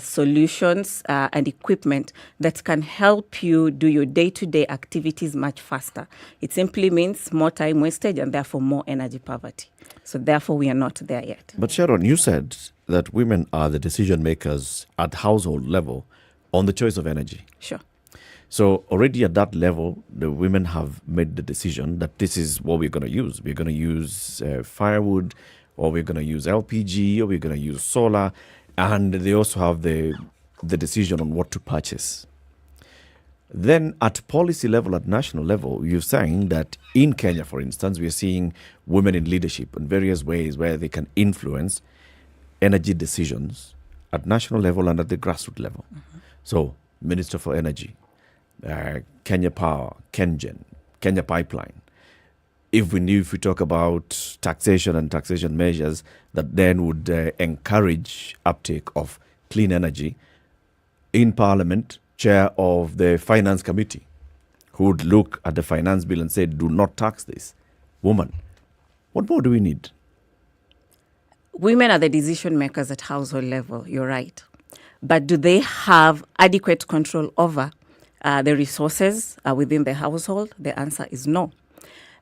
solutions and equipment that can help you do your day-to-day activities much faster, it simply means more time wastage and therefore more energy poverty. So therefore, we are not there yet. But Sharon, you said that women are the decision makers at household level on the choice of energy. Sure. So already at that level, the women have made the decision that this is what we're going to use. We're going to use firewood, or we're going to use LPG, or we're going to use solar. And they also have the decision on what to purchase. Then at policy level, at national level, you're saying that in Kenya, for instance, we're seeing women in leadership in various ways where they can influence energy decisions at national level and at the grassroots level. So, Minister for Energy, Kenya Power, KenGen, Kenya Pipeline. If we talk about taxation and taxation measures that then would encourage uptake of clean energy, in Parliament, chair of the Finance Committee, who would look at the finance bill and say, do not tax this. Woman, what more do we need? Women are the decision makers at household level, you're right. But do they have adequate control over the resources within the household? The answer is no.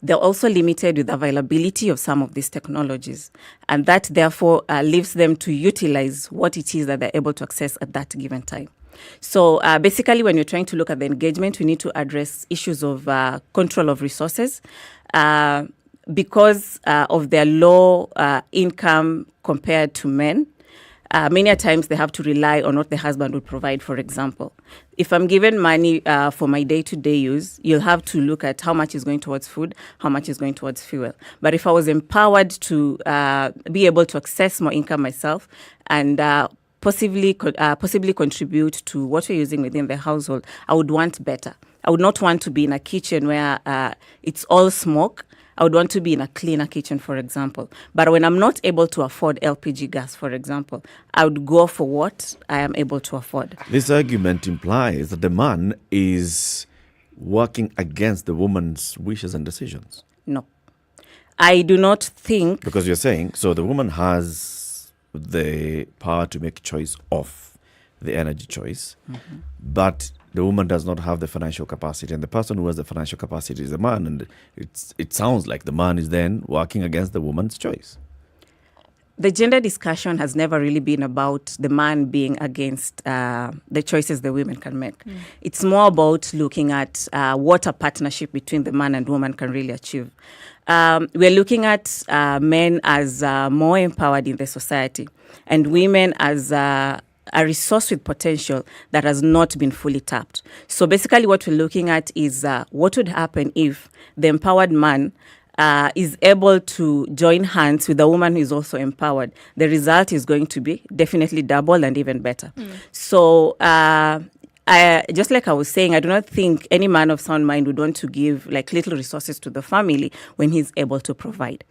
They're also limited with availability of some of these technologies. And that, therefore, leaves them to utilize what it is that they're able to access at that given time. So basically, when you're trying to look at the engagement, we need to address issues of control of resources. Because of their low income compared to men, many a times they have to rely on what the husband would provide, for example. If I'm given money for my day-to-day use, you'll have to look at how much is going towards food, how much is going towards fuel. But if I was empowered to be able to access more income myself and possibly contribute to what we're using within the household, I would want better. I would not want to be in a kitchen where it's all smoke. I would want to be in a cleaner kitchen, for example. But when I'm not able to afford LPG gas, for example, I would go for what I am able to afford. This argument implies that the man is working against the woman's wishes and decisions. No. I do not think... Because you're saying, so the woman has the power to make choice of the energy choice, but the woman does not have the financial capacity, and the person who has the financial capacity is the man, and it sounds like the man is then working against the woman's choice. The gender discussion has never really been about the man being against the choices the women can make. It's more about looking at what a partnership between the man and woman can really achieve. We're looking at men as more empowered in the society, and women as a resource with potential that has not been fully tapped. So basically what we're looking at is what would happen if the empowered man is able to join hands with a woman who is also empowered. The result is going to be definitely double and even better. So just like I was saying, I do not think any man of sound mind would want to give like little resources to the family when he's able to provide.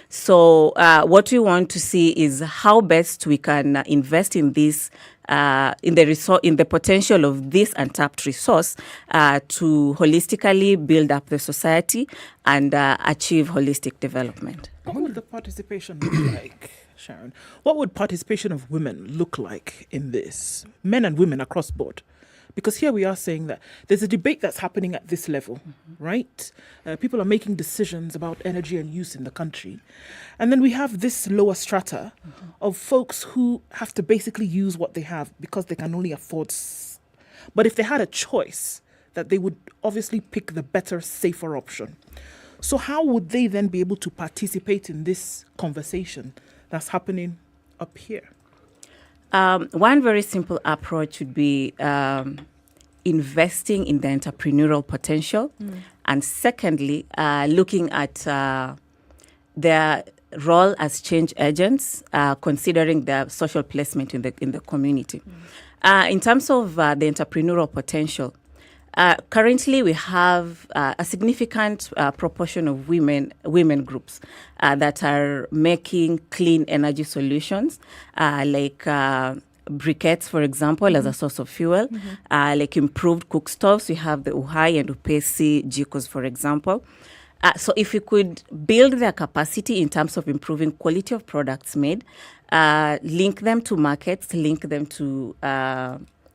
So what we want to see is how best we can invest in this, in the potential of this untapped resource to holistically build up the society and achieve holistic development. What would the participation look like, Sharon? What would participation of women look like in this? Men and women across board. Because here we are saying that there's a debate that's happening at this level, right? People are making decisions about energy and use in the country. And then we have this lower strata of folks who have to basically use what they have because they can only afford. But if they had a choice, that they would obviously pick the better, safer option. So how would they then be able to participate in this conversation that's happening up here? One very simple approach would be investing in the entrepreneurial potential. And secondly, looking at their role as change agents, considering their social placement in the community. In terms of the entrepreneurial potential, currently we have a significant proportion of women groups that are making clean energy solutions, like briquettes, for example, as a source of fuel, like improved cook stoves. We have the Uhai and Upesi jikos, for example. So if we could build their capacity in terms of improving quality of products made, link them to markets, link them to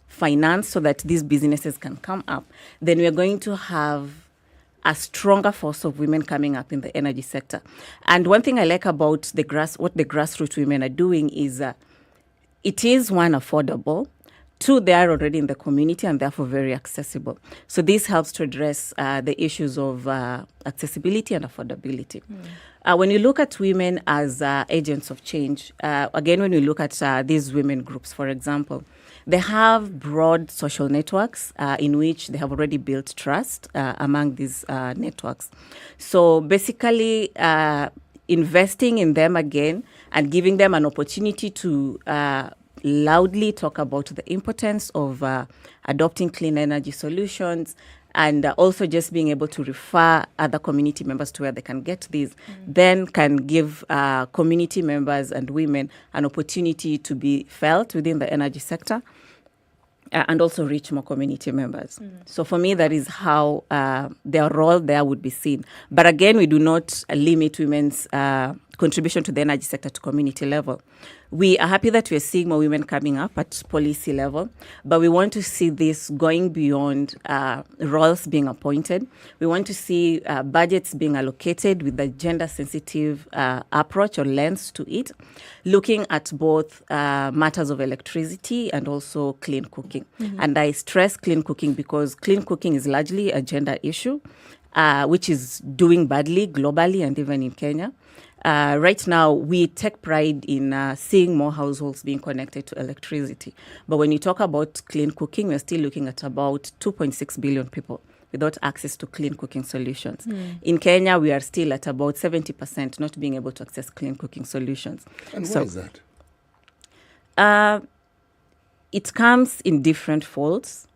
finance so that these businesses can come up, then we're going to have a stronger force of women coming up in the energy sector. And one thing I like about what the grassroots women are doing is it is, one, affordable. Two, they are already in the community and therefore very accessible. So this helps to address the issues of accessibility and affordability. When you look at women as agents of change, again, when you look at these women groups, for example, they have broad social networks in which they have already built trust among these networks. So basically, investing in them again and giving them an opportunity to loudly talk about the importance of adopting clean energy solutions, and also just being able to refer other community members to where they can get these, then can give community members and women an opportunity to be felt within the energy sector and also reach more community members. So for me, that is how their role there would be seen. But again, we do not limit women's contribution to the energy sector to community level. We are happy that we are seeing more women coming up at policy level, but we want to see this going beyond roles being appointed. We want to see budgets being allocated with a gender-sensitive approach or lens to it, looking at both matters of electricity and also clean cooking. And I stress clean cooking because clean cooking is largely a gender issue, which is doing badly globally and even in Kenya. Right now, we take pride in seeing more households being connected to electricity. But when you talk about clean cooking, we're still looking at about 2.6 billion people without access to clean cooking solutions. In Kenya, we are still at about 70% not being able to access clean cooking solutions. And why is that? It comes in different folds.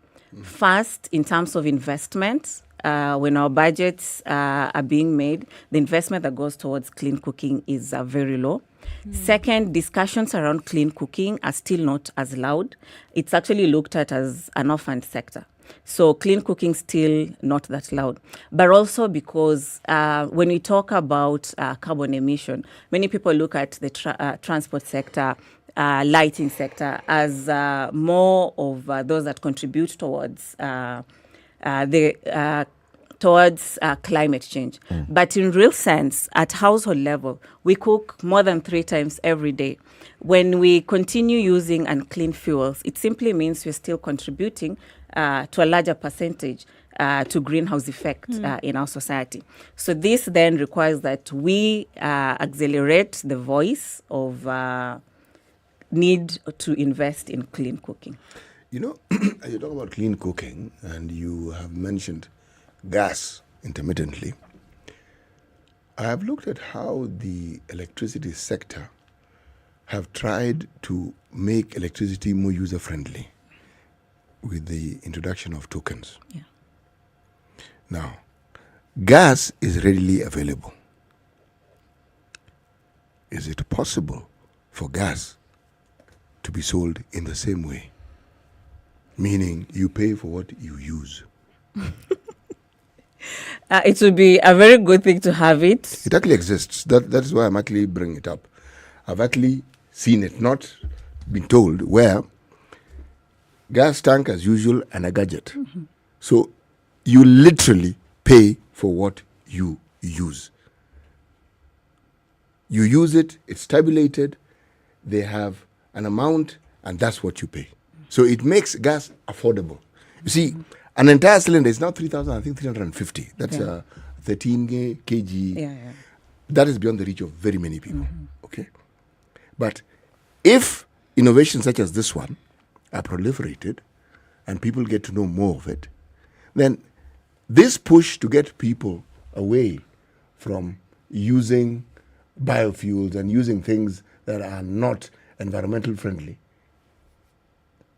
First, in terms of investment. When our budgets are being made, the investment that goes towards clean cooking is very low. Second, discussions around clean cooking are still not as loud. It's actually looked at as an orphaned sector. So clean cooking still not that loud. But also because when we talk about carbon emission, many people look at the transport sector, lighting sector as more of those that contribute towards climate change. But in real sense, at household level, we cook more than 3 times every day. When we continue using unclean fuels, it simply means we're still contributing to a larger percentage to greenhouse effect in our society. So this then requires that we accelerate the voice of need to invest in clean cooking. You know, you talk about clean cooking, and you have mentioned gas intermittently. I have looked at how the electricity sector have tried to make electricity more user-friendly with the introduction of tokens. Yeah. Now, gas is readily available. Is it possible for gas to be sold in the same way? Meaning you pay for what you use. It would be a very good thing to have it. It actually exists. That is why I'm actually bringing it up. I've actually seen it, not been told, where gas tank as usual and a gadget. So you literally pay for what you use. You use it, it's tabulated, they have an amount, and that's what you pay. So it makes gas affordable. You see, an entire cylinder is now 350. That's a 13 kg. Yeah. That is beyond the reach of very many people. Okay? But if innovations such as this one are proliferated and people get to know more of it, then this push to get people away from using biofuels and using things that are not environmental friendly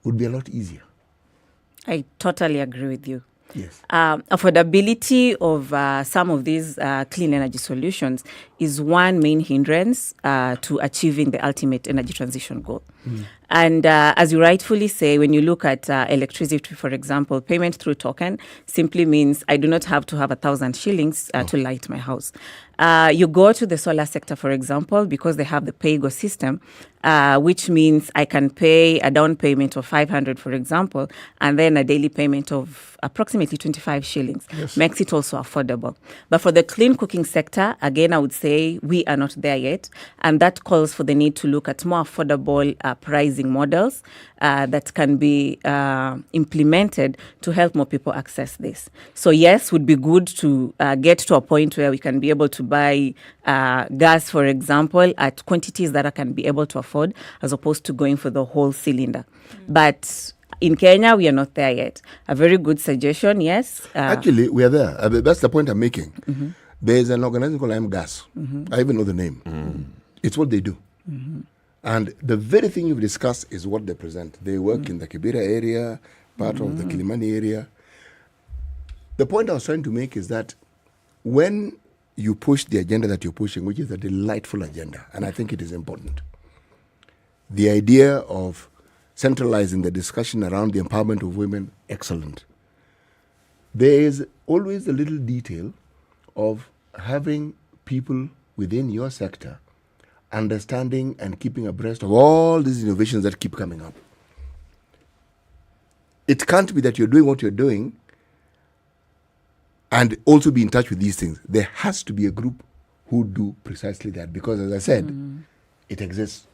would be a lot easier. I totally agree with you. Yes. Affordability of some of these clean energy solutions is one main hindrance to achieving the ultimate energy transition goal. And as you rightfully say, when you look at electricity, for example, payment through token simply means I do not have to have 1,000 shillings to light my house. You go to the solar sector, for example, because they have the pay-go system, which means I can pay a down payment of 500, for example, and then a daily payment of approximately 25 shillings. Yes. Makes it also affordable. But for the clean cooking sector, again, I would say we are not there yet, and that calls for the need to look at more affordable pricing models that can be implemented to help more people access this. So yes, would be good to get to a point where we can be able to buy gas, for example, at quantities that I can be able to afford, as opposed to going for the whole cylinder. But in Kenya, we are not there yet. A very good suggestion, yes. Actually, we are there. That's the point I'm making. There's an organization called Gas. I even know the name. It's what they do. And the very thing you've discussed is what they present. They work in the Kibera area, part of the Kilimani area. The point I was trying to make is that when you push the agenda that you're pushing, which is a delightful agenda, and I think it is important, the idea of centralizing the discussion around the empowerment of women, excellent. There is always a little detail of having people within your sector understanding and keeping abreast of all these innovations that keep coming up. It can't be that you're doing what you're doing and also be in touch with these things. There has to be a group who do precisely that, because as I said, it exists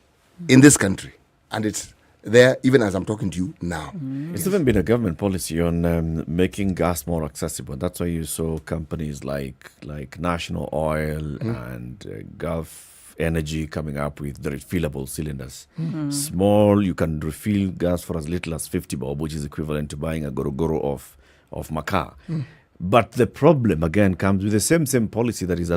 in this country and it's there even as I'm talking to you now. It's even been a government policy on making gas more accessible. That's why you saw companies like National Oil and Gulf Energy coming up with the refillable cylinders. Small, you can refill gas for as little as 50 bob, which is equivalent to buying a gorogoro of Makar. But the problem again comes with the same policy that is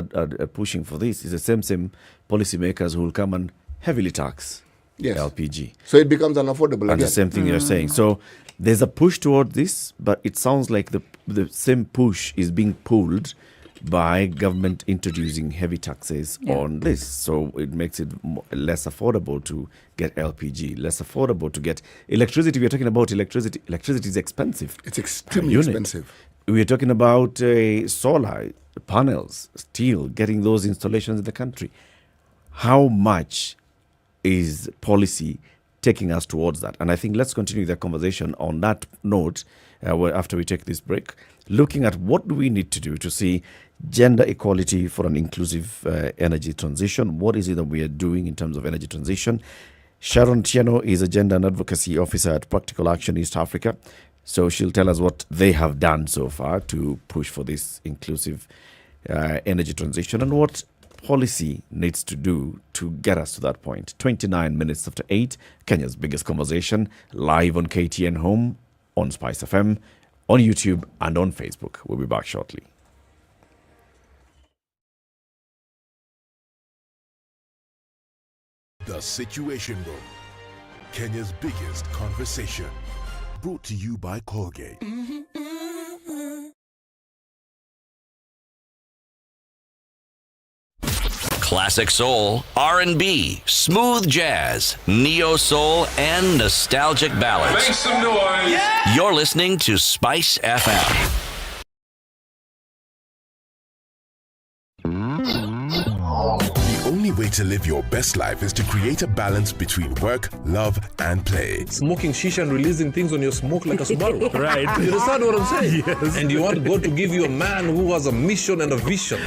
pushing for this. Is the same policy makers who will come and heavily tax LPG. So it becomes unaffordable and again. The same thing you're saying. So there's a push toward this, but it sounds like the same push is being pulled by government introducing heavy taxes on this. So it makes it less affordable to get LPG, less affordable to get electricity. We're talking about electricity. Electricity is expensive. It's extremely expensive. We're talking about solar panels, steel, getting those installations in the country. How much is policy taking us towards that? And I think let's continue the conversation on that note after we take this break, looking at what do we need to do to see gender equality for an inclusive energy transition. What is it that we are doing in terms of energy transition? Sharon Tieno is a gender and advocacy officer at Practical Action East Africa. So she'll tell us what they have done so far to push for this inclusive energy transition and what policy needs to do to get us to that point. 29 minutes after 8, Kenya's biggest conversation, live on KTN Home, on SpiceFM, on YouTube, and on Facebook. We'll be back shortly. The Situation Room, Kenya's biggest conversation. Brought to you by Colgate. Classic soul, R&B, smooth jazz, neo soul, and nostalgic ballads. Make some noise. Yeah. You're listening to Spice FM. The only way to live your best life is to create a balance between work, love, and play. Smoking shisha and releasing things on your smoke like a Subaru. Right. You understand what I'm saying? Yes. And you want God to give you a man who has a mission and a vision.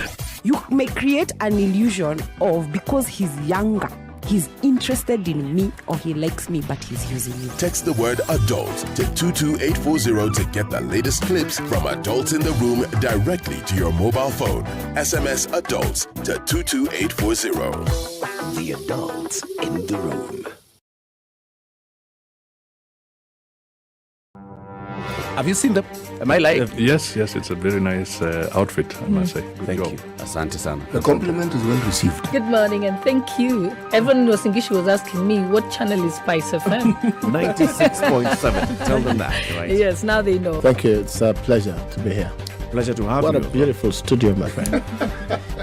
You may create an illusion of because he's younger, he's interested in me or he likes me, but he's using me. Text the word adult to 22840 to get the latest clips from Adults in the Room directly to your mobile phone. SMS adults to 22840. The adults in the room. Have you seen them? Am I lying? Yes, it's a very nice outfit, I must say. Good Thank job. you. Asante sana. The compliment is well received. Good morning and thank you. Everyone in Wasingishu was asking me, what channel is Spice FM? 96.7. Tell them that, right? Yes, now they know. Thank you. It's a pleasure to be here. Pleasure to have you. you. What a beautiful studio, my friend.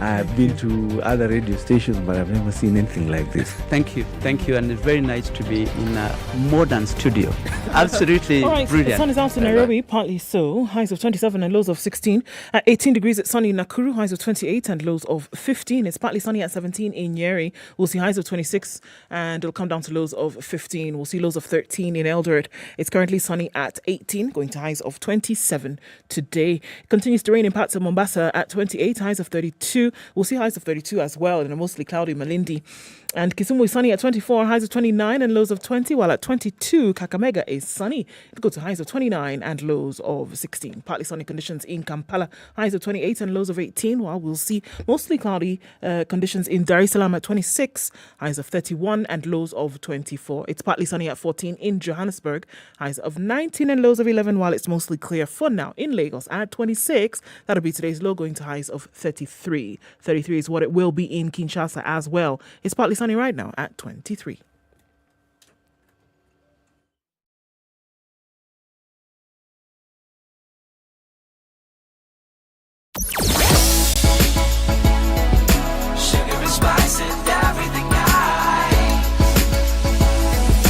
I've been to other radio stations, but I've never seen anything like this. Thank you. And it's very nice to be in a modern studio. Absolutely All right, brilliant. The sun is out in Nairobi, partly so. Highs of 27 and lows of 16. At 18 degrees, it's sunny in Nakuru, highs of 28 and lows of 15. It's partly sunny at 17 in Nyeri. We'll see highs of 26 and it'll come down to lows of 15. We'll see lows of 13 in Eldoret. It's currently sunny at 18, going to highs of 27 today. Continues to rain in parts of Mombasa at 28, highs of 32. We'll see highs of 32 as well in a mostly cloudy Malindi. And Kisumu is sunny at 24, highs of 29 and lows of 20, while at 22, Kakamega is sunny. It'll go to highs of 29 and lows of 16. Partly sunny conditions in Kampala, highs of 28 and lows of 18, while we'll see mostly cloudy conditions in Dar es Salaam at 26, highs of 31 and lows of 24. It's partly sunny at 14 in Johannesburg, highs of 19 and lows of 11, while it's mostly clear for now in Lagos at 26. That'll be today's low, going to highs of 33. 33 is what it will be in Kinshasa as well. It's partly sunny right now at 23.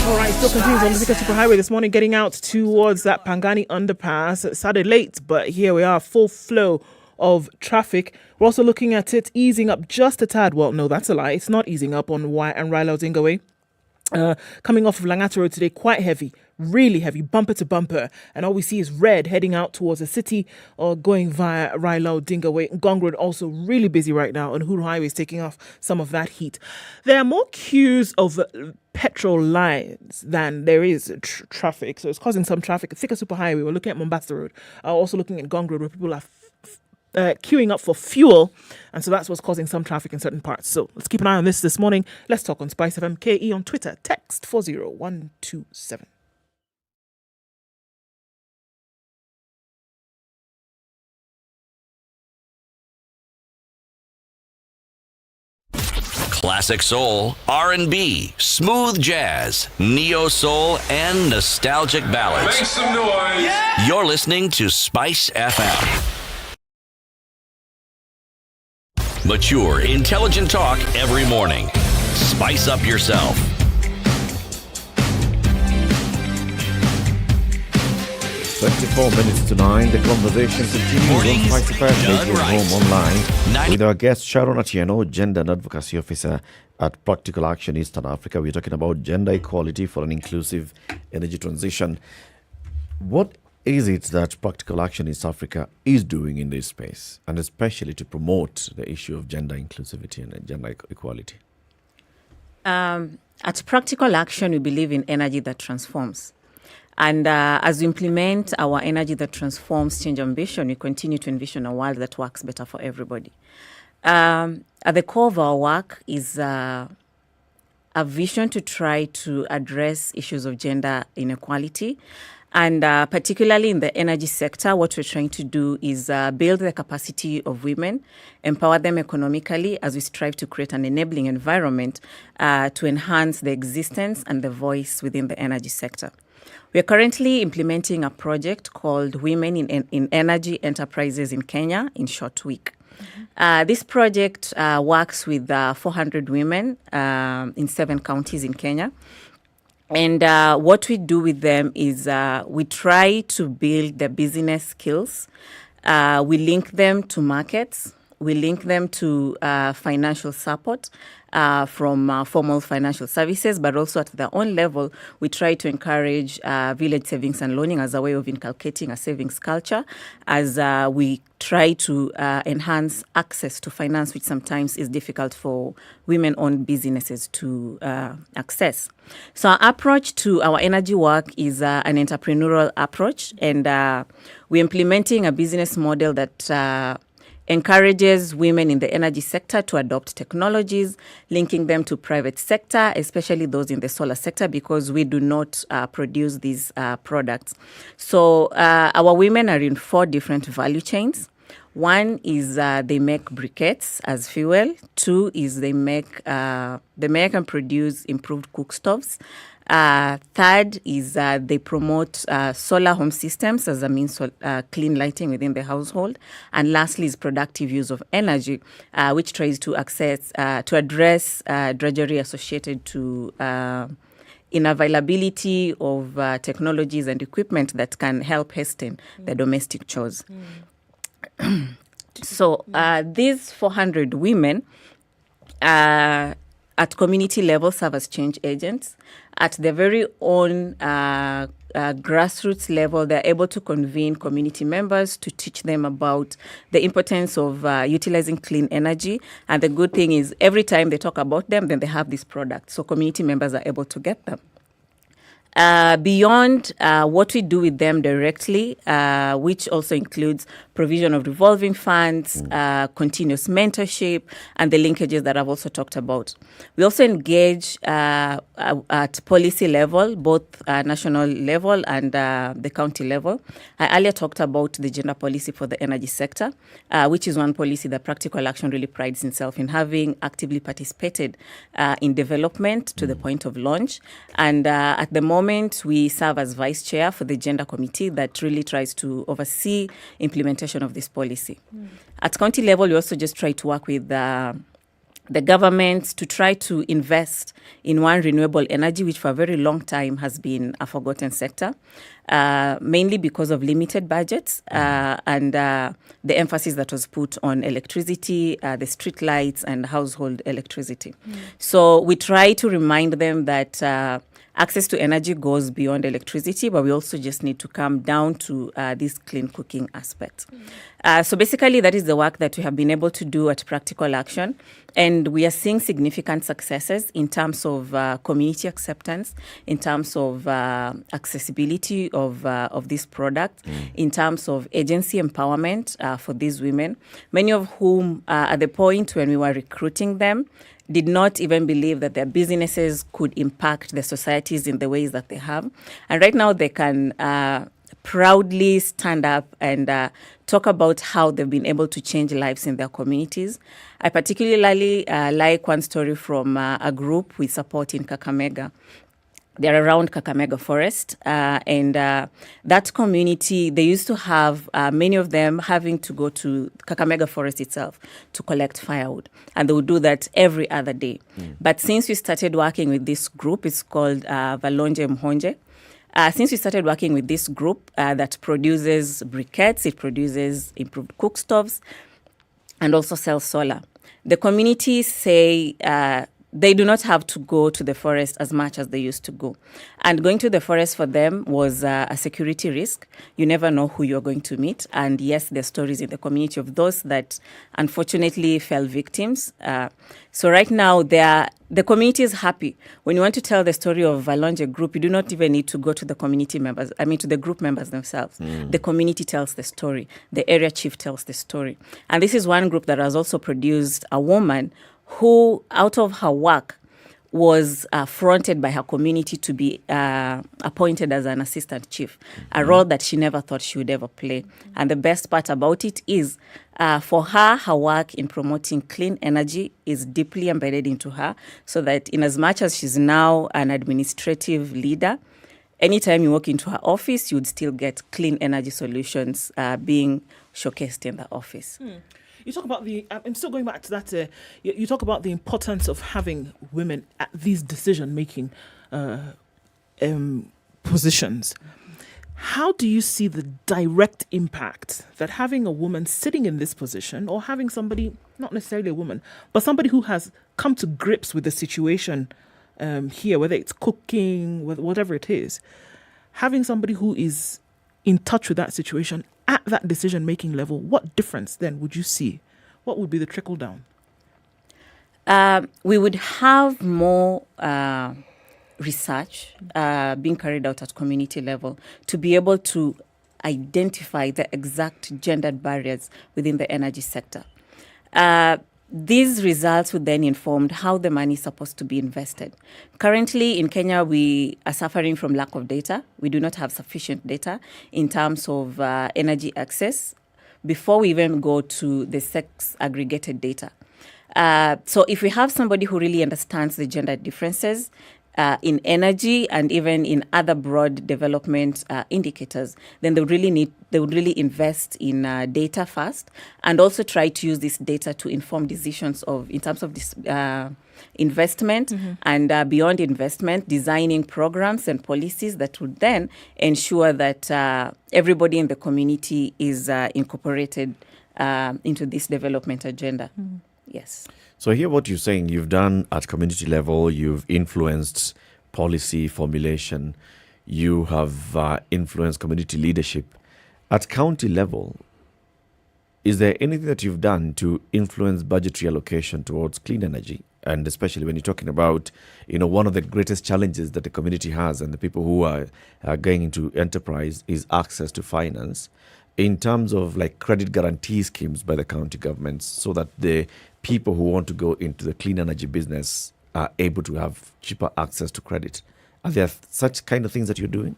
All right, still continues on the Thika Superhighway this morning, getting out towards that Pangani underpass. It started late, but here we are, full flow of traffic. We're also looking at it easing up just a tad. Well, no, that's a lie. It's not easing up on Y and Raila Odinga Way. Coming off of Langata Road today, quite heavy, really heavy, bumper to bumper. And all we see is red heading out towards the city or going via Raila Odinga Way. Ngong Road also really busy right now, and Uhuru Highway is taking off some of that heat. There are more queues of petrol lines than there is traffic, so it's causing some traffic. Thika Superhighway, we're looking at Mombasa Road, also looking at Ngong Road, where people are queuing up for fuel, and so that's what's causing some traffic in certain parts. So let's keep an eye on this morning. Let's talk on Spice FM KE on Twitter. Text 40127. Classic soul, R&B, smooth jazz, neo soul, and nostalgic ballads. Make some noise. Yeah. You're listening to Spice FM. Mature, intelligent talk every morning. Spice up yourself. 24 minutes to 9. The conversation continues on SpiceFM Radio Home Online with our guest Sharon Atieno, Gender and Advocacy Officer at Practical Action Eastern Africa. We're talking about gender equality for an inclusive energy transition. What is it that Practical Action East Africa is doing in this space, and especially to promote the issue of gender inclusivity and gender equality? At Practical Action, we believe in energy that transforms. And as we implement our energy that transforms change ambition, we continue to envision a world that works better for everybody. At the core of our work is a vision to try to address issues of gender inequality. And particularly in the energy sector, what we're trying to do is build the capacity of women, empower them economically as we strive to create an enabling environment to enhance the existence and the voice within the energy sector. We are currently implementing a project called Women in Energy Enterprises in Kenya, in short, WEEK. This project works with 400 women in 7 counties in Kenya. And what we do with them is we try to build their business skills. We link them to markets. We link them to financial support from formal financial services, but also at their own level, we try to encourage village savings and loaning as a way of inculcating a savings culture, as we try to enhance access to finance, which sometimes is difficult for women-owned businesses to access. So our approach to our energy work is an entrepreneurial approach, and we're implementing a business model that encourages women in the energy sector to adopt technologies, linking them to private sector, especially those in the solar sector, because we do not produce these products. So our women are in 4 different value chains. One is they make briquettes as fuel. 2 is they make and produce improved cook stoves. 3rd is they promote solar home systems as a means of clean lighting within the household. And lastly is productive use of energy, which tries to address drudgery associated to inavailability of technologies and equipment that can help hasten the domestic chores. So these 400 women at community level serve as change agents. At their very own grassroots level, they're able to convene community members to teach them about the importance of utilizing clean energy. And the good thing is every time they talk about them, then they have this product. So community members are able to get them. Beyond what we do with them directly, which also includes provision of revolving funds, continuous mentorship, and the linkages that I've also talked about. We also engage at policy level, both national level and the county level. I earlier talked about the gender policy for the energy sector, which is one policy that Practical Action really prides itself in having actively participated in development to the point of launch. And at the moment, we serve as vice chair for the gender committee that really tries to oversee implementation of this policy. At county level, we also just try to work with the governments to try to invest in one renewable energy, which for a very long time has been a forgotten sector, mainly because of limited budgets and the emphasis that was put on electricity, the street lights and household electricity. So we try to remind them that access to energy goes beyond electricity, but we also just need to come down to this clean cooking aspect. So basically, that is the work that we have been able to do at Practical Action. And we are seeing significant successes in terms of community acceptance, in terms of accessibility of this product, in terms of agency empowerment for these women, many of whom at the point when we were recruiting them did not even believe that their businesses could impact the societies in the ways that they have. And right now they can proudly stand up and talk about how they've been able to change lives in their communities. I particularly like one story from a group we support in Kakamega. They're around Kakamega Forest, and that community, they used to have many of them having to go to Kakamega Forest itself to collect firewood, and they would do that every other day. But since we started working with this group, it's called Valonje Mhonje. Since we started working with this group that produces briquettes, it produces improved cook stoves, and also sells solar. The community say they do not have to go to the forest as much as they used to go. And going to the forest for them was a security risk. You never know who you're going to meet. And yes, there are stories in the community of those that unfortunately fell victims. So right now, the community is happy. When you want to tell the story of Valonje Group, you do not even need to go to the community members, to the group members themselves. The community tells the story. The area chief tells the story. And this is one group that has also produced a woman who, out of her work, was fronted by her community to be appointed as an assistant chief, a role that she never thought she would ever play. And the best part about it is, for her, her work in promoting clean energy is deeply embedded into her, so that in as much as she's now an administrative leader, anytime you walk into her office, you would still get clean energy solutions being showcased in the office. You talk about I'm still going back to that. You talk about the importance of having women at these decision-making positions. How do you see the direct impact that having a woman sitting in this position, or having somebody, not necessarily a woman, but somebody who has come to grips with the situation here, whether it's cooking, whatever it is, having somebody who is in touch with that situation at that decision-making level, what difference then would you see? What would be the trickle down? We would have more research being carried out at community level to be able to identify the exact gendered barriers within the energy sector. These results would then inform how the money is supposed to be invested. Currently in Kenya, we are suffering from lack of data. We do not have sufficient data in terms of energy access before we even go to the sex aggregated data. So if we have somebody who really understands the gender differences in energy and even in other broad development indicators, then they would really invest in data first, and also try to use this data to inform decisions in terms of this investment, and beyond investment, designing programs and policies that would then ensure that everybody in the community is incorporated into this development agenda. Yes. So I hear what you're saying. You've done at community level, you've influenced policy formulation, you have influenced community leadership. At county level, is there anything that you've done to influence budgetary allocation towards clean energy? And especially when you're talking about, one of the greatest challenges that the community has and the people who are going into enterprise is access to finance, in terms of like credit guarantee schemes by the county governments, so that the people who want to go into the clean energy business are able to have cheaper access to credit. Are there such kind of things that you're doing?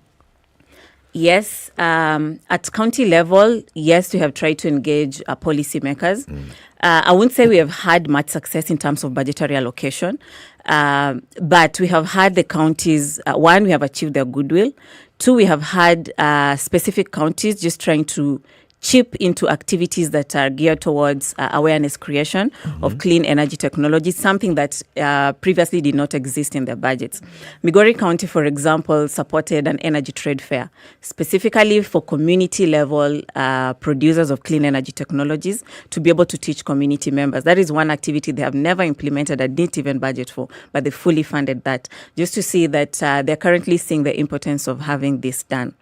Yes. At county level, yes, we have tried to engage policymakers. I wouldn't say we have had much success in terms of budgetary allocation, but we have had the counties, one, we have achieved their goodwill. Two, we have had specific counties just trying to chip into activities that are geared towards awareness creation of clean energy technology, something that previously did not exist in their budgets. Migori County, for example, supported an energy trade fair, specifically for community level producers of clean energy technologies to be able to teach community members. That is one activity they have never implemented and didn't even budget for, but they fully funded that, just to see that they're currently seeing the importance of having this done.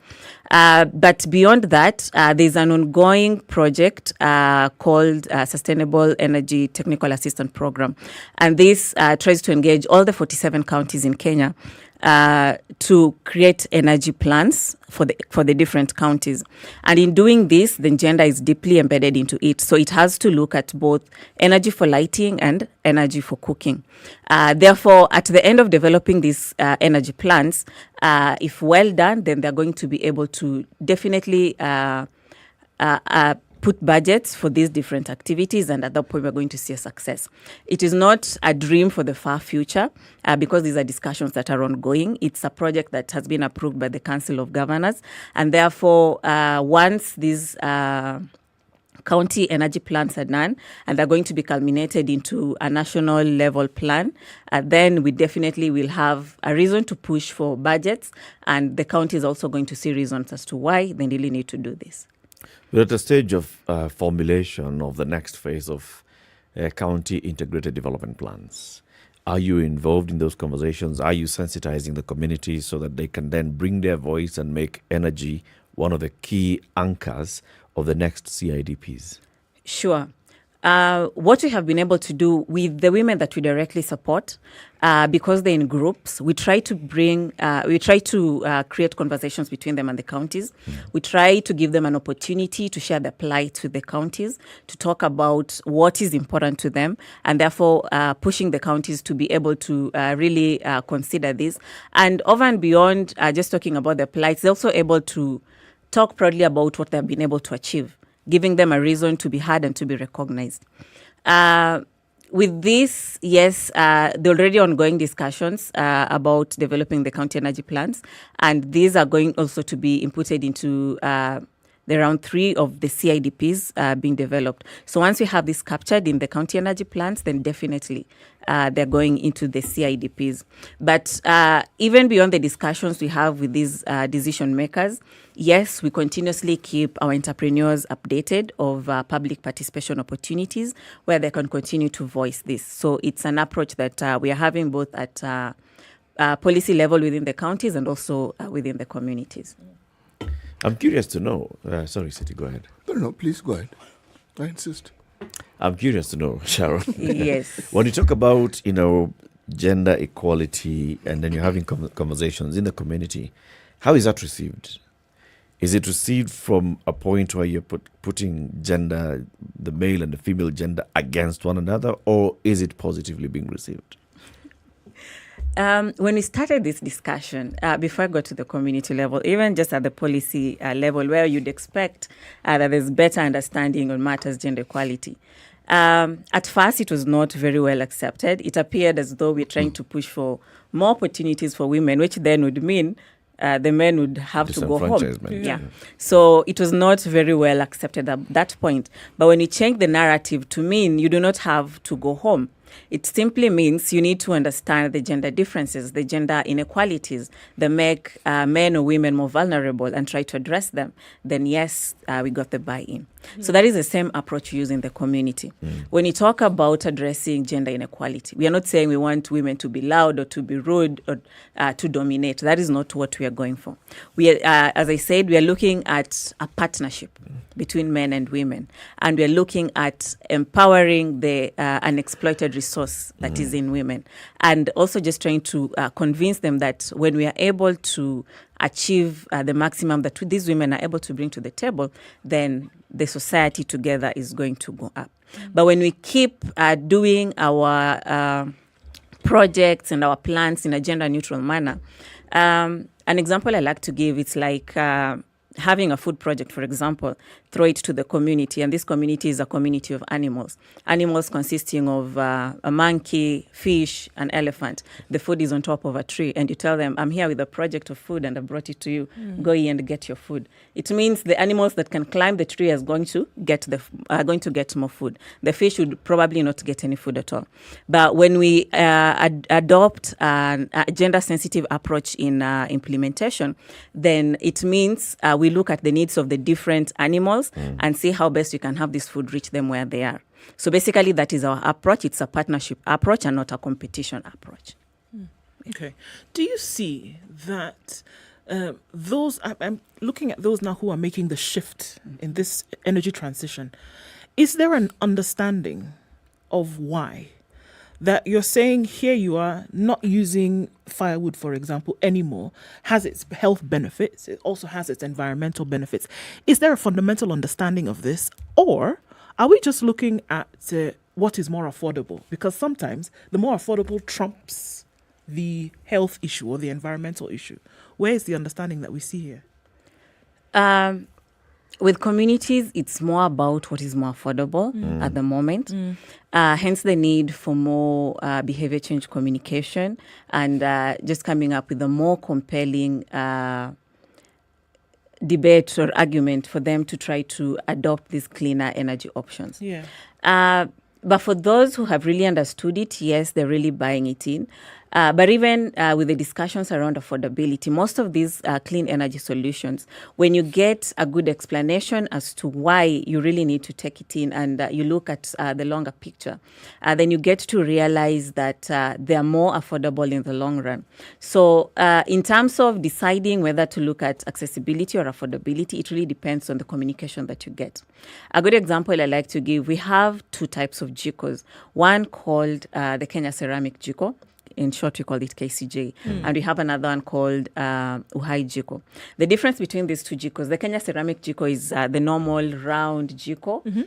But beyond that, there's an ongoing project called Sustainable Energy Technical Assistance Program. And this tries to engage all the 47 counties in Kenya to create energy plans for the different counties. And in doing this, the gender is deeply embedded into it. So it has to look at both energy for lighting and energy for cooking. Therefore, at the end of developing these energy plans, if well done, then they're going to be able to definitely put budgets for these different activities, and at that point we're going to see a success. It is not a dream for the far future because these are discussions that are ongoing. It's a project that has been approved by the Council of Governors, and therefore once these county energy plans are done and they're going to be culminated into a national level plan, then we definitely will have a reason to push for budgets, and the county is also going to see reasons as to why they really need to do this. We're at the stage of formulation of the next phase of county integrated development plans. Are you involved in those conversations? Are you sensitizing the community so that they can then bring their voice and make energy one of the key anchors of the next CIDPs? Sure. What we have been able to do with the women that we directly support, because they're in groups, we try to create conversations between them and the counties. We try to give them an opportunity to share their plight with the counties, to talk about what is important to them, and therefore pushing the counties to be able to really consider this. And over and beyond just talking about their plights, they're also able to talk proudly about what they've been able to achieve, giving them a reason to be heard and to be recognized. With this, yes, there are already ongoing discussions about developing the county energy plans, and these are going also to be inputted into the round 3 of the CIDPs being developed. So once we have this captured in the county energy plans, then definitely they're going into the CIDPs. But even beyond the discussions we have with these decision makers, yes, we continuously keep our entrepreneurs updated of public participation opportunities where they can continue to voice this. So it's an approach that we are having both at policy level within the counties and also within the communities. I'm curious to know. Sorry, Siti, go ahead. No, please go ahead. I insist. I'm curious to know, Sharon. Yes. When you talk about, gender equality and then you're having conversations in the community, how is that received? Is it received from a point where you're putting gender, the male and the female gender, against one another, or is it positively being received? When we started this discussion, before I got to the community level, even just at the policy level, where you'd expect that there's better understanding on matters gender equality, at first it was not very well accepted. It appeared as though we're trying to push for more opportunities for women, which then would mean the men would have to go home. Yeah. So it was not very well accepted at that point. But when you change the narrative to mean you do not have to go home, it simply means you need to understand the gender differences, the gender inequalities that make men or women more vulnerable and try to address them, then yes, we got the buy-in. So that is the same approach used in the community. When you talk about addressing gender inequality, we are not saying we want women to be loud or to be rude or to dominate. That is not what we are going for. We are, as I said, we are looking at a partnership between men and women, and we are looking at empowering the unexploited resource that is in women, and also just trying to convince them that when we are able to achieve the maximum that these women are able to bring to the table, then the society together is going to go up. But when we keep doing our projects and our plans in a gender-neutral manner, an example I like to give, it's like having a food project, for example, throw it to the community, and this community is a community of animals. Animals consisting of a monkey, fish, an elephant. The food is on top of a tree, and you tell them, I'm here with a project of food and I brought it to you. Go in and get your food. It means the animals that can climb the tree are going to get more food. The fish would probably not get any food at all. But when we adopt a gender-sensitive approach in implementation, then it means we look at the needs of the different animals and see how best we can have this food reach them where they are. So basically, that is our approach. It's a partnership approach and not a competition approach. Okay. Do you see that those, I'm looking at those now who are making the shift in this energy transition, is there an understanding of why? That you're saying here you are not using firewood, for example, anymore, has its health benefits, it also has its environmental benefits. Is there a fundamental understanding of this, or are we just looking at what is more affordable? Because sometimes the more affordable trumps the health issue or the environmental issue. Where is the understanding that we see here? With communities, it's more about what is more affordable at the moment. Hence the need for more behavior change communication and just coming up with a more compelling debate or argument for them to try to adopt these cleaner energy options. But for those who have really understood it, yes, they're really buying it in. But even with the discussions around affordability, most of these clean energy solutions, when you get a good explanation as to why you really need to take it in and you look at the longer picture, then you get to realize that they are more affordable in the long run. So in terms of deciding whether to look at accessibility or affordability, it really depends on the communication that you get. A good example I like to give, we have two types of jikos. One called the Kenya Ceramic Jiko. In short, we call it KCJ. And we have another one called Uhai Jiko. The difference between these two jikos, the Kenya Ceramic Jiko is the normal round jiko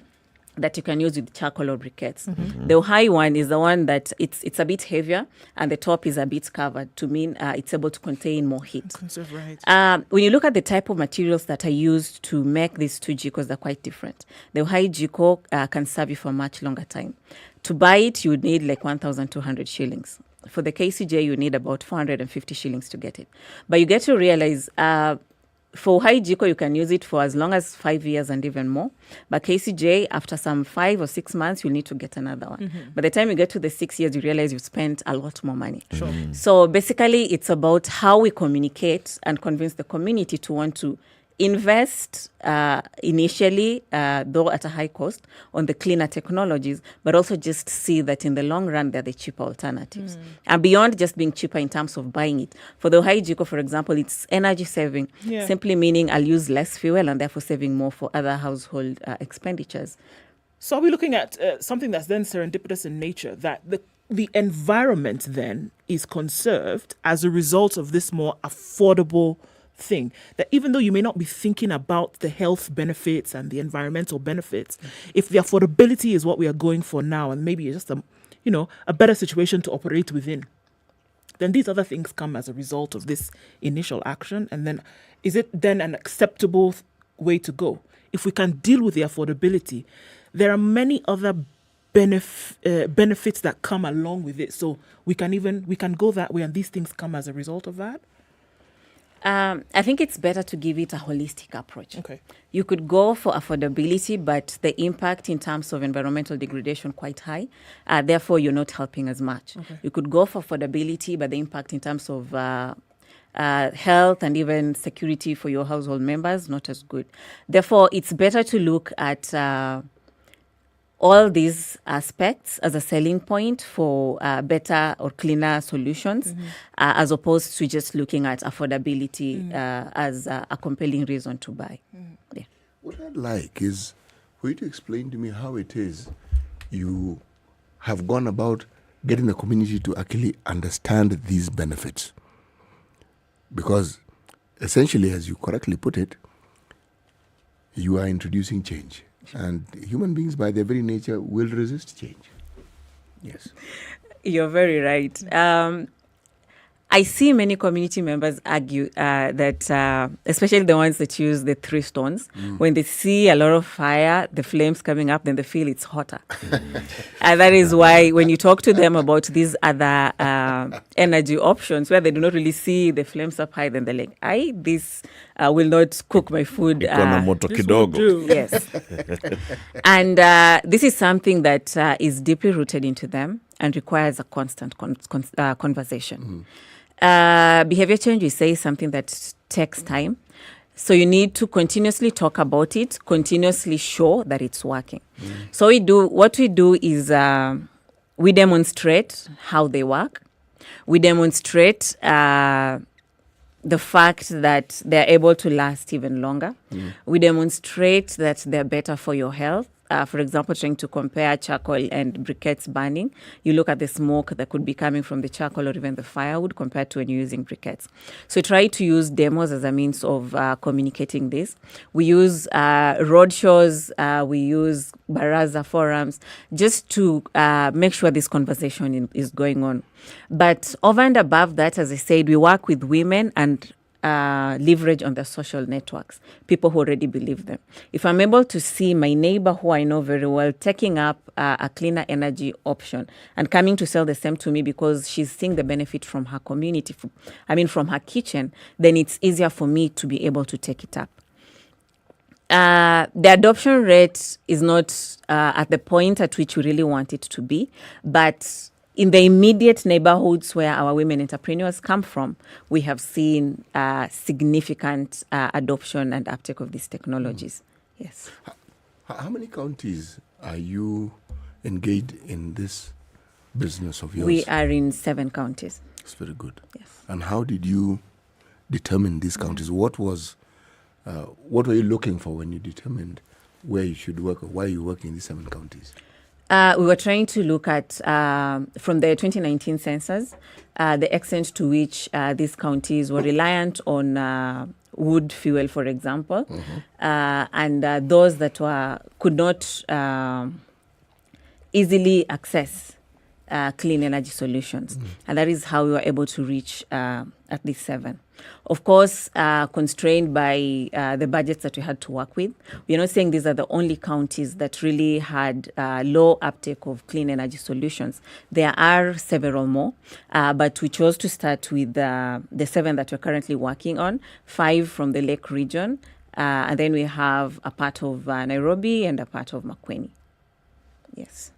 that you can use with charcoal or briquettes. The Uhai one is the one that it's a bit heavier and the top is a bit covered to mean it's able to contain more heat. When you look at the type of materials that are used to make these two jikos, they're quite different. The Uhai Jiko can serve you for a much longer time. To buy it, you would need like 1,200 shillings. For the KCJ, you need about 450 shillings to get it. But you get to realize for Uhai Jiko, you can use it for as long as 5 years and even more. But KCJ, after some 5 or 6 months, you'll need to get another one. By the time you get to the 6 years, you realize you've spent a lot more money. So basically, it's about how we communicate and convince the community to want to invest initially, though at a high cost, on the cleaner technologies, but also just see that in the long run, they're the cheaper alternatives. And beyond just being cheaper in terms of buying it. For the Uhai Jiko, for example, it's energy saving, simply meaning I'll use less fuel and therefore saving more for other household expenditures. So are we looking at something that's then serendipitous in nature, that the environment then is conserved as a result of this more affordable thing, that even though you may not be thinking about the health benefits and the environmental benefits, if the affordability is what we are going for now, and maybe it's just a better situation to operate within, then these other things come as a result of this initial action. And then is it then an acceptable way to go? If we can deal with the affordability, there are many other benefits that come along with it. So we can go that way, and these things come as a result of that. I think it's better to give it a holistic approach. You could go for affordability, but the impact in terms of environmental degradation quite high. Therefore, you're not helping as much. You could go for affordability, but the impact in terms of health and even security for your household members, not as good. Therefore, it's better to look at all these aspects as a selling point for better or cleaner solutions, as opposed to just looking at affordability as a compelling reason to buy. What I'd like is for you to explain to me how it is you have gone about getting the community to actually understand these benefits. Because essentially, as you correctly put it, you are introducing change. And human beings, by their very nature, will resist change. Yes. You're very right. I see many community members argue that, especially the ones that use the 3 stones, when they see a lot of fire, the flames coming up, then they feel it's hotter. And that is why when you talk to them about these other energy options, where they do not really see the flames up high, then they're like, this will not cook my food. Yes. And this is something that is deeply rooted into them and requires a constant conversation. Behavior change, we say, is something that takes time. So you need to continuously talk about it, continuously show that it's working. So what we do is we demonstrate how they work. We demonstrate the fact that they're able to last even longer. We demonstrate that they're better for your health. For example, trying to compare charcoal and briquettes burning, you look at the smoke that could be coming from the charcoal or even the firewood compared to when you're using briquettes. So try to use demos as a means of communicating this. We use road shows, we use baraza forums, just to make sure this conversation is going on. But over and above that, as I said, we work with women and leverage on their social networks, people who already believe them. If I'm able to see my neighbor who I know very well taking up a cleaner energy option and coming to sell the same to me because she's seeing the benefit from her community, from her kitchen, then it's easier for me to be able to take it up. The adoption rate is not at the point at which we really want it to be, but in the immediate neighborhoods where our women entrepreneurs come from, we have seen significant adoption and uptake of these technologies. Yes. How many counties are you engaged in this business of yours? We are in 7 counties. That's very good. Yes. And how did you determine these counties? What were you looking for when you determined where you should work, or why you work in these 7 counties? We were trying to look at, from the 2019 census, the extent to which these counties were reliant on wood fuel, for example, and those that could not easily access clean energy solutions. And that is how we were able to reach at least 7. Of course, constrained by the budgets that we had to work with. We're not saying these are the only counties that really had low uptake of clean energy solutions. There are several more, but we chose to start with the 7 that we're currently working on, 5 from the Lake region, and then we have a part of Nairobi and a part of Makueni. Yes.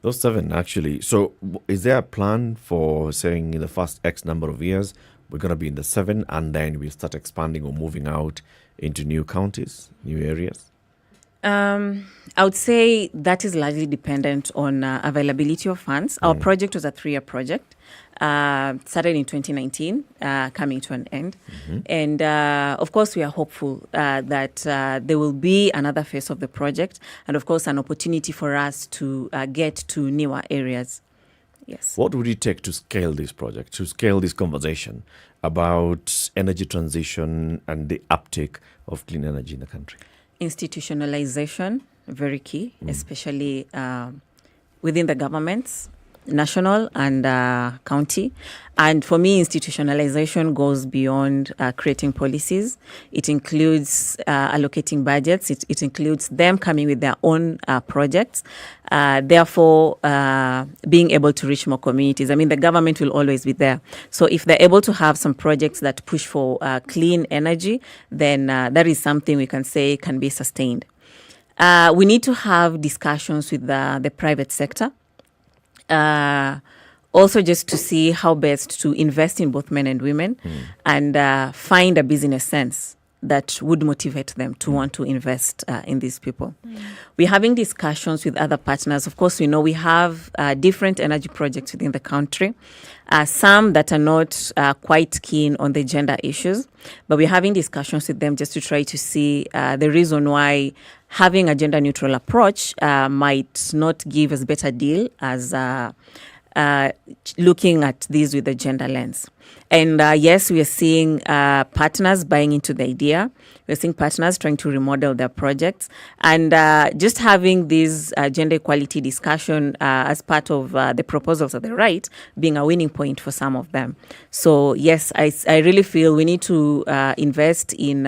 Those 7, actually. So is there a plan for saying in the first X number of years, we're going to be in the 7 and then we'll start expanding or moving out into new counties, new areas? I would say that is largely dependent on availability of funds. Our project was a 3-year project. Started in 2019, coming to an end. And of course, we are hopeful that there will be another phase of the project and, of course, an opportunity for us to get to newer areas. Yes. What would it take to scale this project, to scale this conversation about energy transition and the uptake of clean energy in the country? Institutionalization, very key, especially within the governments, national and county. And for me, institutionalization goes beyond creating policies. It includes allocating budgets. It includes them coming with their own projects. Therefore, being able to reach more communities. I mean, the government will always be there. So if they're able to have some projects that push for clean energy, then that is something we can say can be sustained. We need to have discussions with the private sector. Also just to see how best to invest in both men and women and find a business sense that would motivate them to want to invest in these people. We're having discussions with other partners. Of course, we know we have different energy projects within the country, some that are not quite keen on the gender issues, but we're having discussions with them just to try to see the reason why having a gender-neutral approach might not give us better deal as looking at these with a gender lens. And yes, we are seeing partners buying into the idea. We're seeing partners trying to remodel their projects. And just having this gender equality discussion as part of the proposals of the right being a winning point for some of them. So yes, I really feel we need to invest in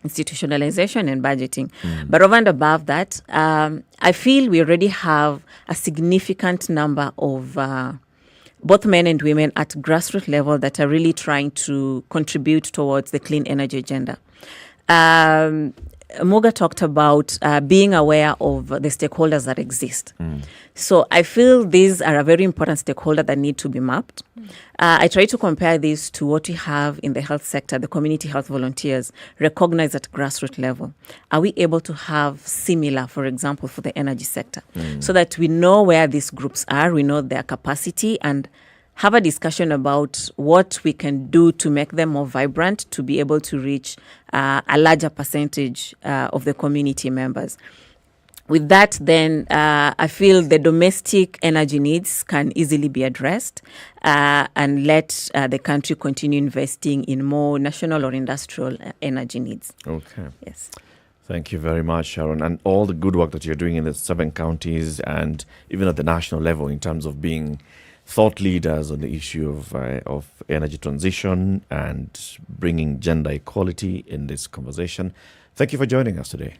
institutionalization and budgeting. But over and above that, I feel we already have a significant number of both men and women at grassroots level that are really trying to contribute towards the clean energy agenda. Muga talked about being aware of the stakeholders that exist. So I feel these are a very important stakeholder that need to be mapped. I try to compare this to what we have in the health sector, the community health volunteers, recognized at grassroots level. Are we able to have similar, for example, for the energy sector, so that we know where these groups are, we know their capacity, and have a discussion about what we can do to make them more vibrant, to be able to reach a larger percentage of the community members. With that, then, I feel the domestic energy needs can easily be addressed and let the country continue investing in more national or industrial energy needs. Okay. Yes. Thank you very much, Sharon, and all the good work that you're doing in the 7 counties and even at the national level in terms of being thought leaders on the issue of energy transition and bringing gender equality in this conversation. Thank you for joining us today.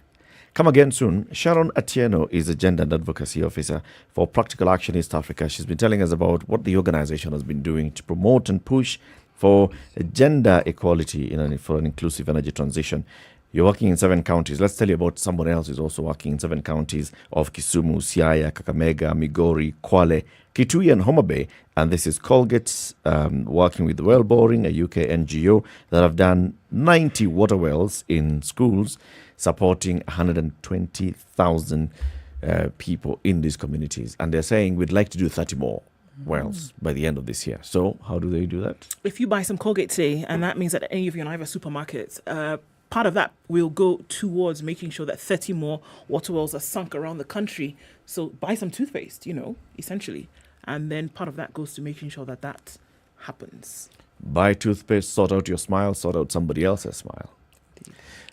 Come again soon. Sharon Atieno is a Gender and Advocacy Officer for Practical Action East Africa. She's been telling us about what the organization has been doing to promote and push for gender equality for an inclusive energy transition. You're working in 7 counties. Let's tell you about someone else who's also working in 7 counties of Kisumu, Siaya, Kakamega, Migori, Kwale, Kitui and Homa Bay. And this is Colgate, working with Well Boring, a UK NGO that have done 90 water wells in schools, supporting 120,000 people in these communities. And they're saying we'd like to do 30 more wells by the end of this year. So how do they do that? If you buy some Colgate today, and that means that any of your Naira supermarkets, part of that will go towards making sure that 30 more water wells are sunk around the country. So buy some toothpaste, essentially. And then part of that goes to making sure that that happens. Buy toothpaste, sort out your smile, sort out somebody else's smile.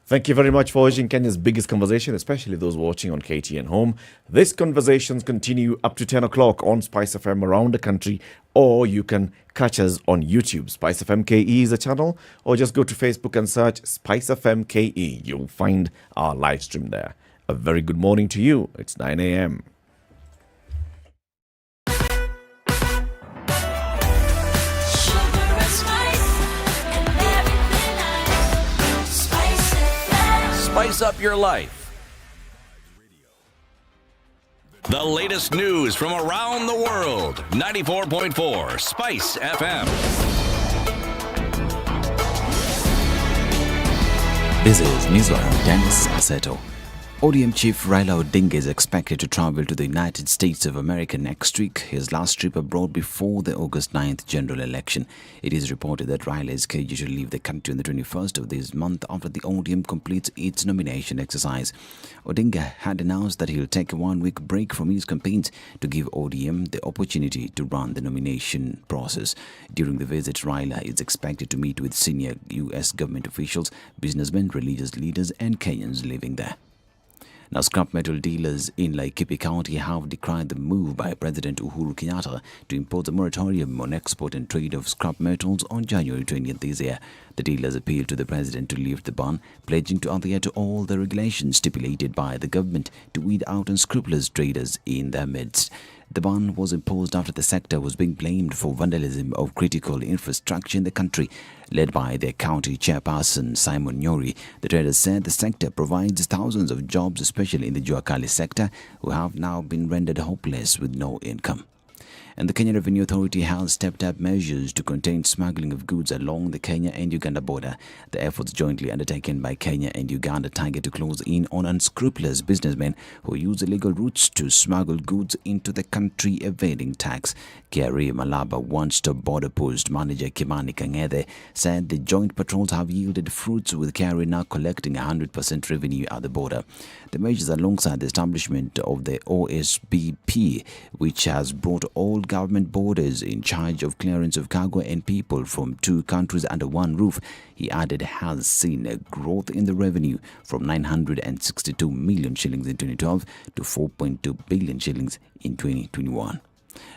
Thank you very much for watching Kenya's biggest conversation, especially those watching on KTN Home. These conversations continue up to 10 o'clock on SpiceFM around the country, or you can catch us on YouTube. SpiceFM KE is a channel, or just go to Facebook and search SpiceFM KE. You'll find our live stream there. A very good morning to you. It's 9 a.m. Spice up your life. The latest news from around the world. 94.4 Spice FM. This is Newswire. Dennis Aseto. ODM Chief Rita Dungey is expected to travel to the United States of America next week, his last trip abroad before the August 9th general election. It is reported that Rita is scheduled to leave the country on the 21st of this month after the ODM completes its nomination exercise. Odinga had announced that he'll take a 1-week break from his campaigns to give ODM the opportunity to run the nomination process. During the visit, Rita is expected to meet with senior U.S. government officials, businessmen, religious leaders and Kenyans living there. Now, scrap metal dealers in Laikipia County have decried the move by President Uhuru Kenyatta to impose a moratorium on export and trade of scrap metals on January 20th this year. The dealers appealed to the president to lift the ban, pledging to adhere to all the regulations stipulated by the government to weed out unscrupulous traders in their midst. The ban was imposed after the sector was being blamed for vandalism of critical infrastructure in the country. Led by their county chairperson Simon Nyeri, the traders said the sector provides thousands of jobs, especially in the Juakali sector, who have now been rendered hopeless with no income. And the Kenya Revenue Authority has stepped up measures to contain smuggling of goods along the Kenya and Uganda border. The efforts jointly undertaken by Kenya and Uganda target to close in on unscrupulous businessmen who use illegal routes to smuggle goods into the country evading tax. KRA Malaba One-Stop Border Post Manager Kimani Kangede said the joint patrols have yielded fruits, with KRA now collecting 100% revenue at the border. The measures alongside the establishment of the OSBP, which has brought all government borders in charge of clearance of cargo and people from 2 countries under one roof, he added, has seen a growth in the revenue from 962 million shillings in 2012 to 4.2 billion shillings in 2021.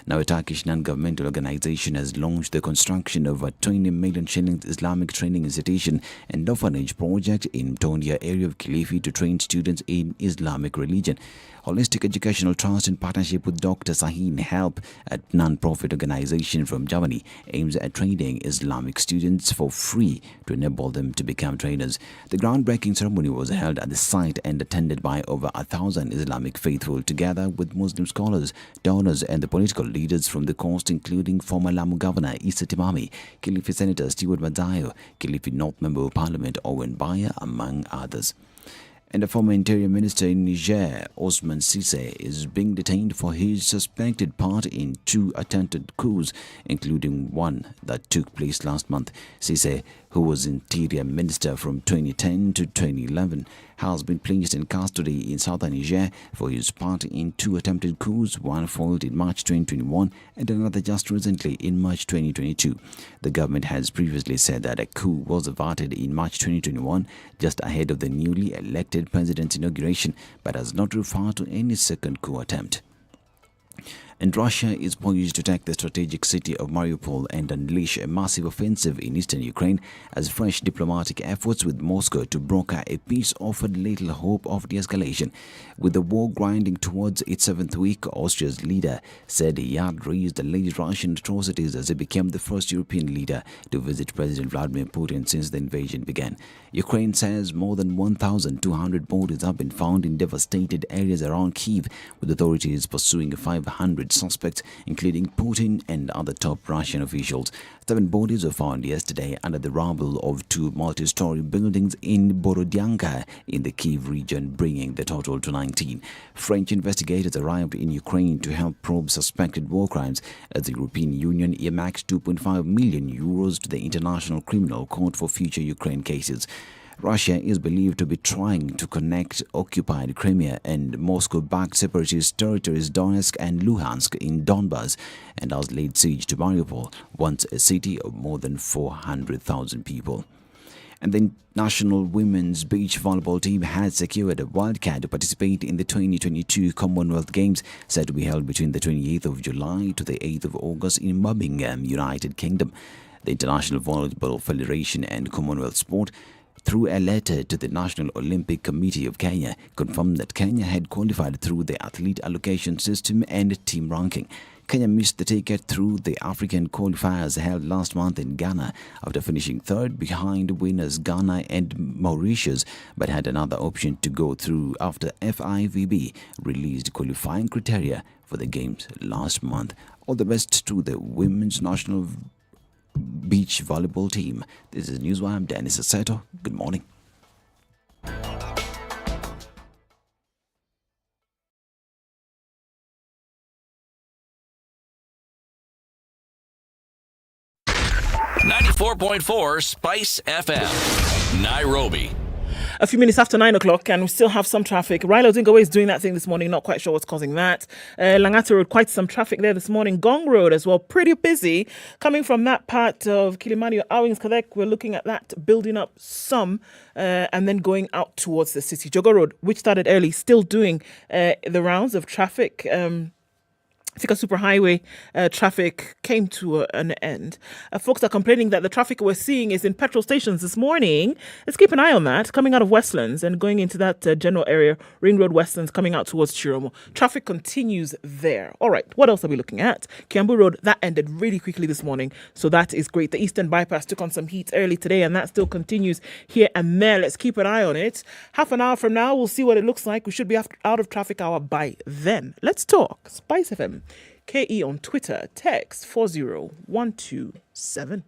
Now, a Turkish non-governmental organization has launched the construction of a 20 million shillings Islamic training institution and orphanage project in Tondia area of Kilifi to train students in Islamic religion. Holistic Educational Trust, in partnership with Dr. Sahin Help, a non-profit organization from Germany, aims at training Islamic students for free to enable them to become trainers. The groundbreaking ceremony was held at the site and attended by over 1,000 Islamic faithful, together with Muslim scholars, donors and the political leaders from the coast, including former Lamu Governor Issa Timami, Kilifi Senator Stewart Madzayo, Kilifi North Member of Parliament Owen Baya, among others. And a former interior minister in Niger, Osman Sise, is being detained for his suspected part in 2 attempted coups, including one that took place last month. Sise, who was interior minister from 2010 to 2011, has been placed in custody in southern Niger for his part in 2 attempted coups, one foiled in March 2021 and another just recently in March 2022. The government has previously said that a coup was averted in March 2021, just ahead of the newly elected president's inauguration, but has not referred to any second coup attempt. And Russia is poised to take the strategic city of Mariupol and unleash a massive offensive in eastern Ukraine as fresh diplomatic efforts with Moscow to broker a peace offered little hope of de-escalation. With the war grinding towards its 7th week, Austria's leader said he had raised alleged Russian atrocities as he became the first European leader to visit President Vladimir Putin since the invasion began. Ukraine says more than 1,200 bodies have been found in devastated areas around Kyiv, with authorities pursuing 500 suspects, including Putin and other top Russian officials. 7 bodies were found yesterday under the rubble of 2 multi-story buildings in Borodyanka in the Kyiv region, bringing the total to 19. French investigators arrived in Ukraine to help probe suspected war crimes as the European Union earmarked 2.5 million euros to the International Criminal Court for future Ukraine cases. Russia is believed to be trying to connect occupied Crimea and Moscow-backed separatist territories Donetsk and Luhansk in Donbas and has laid siege to Mariupol, once a city of more than 400,000 people. And the national women's beach volleyball team has secured a wildcard to participate in the 2022 Commonwealth Games, set to be held between the 28th of July to the 8th of August in Birmingham, United Kingdom. The International Volleyball Federation and Commonwealth Sport, through a letter to the National Olympic Committee of Kenya, confirmed that Kenya had qualified through the athlete allocation system and team ranking. Kenya missed the ticket through the African qualifiers held last month in Ghana after finishing 3rd behind winners Ghana and Mauritius, but had another option to go through after FIVB released qualifying criteria for the Games last month. All the best to the women's national beach volleyball team. This is Newswire. I'm Dennis Aseto. Good morning. .4 Spice FM, Nairobi. A few minutes after 9 o'clock, and we still have some traffic. Rita Dungey is doing that thing this morning. Not quite sure what's causing that. Langata Road, quite some traffic there this morning. Gong Road as well, pretty busy. Coming from that part of Kilimani or Awings Kadek, we're looking at that building up some and then going out towards the city. Jogo Road, which started early, still doing the rounds of traffic. Thika Superhighway traffic came to an end. Folks are complaining that the traffic we're seeing is in petrol stations this morning. Let's keep an eye on that. Coming out of Westlands and going into that general area, Ring Road Westlands, coming out towards Chiromo. Traffic continues there. All right, what else are we looking at? Kiambu Road, that ended really quickly this morning, so that is great. The Eastern Bypass took on some heat early today, and that still continues here and there. Let's keep an eye on it. Half an hour from now, we'll see what it looks like. We should be out of traffic hour by then. Let's talk. SpiceFM. KE on Twitter, text 40127.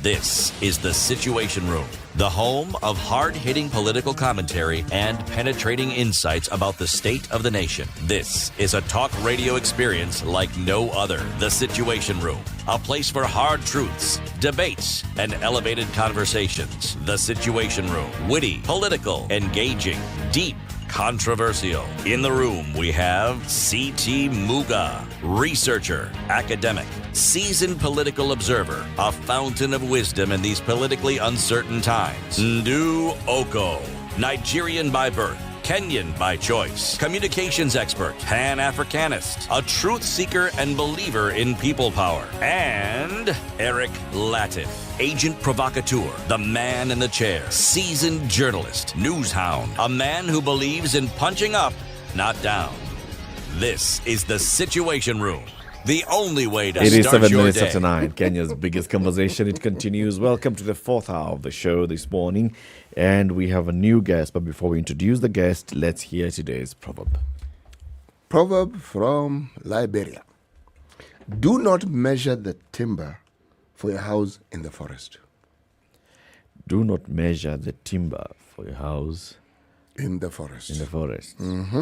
This is the Situation Room, the home of hard-hitting political commentary and penetrating insights about the state of the nation. This is a talk radio experience like no other. The Situation Room, a place for hard truths, debates, and elevated conversations. The Situation Room, witty, political, engaging, deep, controversial. In the room, we have C.T. Muga, researcher, academic, seasoned political observer, a fountain of wisdom in these politically uncertain times. Ndu Okoh, Nigerian by birth, Kenyan by choice, communications expert, Pan-Africanist, a truth seeker and believer in people power, and Eric Latiff, agent provocateur, the man in the chair, seasoned journalist, news hound, a man who believes in punching up, not down. This is the Situation Room, the only way to start your day. It is 7 minutes after 9, Kenya's biggest conversation. It continues. Welcome to the 4th hour of the show this morning. And we have a new guest. But before we introduce the guest, let's hear today's proverb. Proverb from Liberia. Do not measure the timber for your house in the forest. Do not measure the timber for your house in the forest. In the forest. Mm-hmm.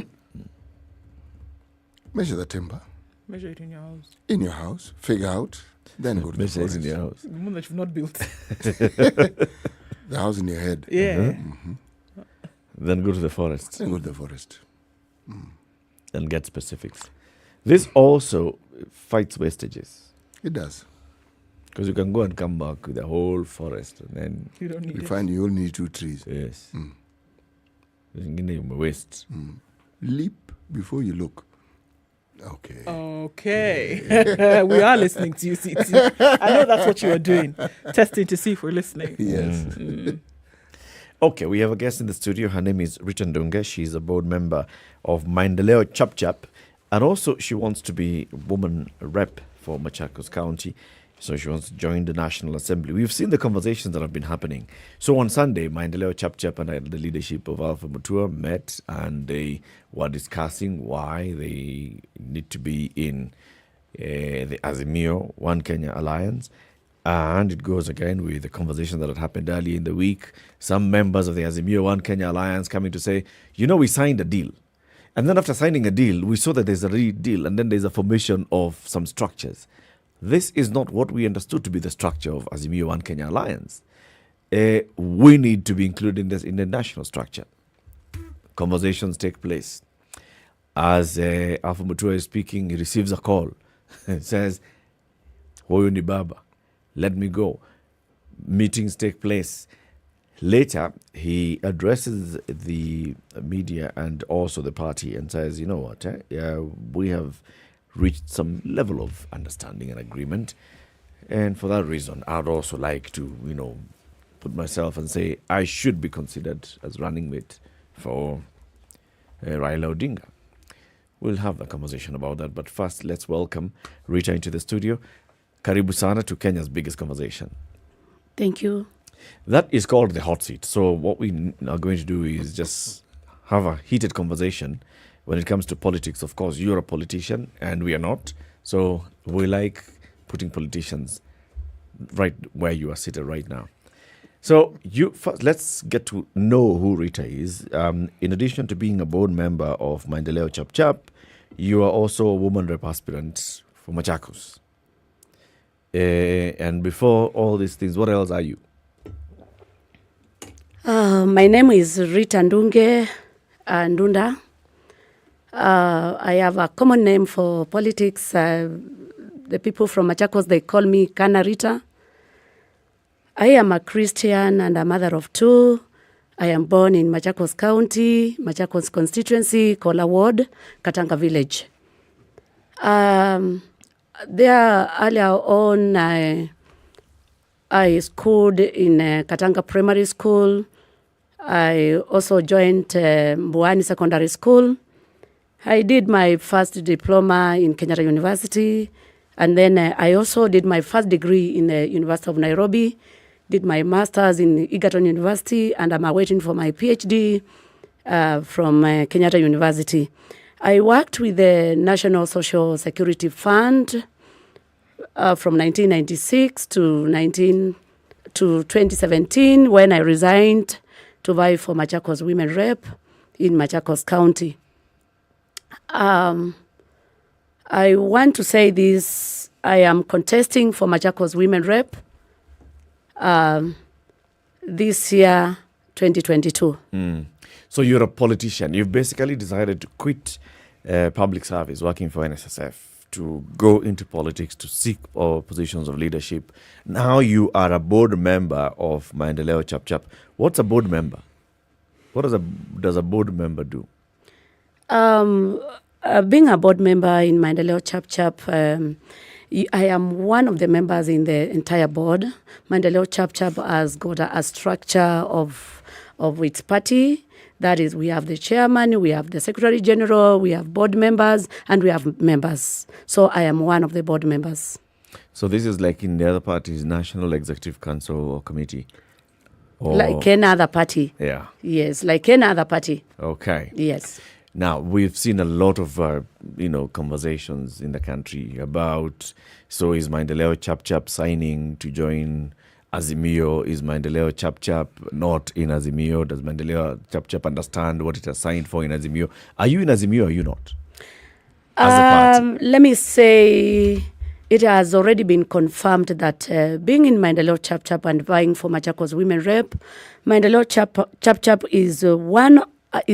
Measure the timber. Measure it in your house. In your house. Figure out. Then go to the forest. In your house. The one that you've not built. The house in your head. Yeah. Mm-hmm. Then go to the forest. Then go to the forest. And get specifics. This also fights wastages. It does. Because you can go and come back with a whole forest, and then You don't need You it. find you only need 2 trees. yes, zingine waste. Leap before you look. Okay. Okay. We are listening to you, CT. I know that's what you are doing. Testing to see if we're listening. Yes. Okay, we have a guest in the studio. Her name is Rita Dungey. She's a board member of Maendeleo Chap Chap, and also she wants to be woman rep for Machakos County. So she wants to join the National Assembly. We've seen the conversations that have been happening. So on Sunday, Maendeleo Chap Chap and the leadership of Alpha Mutua met, and they were discussing why they need to be in the Azimio One Kenya Alliance. And it goes again with the conversation that had happened earlier in the week. Some members of the Azimio One Kenya Alliance coming to say, we signed a deal. And then after signing a deal, we saw that there's a real deal, and then there's a formation of some structures. This is not what we understood to be the structure of Azimio One Kenya Alliance. We need to be included in the national structure. Conversations take place. As Alpha Mutua is speaking, he receives a call. It says, Hoyo ni baba, let me go. Meetings take place. Later, he addresses the media and also the party and says, you know what, we have reached some level of understanding and agreement. And for that reason, I'd also like to, put myself and say I should be considered as running mate for Raila Odinga. We'll have a conversation about that. But first, let's welcome Rita into the studio. Karibu sana to Kenya's biggest conversation. Thank you. That is called the hot seat. So what we are going to do is just have a heated conversation. When it comes to politics, of course, you're a politician and we are not. So we like putting politicians right where you are seated right now. So first, let's get to know who Rita is. In addition to being a board member of Maendeleo Chap Chap, you are also a woman rep aspirant for Machakos. And before all these things, what else are you? My name is Rita Dungey Ndunda. I have a common name for politics. The people from Machakos, they call me Kana Rita. I am a Christian and a mother of 2. I am born in Machakos County, Machakos constituency, Kola Ward, Katanga village. There earlier on, I schooled in Katanga Primary School. I also joined Mbuani Secondary School. I did my first diploma in Kenyatta University, and then I also did my first degree in the University of Nairobi, did my master's in Egerton University, and I'm awaiting for my PhD from Kenyatta University. I worked with the National Social Security Fund from 1996 to 2017, when I resigned to vie for Machakos Women Rep in Machakos County. I want to say this, I am contesting for Machakos Women Rep this year, 2022. So you're a politician. You've basically decided to quit public service, working for NSSF, to go into politics, to seek positions of leadership. Now you are a board member of Maendeleo Chap Chap. What's a board member? What does a board member do? Being a board member in Maendeleo Chap Chap, I am one of the members in the entire board. Maendeleo Chap Chap has got a structure of its party. That is, we have the chairman, we have the secretary general, we have board members, and we have members. So I am one of the board members. So this is like in the other parties, National Executive Council or Committee? Or like any other party. Yeah. Yes, like any other party. Okay. Yes. Now, we've seen a lot of, conversations in the country about, so is Maendeleo Chap Chap signing to join Azimio? Is Maendeleo Chap Chap not in Azimio? Does Maendeleo Chap Chap understand what it has signed for in Azimio? Are you in Azimio or are you not? As a party? Let me say, it has already been confirmed that being in Maendeleo Chap Chap and vying for Machakos Women Rep, Maendeleo Chap Chap is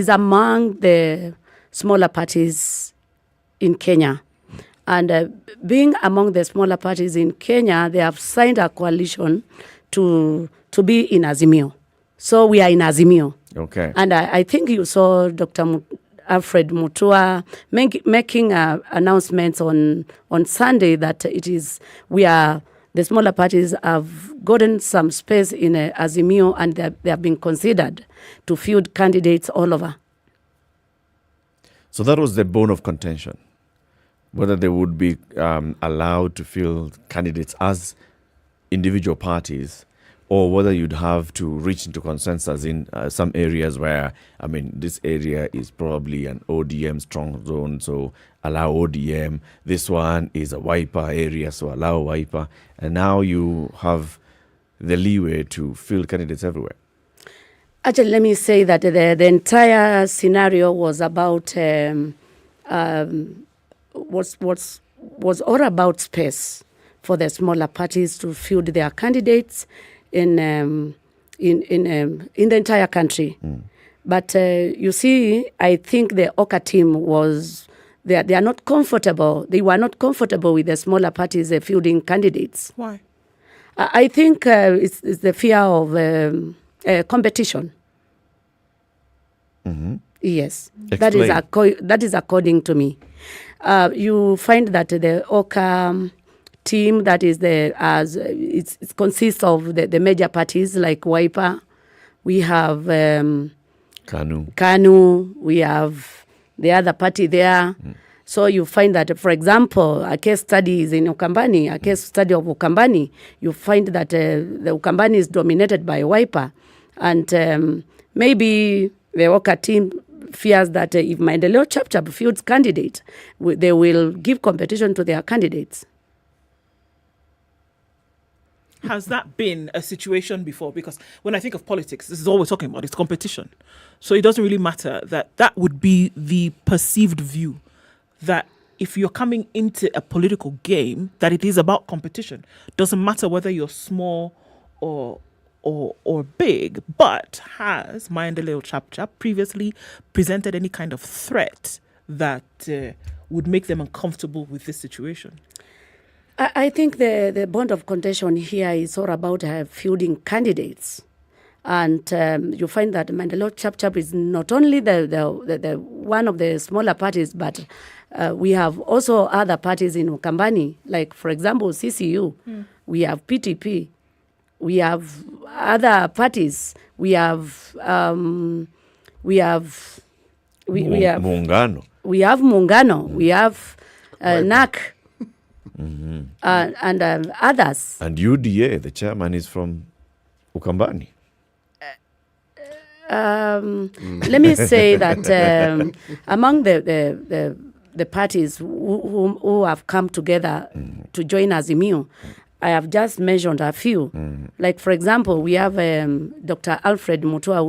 among the smaller parties in Kenya. And being among the smaller parties in Kenya, they have signed a coalition to be in Azimio. So we are in Azimio. Okay. And I think you saw Dr. Alfred Mutua making announcements on Sunday that the smaller parties have gotten some space in Azimio, and they have been considered to field candidates all over. So that was the bone of contention, whether they would be allowed to field candidates as individual parties, or whether you'd have to reach into consensus in some areas where, this area is probably an ODM strong zone, so allow ODM. This one is a Wiper area, so allow Wiper. And now you have the leeway to field candidates everywhere. Actually, let me say that the entire scenario was about was all about space for the smaller parties to field their candidates in the entire country. But you see, I think the Okoh team they are not comfortable. They were not comfortable with the smaller parties fielding candidates. Why? I think it's the fear of competition. Yes, that is according to me. You find that the Okoh team, that is it consists of the major parties like Wiper. We have KANU. We have the other party there. So you find that, for example, a case study is in Ukambani, a case study of Ukambani. You find that the Ukambani is dominated by Wiper, and maybe the Okoh team fears that if Maendeleo Chapchap fields candidates, they will give competition to their candidates. Has that been a situation before? Because when I think of politics, this is all we're talking about, it's competition. So it doesn't really matter that would be the perceived view, that if you're coming into a political game, that it is about competition. Doesn't matter whether you're small or big, but has Maendeleo Chapchap previously presented any kind of threat that would make them uncomfortable with this situation? I think the bond of contention here is all about fielding candidates. And you find that Maendeleo Chapchap is not only the one of the smaller parties, but we have also other parties in Ukambani, like, for example, CCU. We have PTP. We have other parties. We have Muungano. We have Muungano. We have NAC. And others. And UDA, the chairman is from Ukambani. Let me say that among the parties who have come together to join Azimio, I have just mentioned a few. Like, for example, we have Dr. Alfred Mutua,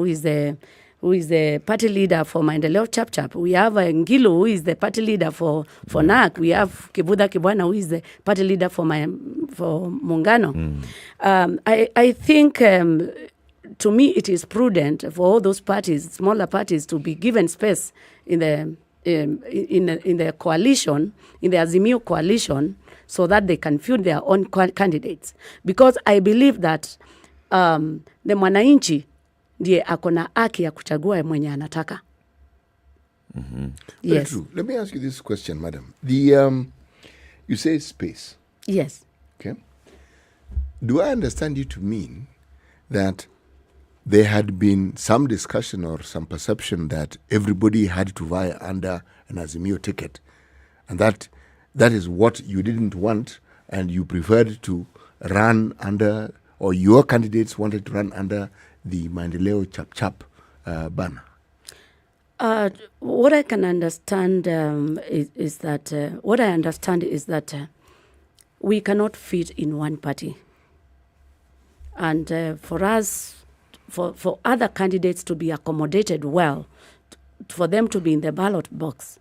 who is the party leader for Maendeleo Chapchap. We have Ngilu, who is the party leader for NAC. We have Kibuda Kibwana, who is the party leader for Muungano. I think, to me, it is prudent for all those parties, smaller parties, to be given space in the coalition, in the Azimio coalition, so that they can field their own candidates. Because I believe that the mwananchi ndiye akona haki ya kuchagua mwenye anataka. Yes. True. Let me ask you this question, madam. You say space. Yes. Okay. Do I understand you to mean that there had been some discussion or some perception that everybody had to vie under an Azimio ticket, and that is what you didn't want, and you preferred to run under, or your candidates wanted to run under the Maendeleo Chapchap banner? What I can understand is that we cannot fit in one party, and for us, for other candidates to be accommodated well, for them to be in the ballot box,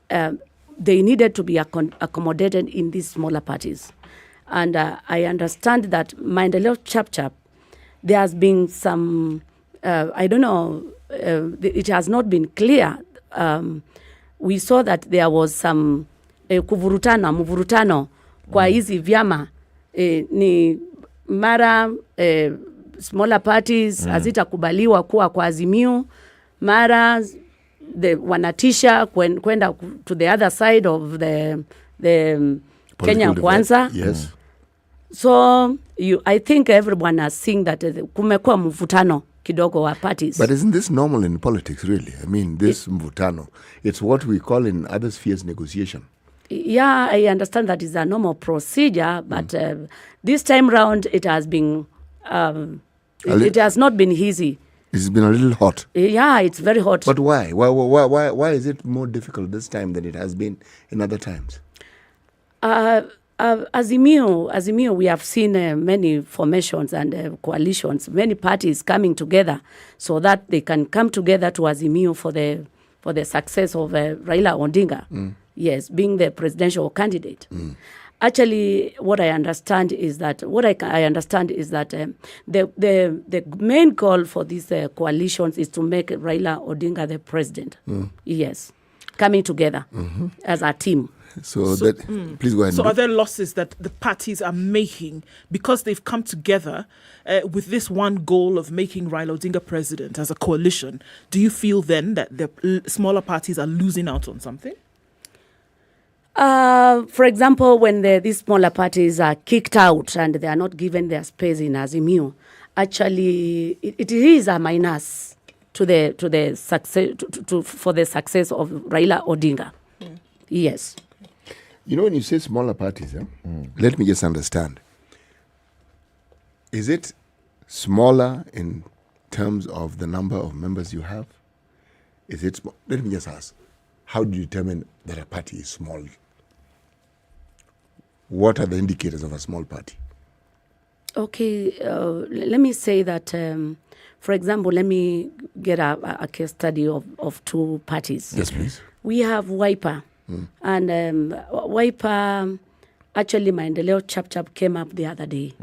they needed to be accommodated in these smaller parties. And I understand that Maendeleo Chapchap, there has been some, I don't know, it has not been clear. We saw that there was some mvurutano kwa hizi vyama ni mara smaller parties hazitakubaliwa kuwa kwa Azimio, mara wanatisha kwenda to the other side of the Kenya Kwanza. Yes. So I think everyone has seen that kumekuwa mvutano kidogo wa parties. But isn't this normal in politics, really? I mean, this mvutano, it's what we call in other spheres negotiation. Yeah, I understand that is a normal procedure, but this time round it has been, it has not been easy. It's been a little hot. Yeah, it's very hot. But why? Why is it more difficult this time than it has been in other times? Azimio, we have seen many formations and coalitions, many parties coming together so that they can come together to Azimio for the success of Raila Odinga. Yes, being the presidential candidate. Actually, what I understand is that the main goal for these coalitions is to make Raila Odinga the president. Yes, coming together as a team. So please go ahead. So are there losses that the parties are making because they've come together with this one goal of making Raila Odinga president as a coalition? Do you feel then that the smaller parties are losing out on something? For example, when these smaller parties are kicked out and they are not given their space in Azimio, actually it is a minus to the success for the success of Raila Odinga. Yes. You know, when you say smaller parties, let me just understand. Is it smaller in terms of the number of members you have? Is it? Let me just ask. How do you determine that a party is small? What are the indicators of a small party? Okay, let me say that, for example, let me get a case study of two parties. Yes, please. We have Wiper. And Wiper, actually, Maendeleo Chap came up the other day.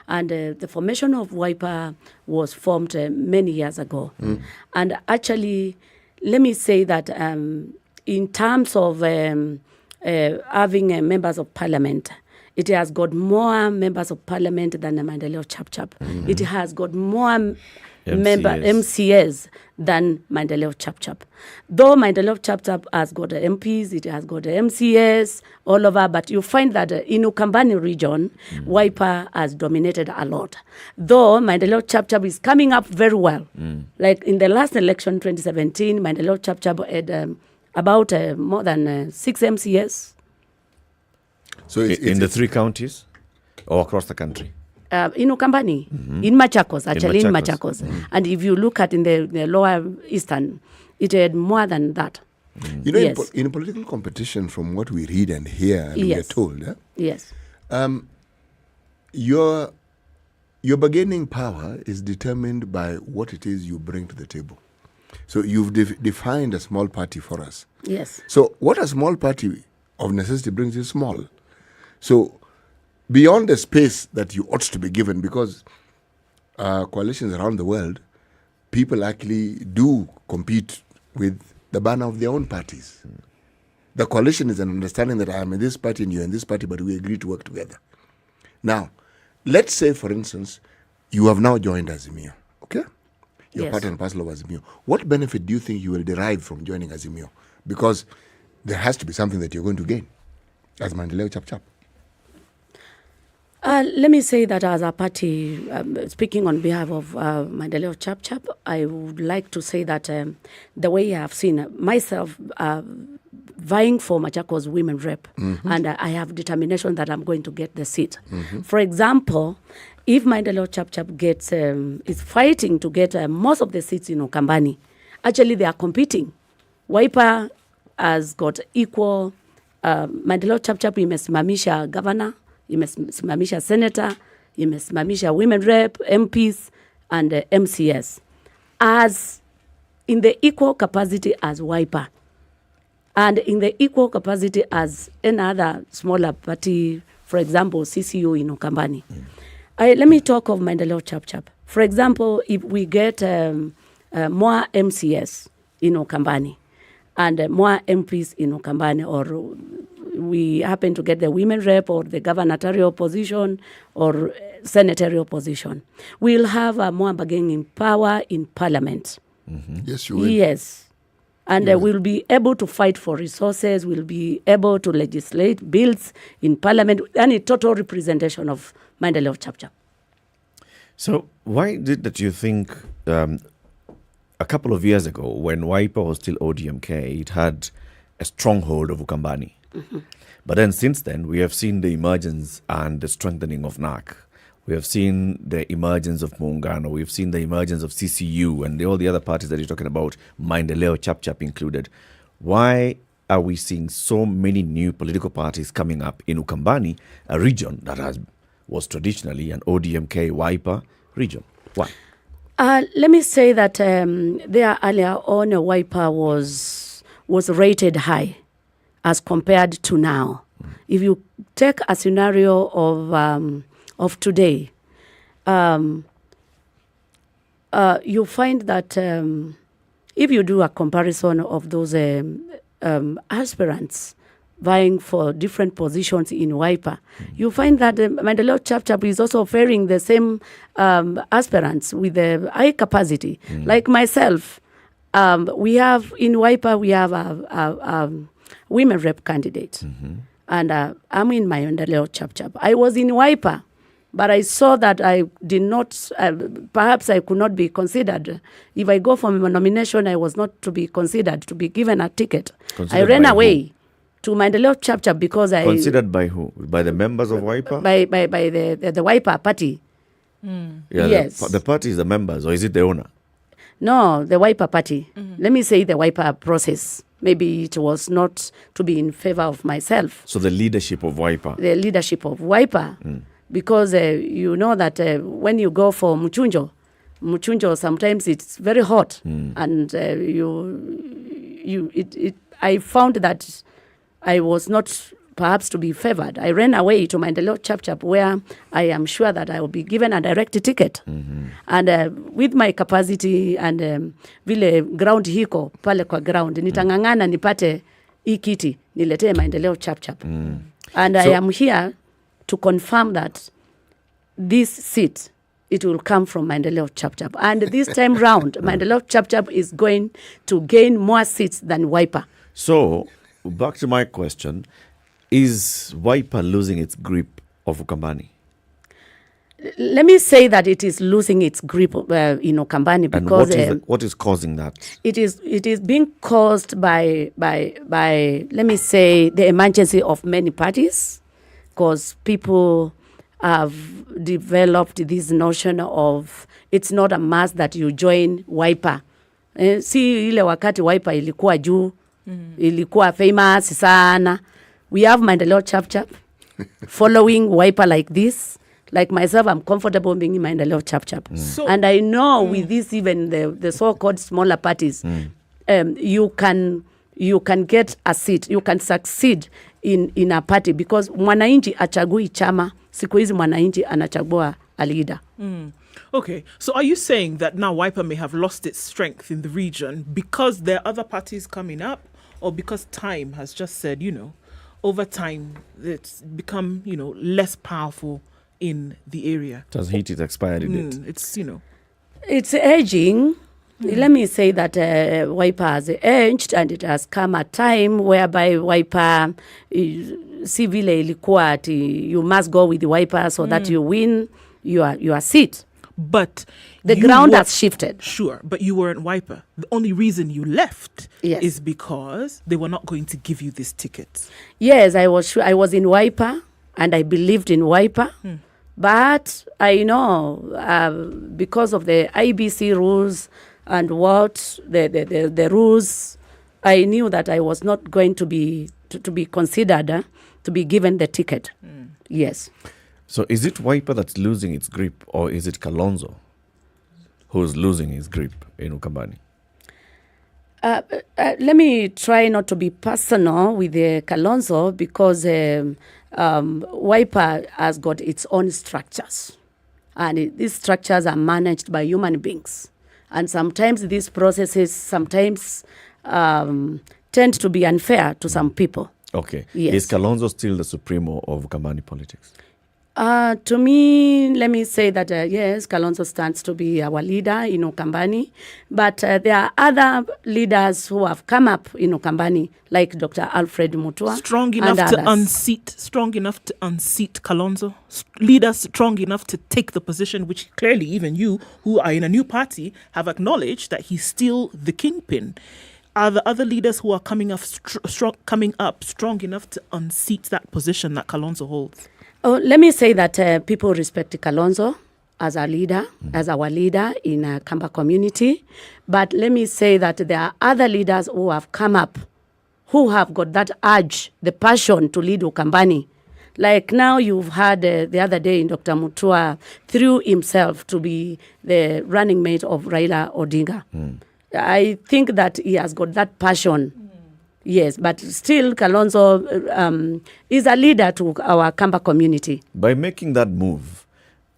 And the formation of Wiper was formed many years ago. And actually, let me say that in terms of having members of parliament, it has got more members of parliament than the Maendeleo Chap. It has got more MCAs than Maendeleo Chap. Though Maendeleo Chap has got MPs, it has got MCAs all over, but you find that in Ukambani region, Wiper has dominated a lot. Though Maendeleo Chap is coming up very well. Like in the last election, 2017, Maendeleo Chap had about more than 6 MCAs. So in the 3 counties or across the country? In Ukambani, in Machakos, actually in Machakos. And if you look at in the lower eastern, it had more than that. You know, in political competition, from what we read and hear and we are told, yes, your bargaining power is determined by what it is you bring to the table. So you've defined a small party for us. Yes. So what a small party of necessity brings is small. So beyond the space that you ought to be given, because coalitions around the world, people actually do compete with the banner of their own parties. The coalition is an understanding that I am in this party and you're in this party, but we agree to work together. Now, let's say, for instance, you have now joined Azimio, okay? You're part and parcel of Azimio. What benefit do you think you will derive from joining Azimio? Because there has to be something that you're going to gain as Maendeleo Chap. Let me say that as a party, speaking on behalf of Maendeleo Chap, I would like to say that the way I have seen myself vying for Machakos women rep, and I have determination that I'm going to get the seat. For example, if Maendeleo Chap gets is fighting to get most of the seats in Ukambani, actually they are competing. Wiper has got equal. Maendeleo Chap imesimamisha governor, imesimamisha senator, imesimamisha women rep, MPs, and MCS as in the equal capacity as Wiper, and in the equal capacity as another smaller party, for example, CCU in Ukambani. Let me talk of Maendeleo Chap. For example, if we get more MCS in Ukambani and more MPs in Ukambani, or we happen to get the women rep or the gubernatorial position or senatorial position, we'll have more bargaining power in parliament. Yes, you will. Yes. And we'll be able to fight for resources, we'll be able to legislate bills in parliament, and a total representation of Maendeleo Chapchap. So why did that you think a couple of years ago when Wiper was still ODMK, it had a stronghold of Ukambani? But then since then, we have seen the emergence and the strengthening of NAC. We have seen the emergence of Muungano. We've seen the emergence of CCU and all the other parties that you're talking about, Maendeleo Chapchap included. Why are we seeing so many new political parties coming up in Ukambani, a region that was traditionally an ODMK Wiper region? Why? Let me say that there earlier on, a Wiper was rated high as compared to now. If you take a scenario of today, you find that if you do a comparison of those aspirants vying for different positions in Wiper, you find that Maendeleo Chapchap is also faring the same aspirants with a high capacity. Like myself, we have in Wiper, we have a women rep candidate. And I'm in Maendeleo Chapchap. I was in Wiper, but I saw that I did not, perhaps I could not be considered. If I go for a nomination, I was not to be considered, to be given a ticket. I ran away to Maendeleo Chapchap because I... Considered by who? By the members of Wiper? By the Wiper party. Yeah, Yes. The party is the members, or is it the owner? No, the Wiper party. Let me say the Wiper process. Maybe it was not to be in favor of myself. So the leadership of Wiper. The leadership of Wiper. Because you know that when you go for Muchunjo sometimes it's very hot. And I found that I was not perhaps to be favored. I ran away to Maendeleo Chapchap where I am sure that I will be given a direct ticket. And with my capacity and vile ground hiko pale kwa ground, nitangangana nipate hii kiti, niletee Maendeleo Chapchap. And I am here to confirm that this seat, it will come from Maendeleo Chapchap. And this time round, Maendeleo Chapchap is going to gain more seats than Wiper. So, back to my question, is Wiper losing its grip of Ukambani? Let me say that it is losing its grip in Ukambani because... And what is causing that? It is being caused by, let me say, the emergency of many parties, because people have developed this notion of it's not a must that you join Wiper. Si ile wakati Wiper ilikuwa juu, ilikuwa famous sana. We have Maendeleo Chapchap following Wiper like this. Like myself, I'm comfortable being in Maendeleo Chapchap. And I know with this, even the so-called smaller parties, you can get a seat, you can succeed in a party because mwananchi achagui chama, siku hizi mwananchi anachagua a leader. Okay, so are you saying that now Wiper may have lost its strength in the region because there are other parties coming up, or because time has just said, over time it's become, less powerful in the area? It has hit its expiry date. It's, It's aging. Let me say that Wiper has aged, and it has come a time whereby Wiper, si vile ilikuwa ati you must go with the Wiper so that you win your seat. But the ground has shifted. Sure, but you weren't Wiper. The only reason you left is because they were not going to give you this ticket. Yes, I was sure. I was in Wiper, and I believed in Wiper. But I know because of the IBC rules and what the rules, I knew that I was not going to be considered to be given the ticket. Yes. So is it Wiper that's losing its grip, or is it Kalonzo who's losing his grip in Ukambani? Let me try not to be personal with Kalonzo because Wiper has got its own structures. And these structures are managed by human beings. And sometimes these processes tend to be unfair to some people. Okay. Yes. Is Kalonzo still the supremo of Ukambani politics? To me, let me say that, yes, Kalonzo stands to be our leader in Ukambani, but there are other leaders who have come up in Ukambani, like Dr. Alfred Mutua. Strong enough to unseat Kalonzo. Leaders strong enough to take the position, which clearly even you, who are in a new party, have acknowledged that he's still the kingpin. Are the other leaders who are coming up strong enough to unseat that position that Kalonzo holds? Oh, let me say that people respect Kalonzo as a leader, as our leader in a Kamba community. But let me say that there are other leaders who have come up, who have got that urge, the passion to lead Ukambani. Like now you've had the other day in Dr. Mutua threw himself to be the running mate of Raila Odinga. I think that he has got that passion. Yes, but still Kalonzo is a leader to our Kamba community. By making that move,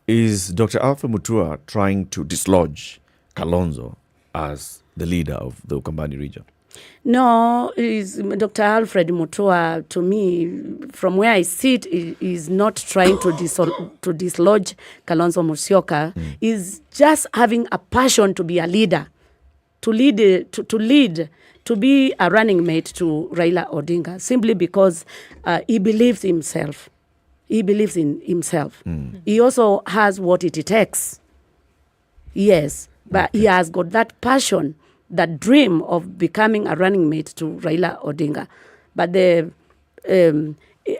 is Dr. Alfred Mutua trying to dislodge Kalonzo as the leader of the Ukambani region? No, Dr. Alfred Mutua, to me, from where I sit, is not trying to dislodge Kalonzo Musyoka. He's just having a passion to be a leader, to lead, to be a running mate to Raila Odinga, simply because he believes himself. He believes in himself. He also has what it takes. Yes, but he has got that passion, that dream of becoming a running mate to Raila Odinga. But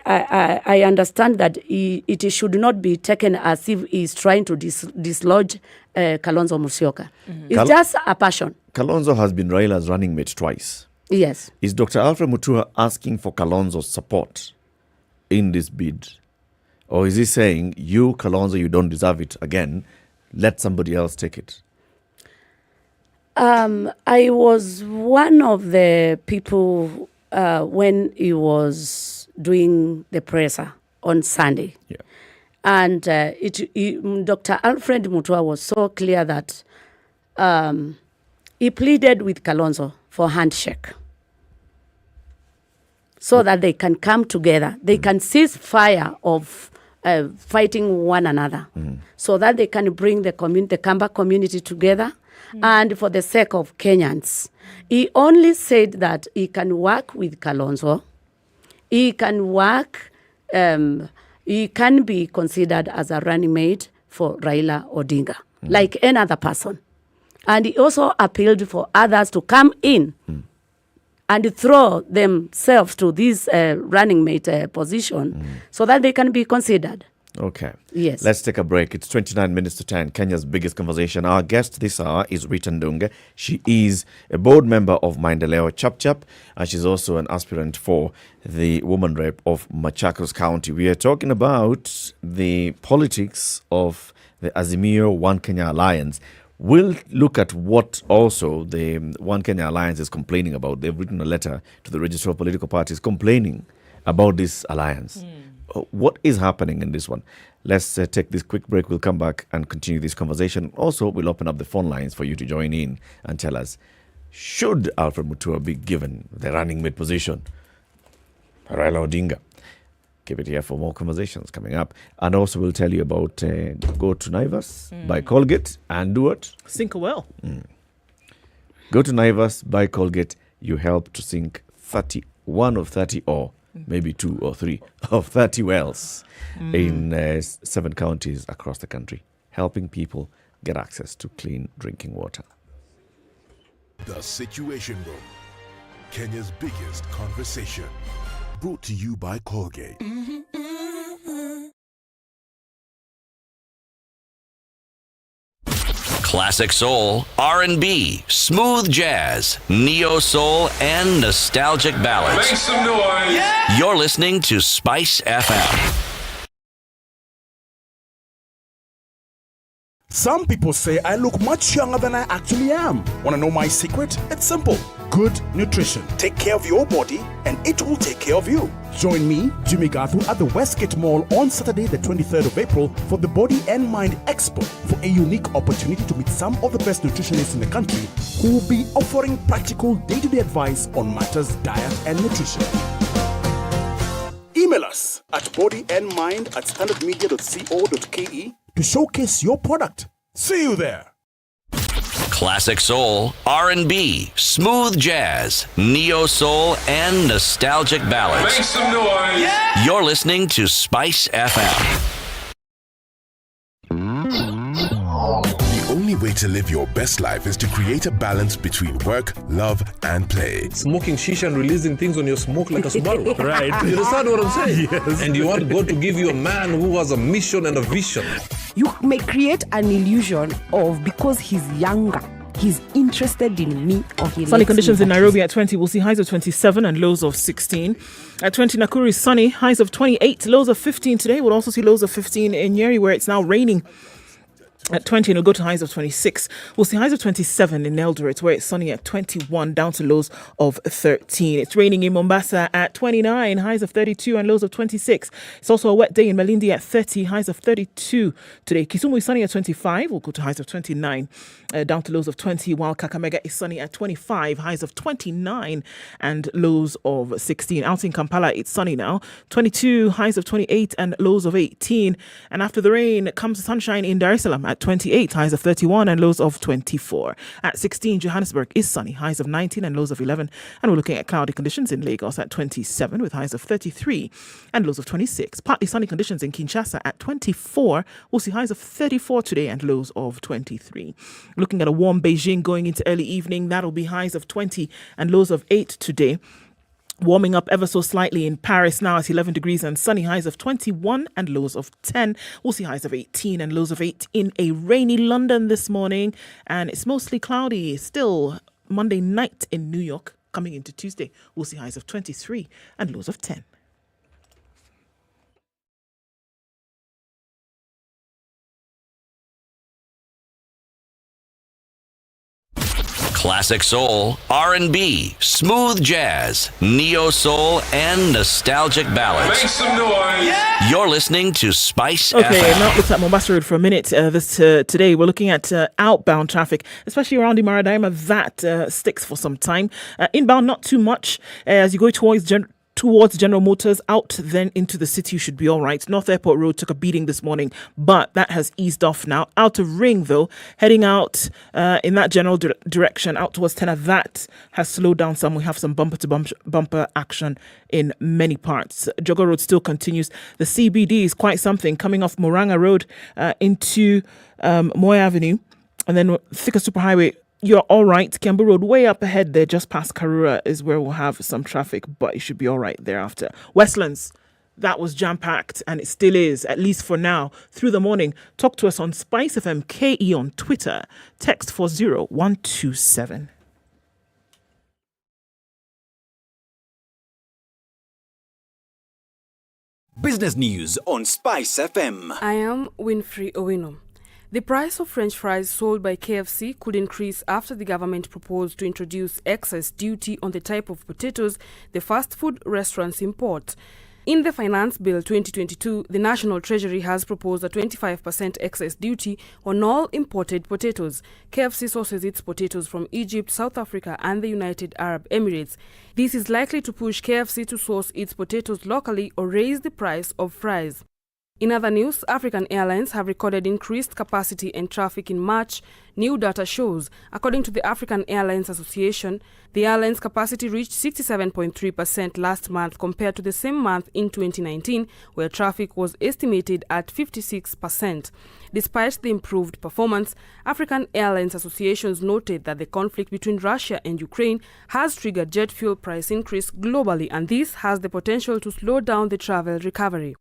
I understand that it should not be taken as if he's trying to dislodge Kalonzo Musyoka. It's just a passion. Kalonzo has been Raila's running mate twice. Yes. Is Dr. Alfred Mutua asking for Kalonzo's support in this bid? Or is he saying, you, Kalonzo, you don't deserve it again, let somebody else take it? I was one of the people when he was doing the presser on Sunday. Yeah. And Dr. Alfred Mutua was so clear that he pleaded with Kalonzo for handshake so that they can come together. They can cease fire of fighting one another so that they can bring the Kamba community together and for the sake of Kenyans. He only said that he can work with Kalonzo. He can work, he can be considered as a running mate for Raila Odinga, like any other person. And he also appealed for others to come in and throw themselves to this running mate position so that they can be considered. Okay. Yes. Let's take a break. It's 29 minutes to 10, Kenya's biggest conversation. Our guest this hour is Rita Dungey. She is a board member of Maendeleo Chap Chap, and she's also an aspirant for the woman rep of Machakos County. We are talking about the politics of the Azimio One Kenya Alliance. We'll look at what also the One Kenya Alliance is complaining about. They've written a letter to the Register of Political Parties complaining about this alliance. What is happening in this one? Let's take this quick break. We'll come back and continue this conversation. Also, we'll open up the phone lines for you to join in and tell us, should Alfred Mutua be given the running mate position? Raila Odinga. Keep it here for more conversations coming up. And also we'll tell you about go to Naivas, buy Colgate, and do what? Sink a well. Go to Naivas, buy Colgate. You help to sink 31 of 30 or maybe 2 or 3 of 30 wells in 7 counties across the country, helping people get access to clean drinking water. The Situation Room, Kenya's biggest conversation. Brought to you by Colgate. Classic soul, R&B, smooth jazz, neo soul, and nostalgic ballads. Make some noise. Yeah. You're listening to Spice FM. Some people say I look much younger than I actually am. Want to know my secret? It's simple. Good nutrition. Take care of your body and it will take care of you. Join me, Jimmy Gathu, at the Westgate Mall on Saturday the 23rd of April for the Body and Mind Expo for a unique opportunity to meet some of the best nutritionists in the country who will be offering practical day-to-day advice on matters diet and nutrition. Email us at bodyandmind@standardmedia.co.ke to showcase your product. See you there. Classic soul, R&B, smooth jazz, neo soul, and nostalgic ballads. Make some noise. Yeah. You're listening to Spice FM. The only way to live your best life is to create a balance between work, love, and play. Smoking shisha and releasing things on your smoke like a Subaru. Right. You understand what I'm saying? Yes. And you want God to give you a man who has a mission and a vision. You may create an illusion of because he's younger, he's interested in me, or he Sunny likes conditions me, in but Nairobi at 20. We'll see highs of 27 and lows of 16. At 20, Nakuru is sunny, highs of 28, lows of 15 today. We'll also see lows of 15 in Nyeri, where it's now raining. At 20, it'll go to highs of 26. We'll see highs of 27 in Eldoret, where it's sunny at 21, down to lows of 13. It's raining in Mombasa at 29, highs of 32 and lows of 26. It's also a wet day in Malindi at 30, highs of 32 today. Kisumu is sunny at 25. We'll go to highs of 29, down to lows of 20, while Kakamega is sunny at 25, highs of 29 and lows of 16. Out in Kampala, it's sunny now, 22, highs of 28 and lows of 18. And after the rain comes the sunshine in Dar es Salaam at 28, highs of 31 and lows of 24. At 16, Johannesburg is sunny, highs of 19 and lows of 11. And we're looking at cloudy conditions in Lagos at 27 with highs of 33 and lows of 26. Partly sunny conditions in Kinshasa at 24. We'll see highs of 34 today and lows of 23. Looking at a warm Beijing going into early evening, that'll be highs of 20 and lows of 8 today. Warming up ever so slightly in Paris now at 11 degrees and sunny, highs of 21 and lows of 10. We'll see highs of 18 and lows of 8 in a rainy London this morning. And it's mostly cloudy. Still Monday night in New York. Coming into Tuesday, we'll see highs of 23 and lows of 10. Classic soul, R&B, smooth jazz, neo soul, and nostalgic ballads. Make some noise. Yeah. You're listening to Spice Okay, FM. now let's at Mombasa Road for a minute. Today we're looking at outbound traffic, especially around the Maradima. That sticks for some time. Inbound, not too much. As you go towards General Motors, out then into the city, you should be all right. North Airport Road took a beating this morning, but that has eased off now. Out of Ring, though, heading out in that general direction, out towards Tenor, that has slowed down some. We have some bumper-to-bumper action in many parts. Jogger Road still continues. The CBD is quite something, coming off Moranga Road into Moy Avenue, and then Thika Superhighway. You're all right. Kamba Road, way up ahead there, just past Karura, is where we'll have some traffic, but it should be all right thereafter. Westlands, that was jam-packed, and it still is, at least for now, through the morning. Talk to us on SpiceFM KE on Twitter. Text 40127. Business news on Spice FM. I am Winfrey Owino. The price of French fries sold by KFC could increase after the government proposed to introduce excess duty on the type of potatoes the fast food restaurants import. In the Finance Bill 2022, the National Treasury has proposed a 25% excess duty on all imported potatoes. KFC sources its potatoes from Egypt, South Africa, and the United Arab Emirates. This is likely to push KFC to source its potatoes locally or raise the price of fries. In other news, African airlines have recorded increased capacity and traffic in March, new data shows. According to the African Airlines Association, the airline's capacity reached 67.3% last month compared to the same month in 2019, where traffic was estimated at 56%. Despite the improved performance, African Airlines Associations noted that the conflict between Russia and Ukraine has triggered jet fuel price increase globally, and this has the potential to slow down the travel recovery.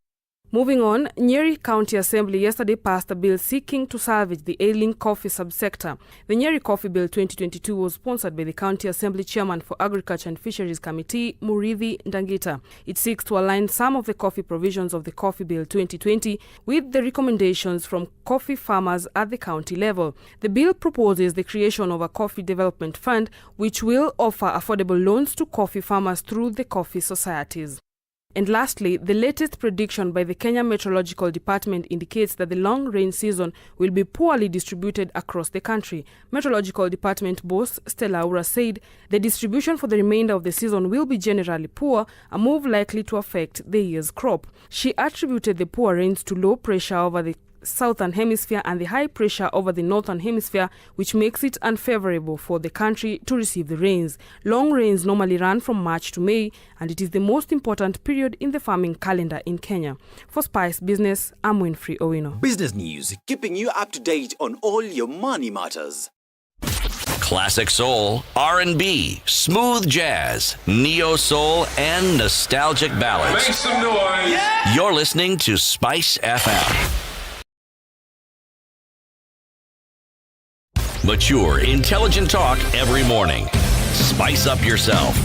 Moving on, Nyeri County Assembly yesterday passed a bill seeking to salvage the ailing coffee subsector. The Nyeri Coffee Bill 2022 was sponsored by the County Assembly Chairman for Agriculture and Fisheries Committee, Rita Dungey. It seeks to align some of the coffee provisions of the Coffee Bill 2020 with the recommendations from coffee farmers at the county level. The bill proposes the creation of a coffee development fund which will offer affordable loans to coffee farmers through the coffee societies. And lastly, the latest prediction by the Kenya Meteorological Department indicates that the long rain season will be poorly distributed across the country. Meteorological Department boss Stella Aura said the distribution for the remainder of the season will be generally poor, a move likely to affect the year's crop. She attributed the poor rains to low pressure over the southern hemisphere and the high pressure over the northern hemisphere, which makes it unfavorable for the country to receive the rains. Long rains normally run from March to May, and it is the most important period in the farming calendar in Kenya. For Spice Business, I'm Winfrey Owino. Business news, keeping you up to date on all your money matters. Classic soul, R&B, smooth jazz, neo soul, and nostalgic ballads. Make some noise. Yeah. You're listening to Spice FM. Mature, intelligent talk every morning. Spice up yourself.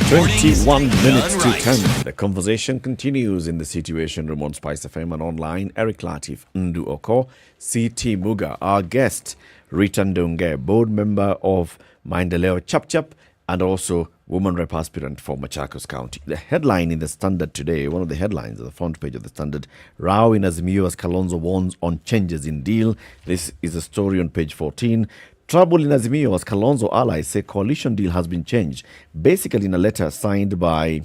21 minutes to 10. The conversation continues in the Situation Room on Spice FM and online. Eric Latiff, Okoh, CT Muga, our guest, Rita Dungey, board member of Maendeleo Chap Chap, and also woman rep aspirant for Machakos County. The headline in the Standard today, one of the headlines on the front page of the Standard, row in Azimio as Kalonzo warns on changes in deal. This is a story on page 14. Trouble in Azimio as Kalonzo allies say coalition deal has been changed. Basically in a letter signed by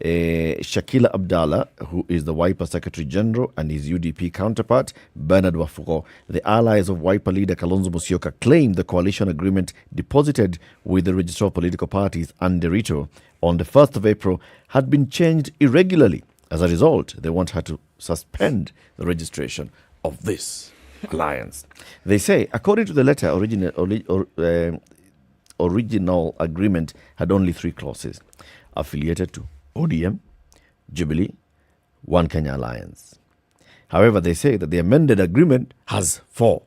Shakila Abdallah, who is the Wiper Secretary General, and his UDP counterpart, Bernard Wafuko. The allies of Wiper leader Kalonzo Musyoka claimed the coalition agreement deposited with the Registrar of Political Parties and Derito on the 1st of April had been changed irregularly. As a result, they want her to suspend the registration of this alliance. They say, according to the letter, original agreement had only 3 clauses: affiliated to ODM, Jubilee, One Kenya Alliance. However, they say that the amended agreement has 4.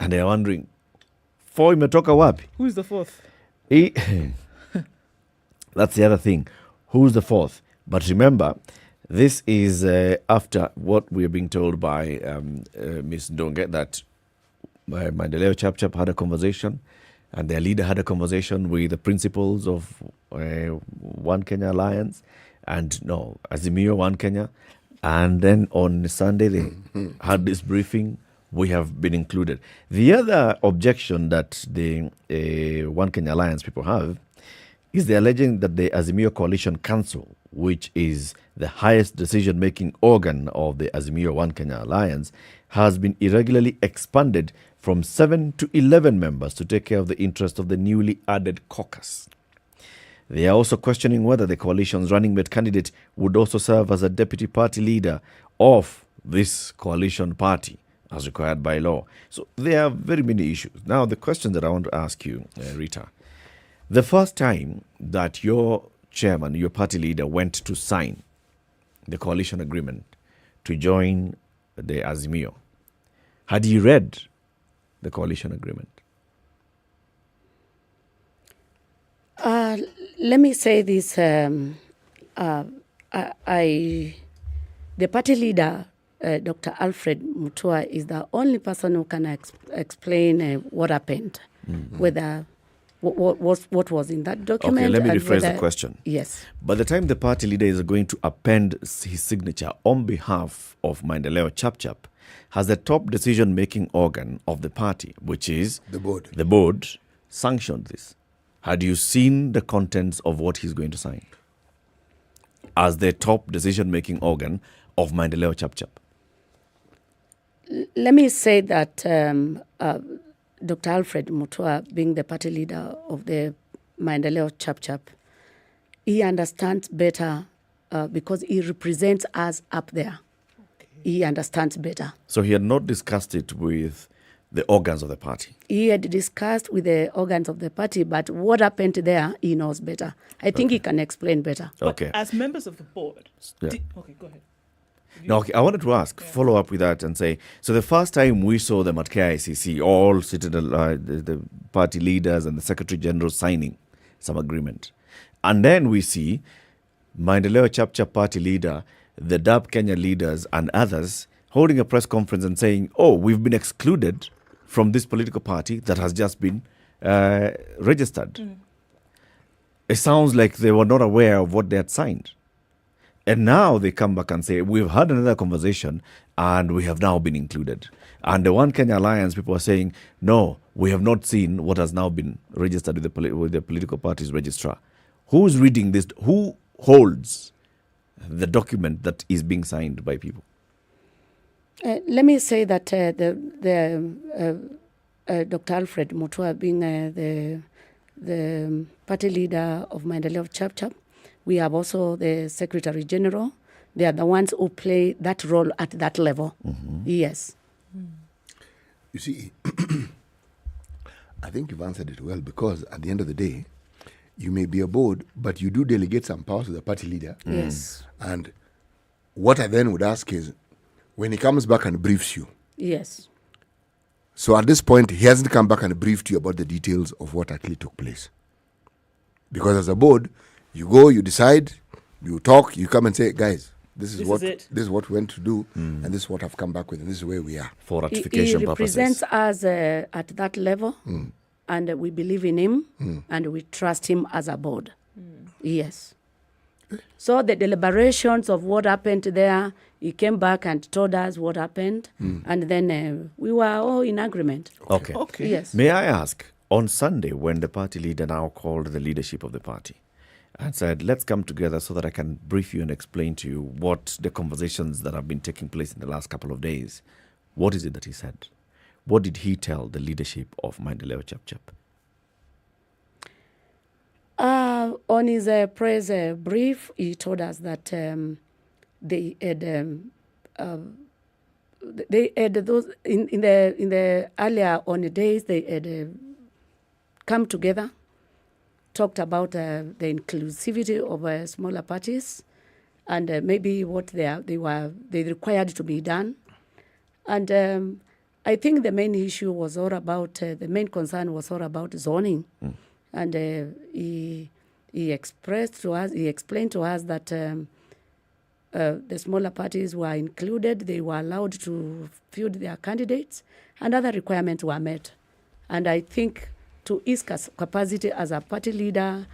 And they are wondering, 4 imetoka wapi? Who is the 4th? That's the other thing. Who's the 4th? But remember, this is after what we are being told by Ms. Dungey, that Maendeleo Chap Chap had a conversation, and their leader had a conversation with the principals of One Kenya Alliance, and Azimio One Kenya. And then on Sunday, they had this briefing. We have been included. The other objection that the One Kenya Alliance people have is they're alleging that the Azimio Coalition Council, which is the highest decision-making organ of the Azimio One Kenya Alliance, has been irregularly expanded from 7 to 11 members to take care of the interest of the newly added caucus. They are also questioning whether the coalition's running mate candidate would also serve as a deputy party leader of this coalition party, as required by law. So there are very many issues. Now, the question that I want to ask you, Rita, the first time that your chairman, your party leader, went to sign the coalition agreement to join the Azimio, had he read the coalition agreement? Let me say this. The party leader, Dr. Alfred Mutua, is the only person who can explain what happened, whether what was in that document. Okay, let me rephrase the question. Yes. By the time the party leader is going to append his signature on behalf of Maendeleo Chap Chap, has the top decision-making organ of the party, which is the board, sanctioned this? Had you seen the contents of what he's going to sign as the top decision-making organ of Maendeleo Chap Chap? Let me say that Dr. Alfred Mutua, being the party leader of the Maendeleo Chap Chap, he understands better because he represents us up there. Okay. He understands better. So he had not discussed it with the organs of the party? He had discussed with the organs of the party, but what happened there, he knows better. I think he can explain better. Okay. As members of the board... Yeah. Okay, go ahead. No, okay, I wanted to ask, follow up with that and say, so the first time we saw them at KICC, all seated, the party leaders and the Secretary General signing some agreement. And then we see Maendeleo Chap Chap party leader, the DAP Kenya leaders and others holding a press conference and saying, we've been excluded from this political party that has just been registered. It sounds like they were not aware of what they had signed. And now they come back and say, we've had another conversation and we have now been included. And the One Kenya Alliance people are saying, no, we have not seen what has now been registered with the political party's registrar. Who's reading this? Who holds the document that is being signed by people? Let me say that Dr. Alfred Mutua, being the party leader of Maendeleo Chap, we have also the Secretary General. They are the ones who play that role at that level. Yes. You see, I think you've answered it well, because at the end of the day, you may be a board, but you do delegate some powers to the party leader. Yes. And what I then would ask is, when he comes back and briefs you. Yes. So at this point, he hasn't come back and briefed you about the details of what actually took place. Because as a board, you go, you decide, you talk, you come and say, guys, this is what we went to do, and this is what I've come back with, and this is where we are. For ratification he represents us at that level, and we believe in him, and we trust him as a board. Yes. So the deliberations of what happened there, he came back and told us what happened, and then we were all in agreement. Okay. Yes. May I ask, on Sunday, when the party leader now called the leadership of the party and said, let's come together so that I can brief you and explain to you what the conversations that have been taking place in the last couple of days, what is it that he said? What did he tell the leadership of Maendeleo Chap? On his press brief, he told us that they had those in the earlier on the days they had come together, talked about the inclusivity of smaller parties, and maybe what they required to be done, and I think the main issue was all about the main concern was all about zoning, and he explained to us that the smaller parties were included, they were allowed to field their candidates, and other requirements were met. And I think to his capacity as a party leader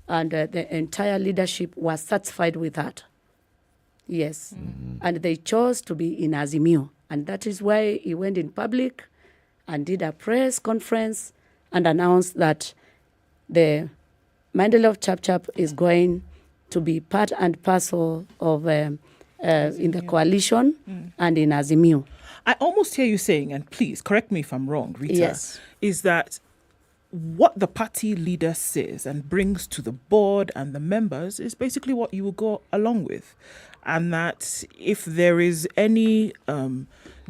and the entire leadership was satisfied with that. Yes. And they chose to be in Azimio. And that is why he went in public and did a press conference and announced that the Maendeleo Chap is going to be part and parcel of in the coalition and in Azimio. I almost hear you saying, and please correct me if I'm wrong, Rita, yes, is that what the party leader says and brings to the board and the members is basically what you will go along with. And that if there is any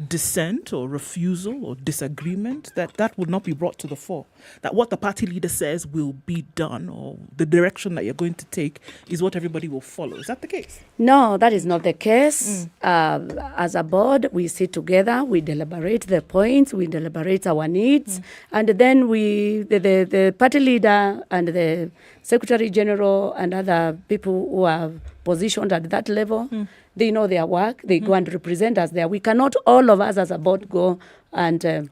dissent or refusal or disagreement, that would not be brought to the fore. That what the party leader says will be done, or the direction that you're going to take is what everybody will follow. Is that the case? No, that is not the case. As a board, we sit together, we deliberate the points, we deliberate our needs, and then the party leader and the Secretary General and other people who are positioned at that level, they know their work, they go and represent us there. We cannot, all of us as a board, go and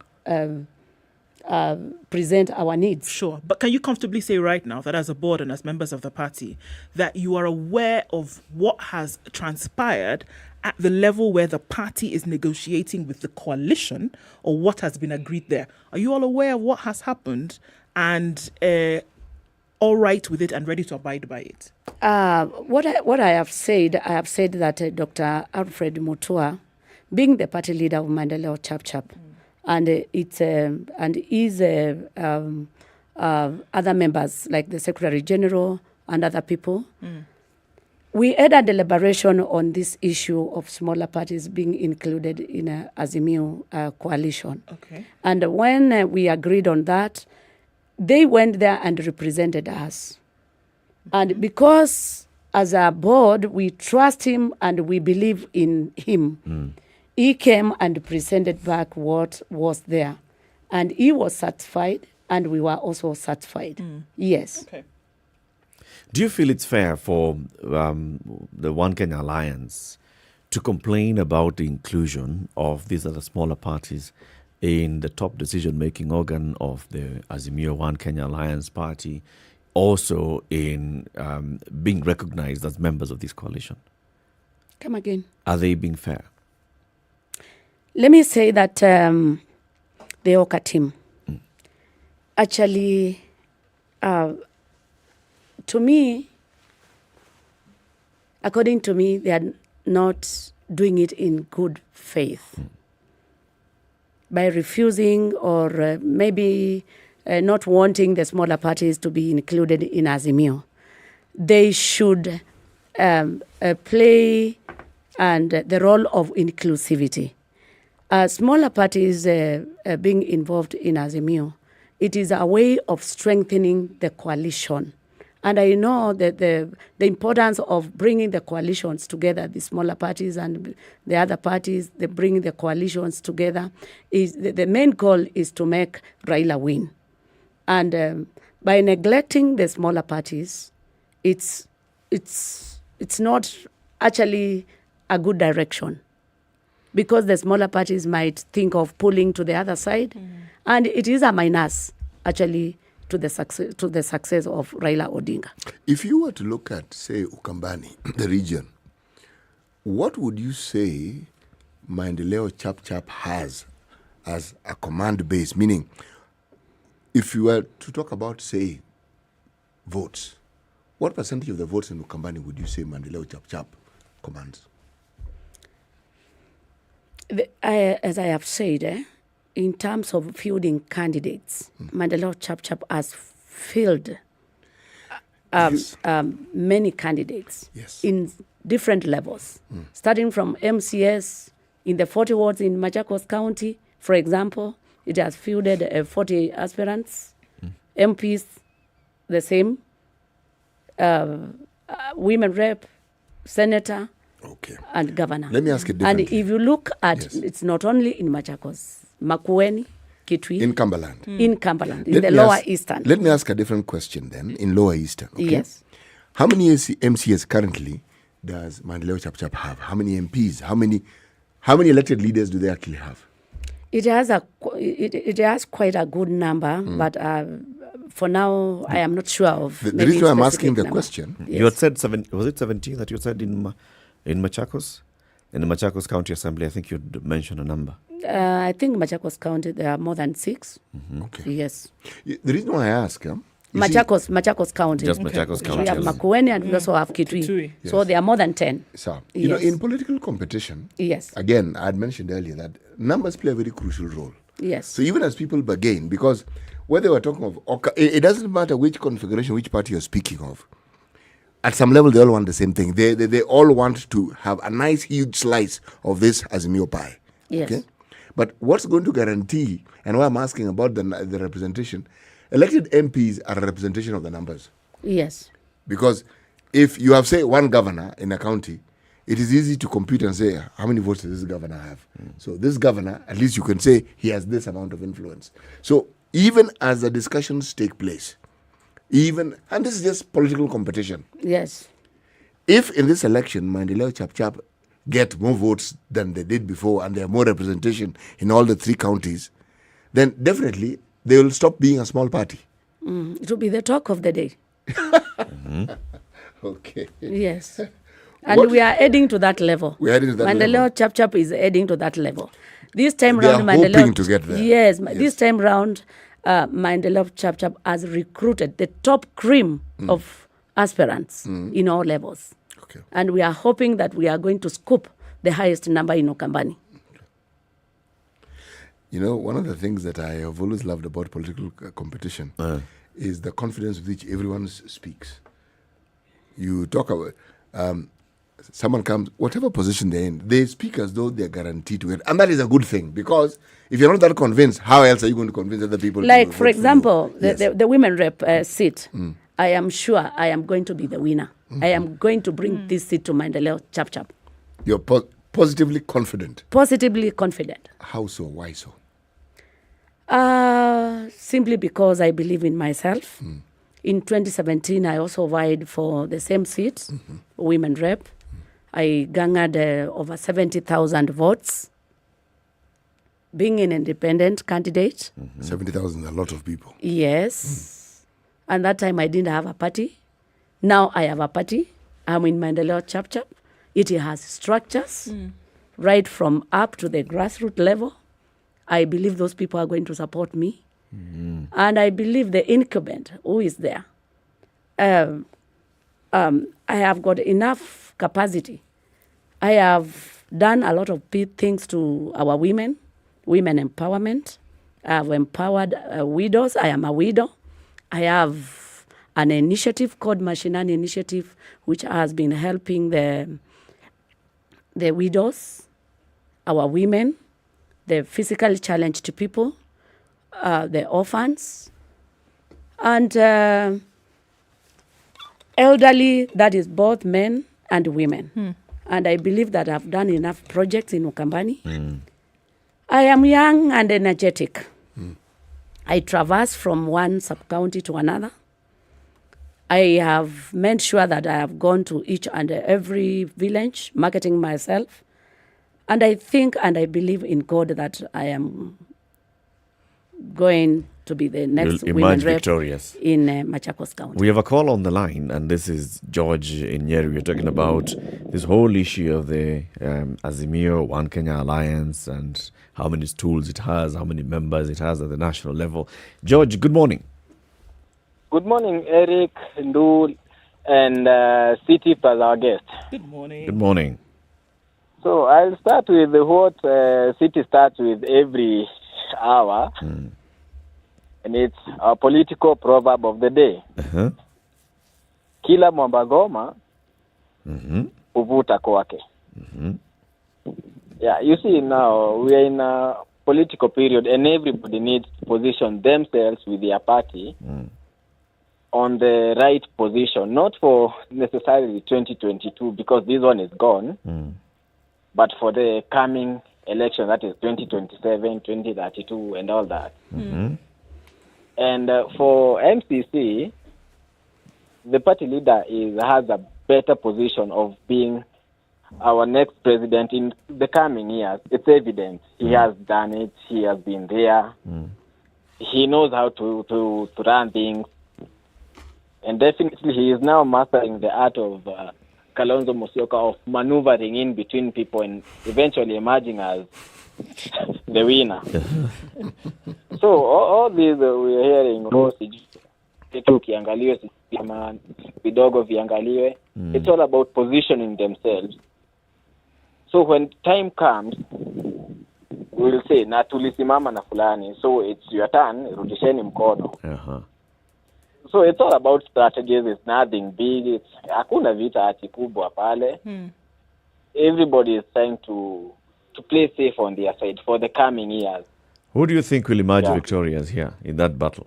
present our needs. Sure. But can you comfortably say right now that as a board and as members of the party, that you are aware of what has transpired at the level where the party is negotiating with the coalition, or what has been agreed there? Are you all aware of what has happened and all right with it and ready to abide by it? What I have said that Dr. Alfred Mutua, being the party leader of Maendeleo Chap, and his other members like the Secretary General and other people, we had a deliberation on this issue of smaller parties being included in a Azimio coalition. Okay. And when we agreed on that, they went there and represented us. And because as a board, we trust him and we believe in him, he came and presented back what was there. And he was satisfied, and we were also satisfied. Yes. Okay. Do you feel it's fair for the One Kenya Alliance to complain about the inclusion of these other smaller parties in the top decision-making organ of the Azimio One Kenya Alliance Party, also in being recognized as members of this coalition? Come again. Are they being fair? Let me say that the Okoh team, actually, to me, according to me, they are not doing it in good faith. By refusing or maybe not wanting the smaller parties to be included in Azimio, they should play the role of inclusivity. Smaller parties being involved in Azimio, it is a way of strengthening the coalition. And I know that the importance of bringing the coalitions together, the smaller parties and the other parties, they bring the coalitions together. Is the main goal is to make Raila win. And by neglecting the smaller parties, it's not actually a good direction, because the smaller parties might think of pulling to the other side, and it is a minus actually to the success of Raila Odinga. If you were to look at, say, Ukambani, the region, what would you say Maendeleo Chap has as a command base? Meaning, if you were to talk about, say, votes, what percentage of the votes in Ukambani would you say Maendeleo Chap commands? As I have said, in terms of fielding candidates, Maendeleo Chap has fielded many candidates in different levels, starting from MCS in the 40 wards in Machakos County, for example. It has fielded 40 aspirants, MPs, the same, women rep, senator, and governor. Let me ask it differently. And if you look at, it's not only in Machakos, Makueni, Kitui. In Cumberland. In Cumberland, in the lower eastern. Let me ask a different question then, in lower eastern. Okay? Yes. How many MCS currently does Maendeleo Chap have? How many MPs? How many elected leaders do they actually have? It has quite a good number, but for now, I am not sure of. The reason why I'm asking the question. You had said, was it 17 that you said in Machakos? In the Machakos County Assembly, I think you'd mentioned a number. I think Machakos County, there are more than 6. Okay. Yes. The reason why I ask, Machakos County. Just Machakos County. We have Makueni and we also have Kitui. So there are more than 10. So, you know, in political competition, again, I had mentioned earlier that numbers play a very crucial role. Yes. So even as people bargain, because whether we're talking of, it doesn't matter which configuration, which party you're speaking of. At some level, they all want the same thing. They all want to have a nice, huge slice of this Azimio pie. Yes. Okay? But what's going to guarantee, and why I'm asking about the representation, elected MPs are a representation of the numbers. Yes. Because if you have, say, one governor in a county, it is easy to compute and say, how many votes does this governor have? So this governor, at least you can say he has this amount of influence. So even as the discussions take place, and this is just political competition. Yes. If in this election, Maendeleo Chap get more votes than they did before and they have more representation in all the 3 counties, then definitely they will stop being a small party. It will be the talk of the day. Okay. Yes. And we are heading to that level. We are heading to that level. Maendeleo Chap is heading to that level. This time they round, are hoping to get there. Yes. This time round, Maendeleo Chap has recruited the top cream of aspirants in all levels. Okay. And we are hoping that we are going to scoop the highest number in Ukambani. You know, one of the things that I have always loved about political competition is the confidence with which everyone speaks. You talk about, someone comes, whatever position they're in, they speak as though they're guaranteed to it. And that is a good thing, because if you're not that convinced, how else are you going to convince other people? Like, for example, the women rep seat, I am sure I am going to be the winner. I am going to bring this seat to Maendeleo Chap. You're positively confident? Positively confident. How so? Why so? Simply because I believe in myself. In 2017, I also vied for the same seat, women rep. I garnered over 70,000 votes. being an independent candidate. 70,000 is a lot of people. Yes. And that time I didn't have a party. Now I have a party. I'm in Maendeleo Chap Chap. It has structures right from up to the grassroots level. I believe those people are going to support me. And I believe the incumbent who is there, I have got enough capacity. I have done a lot of things to our women empowerment. I have empowered widows. I am a widow. I have an initiative called Mashinani Initiative, which has been helping the widows, our women, the physically challenged people, the orphans, and elderly, that is both men and women. And I believe that I've done enough projects in Ukambani. I am young and energetic. I traverse from one sub-county to another. I have made sure that I have gone to each and every village, marketing myself. And I think and I believe in God that I am going to be the next women rep victorious in Machakos County. We have a call on the line, and this is George in Nyeri. We're talking about this whole issue of the Azimio, One Kenya Alliance, and how many stools it has, how many members it has at the national level. George, good morning. Good morning, Eric, Ndul, and City as our guest. Good morning. Good morning. So I'll start with what City starts with every hour, and it's our political proverb of the day. Kila mwambagoma uvuta kwake. Yeah, you see now we are in a political period, and everybody needs to position themselves with their party on the right position, not for necessarily 2022 because this one is gone, but for the coming election, that is 2027, 2032, and all that. And for MCC, the party leader has a better position of being our next president in the coming years. It's evident. He has done it. He has been there. He knows how to run things. And definitely he is now mastering the art of Kalonzo Musyoka, of maneuvering in between people and eventually emerging as the winner. So all these we are hearing, it's all about positioning themselves. So when time comes, we'll say, na tulisimama na fulani, so it's your turn, rudisheni mkono. So it's all about strategies. It's nothing big. It's hakuna vita ati kubwa pale. Everybody is trying to play safe on their side for the coming years. Who do you think will emerge victorious here in that battle?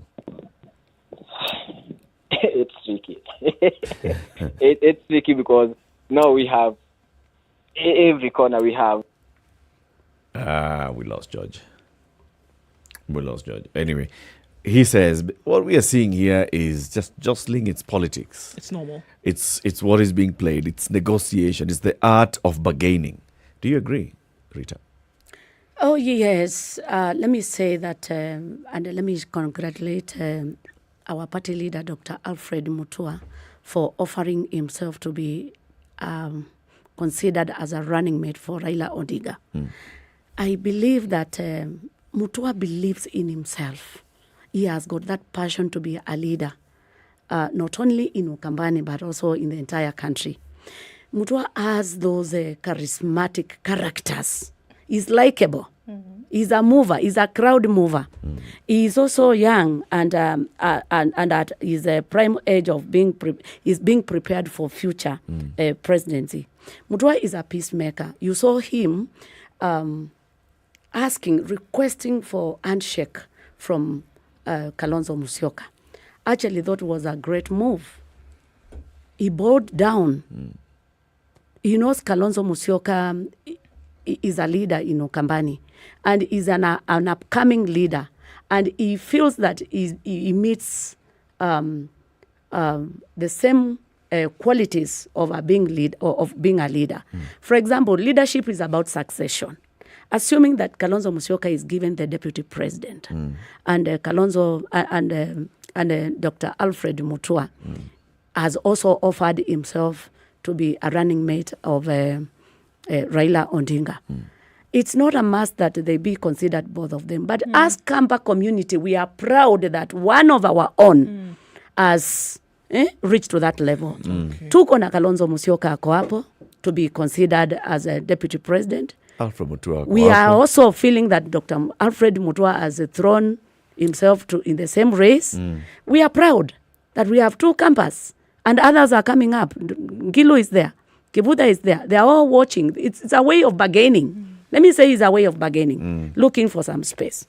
It's tricky. It's tricky because now we have every corner we have. We lost George. Anyway, he says what we are seeing here is just jostling. It's politics. It's normal. It's what is being played. It's negotiation. It's the art of bargaining. Do you agree, Rita? Oh, yes. Let me say that, and let me congratulate our party leader, Dr. Alfred Mutua, for offering himself to be considered as a running mate for Raila Odinga. I believe that Mutua believes in himself. He has got that passion to be a leader, not only in Ukambani, but also in the entire country. Mutua has those charismatic characters. He's likable. He's a mover. He's a crowd mover. He's also young and at his prime age of being prepared for future presidency. Mutua is a peacemaker. You saw him requesting for handshake from Kalonzo Musyoka. Actually, that was a great move. He bowed down. He knows Kalonzo Musyoka is a leader in Ukambani and is an upcoming leader, and he feels that he meets the same qualities of being a leader. For example, leadership is about succession, assuming that Kalonzo Musyoka is given the deputy president, and Kalonzo and Dr. Alfred Mutua has also offered himself to be a running mate of Raila Odinga. It's not a must that they be considered, both of them. But as Kamba community, we are proud that one of our own has reached to that level. Tuko na Kalonzo Musyoka ako hapo to be considered as a deputy president. Alfred Mutua. We are also feeling that Dr. Alfred Mutua has thrown himself in the same race. We are proud that we have two Kambas, and others are coming up. Ngilu is there. Kibuda is there. They are all watching. It's a way of bargaining. Let me say it's a way of bargaining, looking for some space.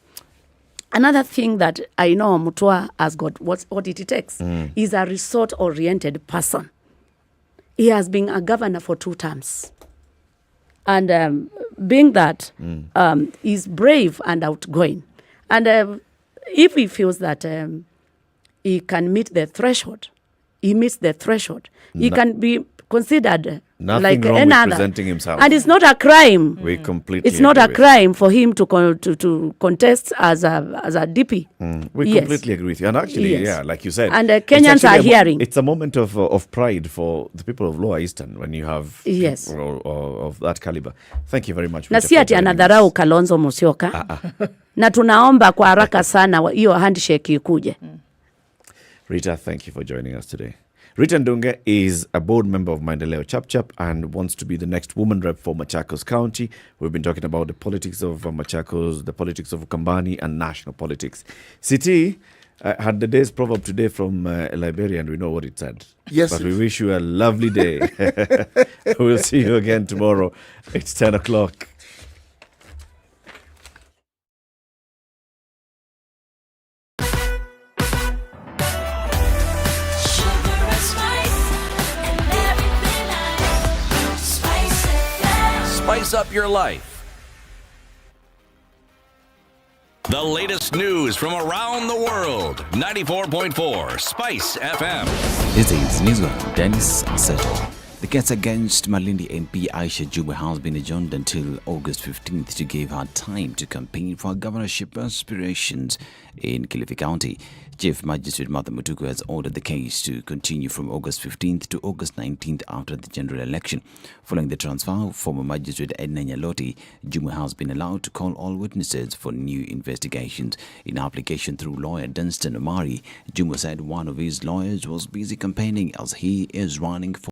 Another thing that I know Mutua has got what it takes is a resort-oriented person. He has been a governor for 2 terms. And being that, he's brave and outgoing. And if he feels that he can meet the threshold, he meets the threshold, he can be considered Nothing like wrong another. with presenting himself. And it's not a crime. We completely It's not agree a crime for him to contest as a DP. We completely agree with you. And actually, Yes. like you said. And Kenyans are hearing. It's a moment of pride for the people of Lower Eastern when you have people of that caliber. Thank you very much. Na Rita, si for ati joining anadharau us. Kalonzo Musyoka. Na tunaomba kwa haraka sana hiyo handshake ikuje. Rita, thank you for joining us today. Rita Dungey is a board member of Maendeleo Chap Chap and wants to be the next woman rep for Machakos County. We've been talking about the politics of Machakos, the politics of Ukambani, and national politics. City had the day's proverb today from Liberia, and we know what it said. Yes. But we wish you a lovely day. We'll see you again tomorrow. It's 10 o'clock. Spice up your life. The latest news from around the world. 94.4 Spice FM. This is Newsroom Dennis Aseto. The case against Malindi MP Aisha Juma has been adjourned until August 15th to give her time to campaign for governorship aspirations in Kilifi County. Chief Magistrate Martha Mutuku has ordered the case to continue from August 15th to August 19th after the general election. Following the transfer, former Magistrate Ednah Juma has been allowed to call all witnesses for new investigations. In application through lawyer Dunstan Omari, Juma said one of his lawyers was busy campaigning as he is running for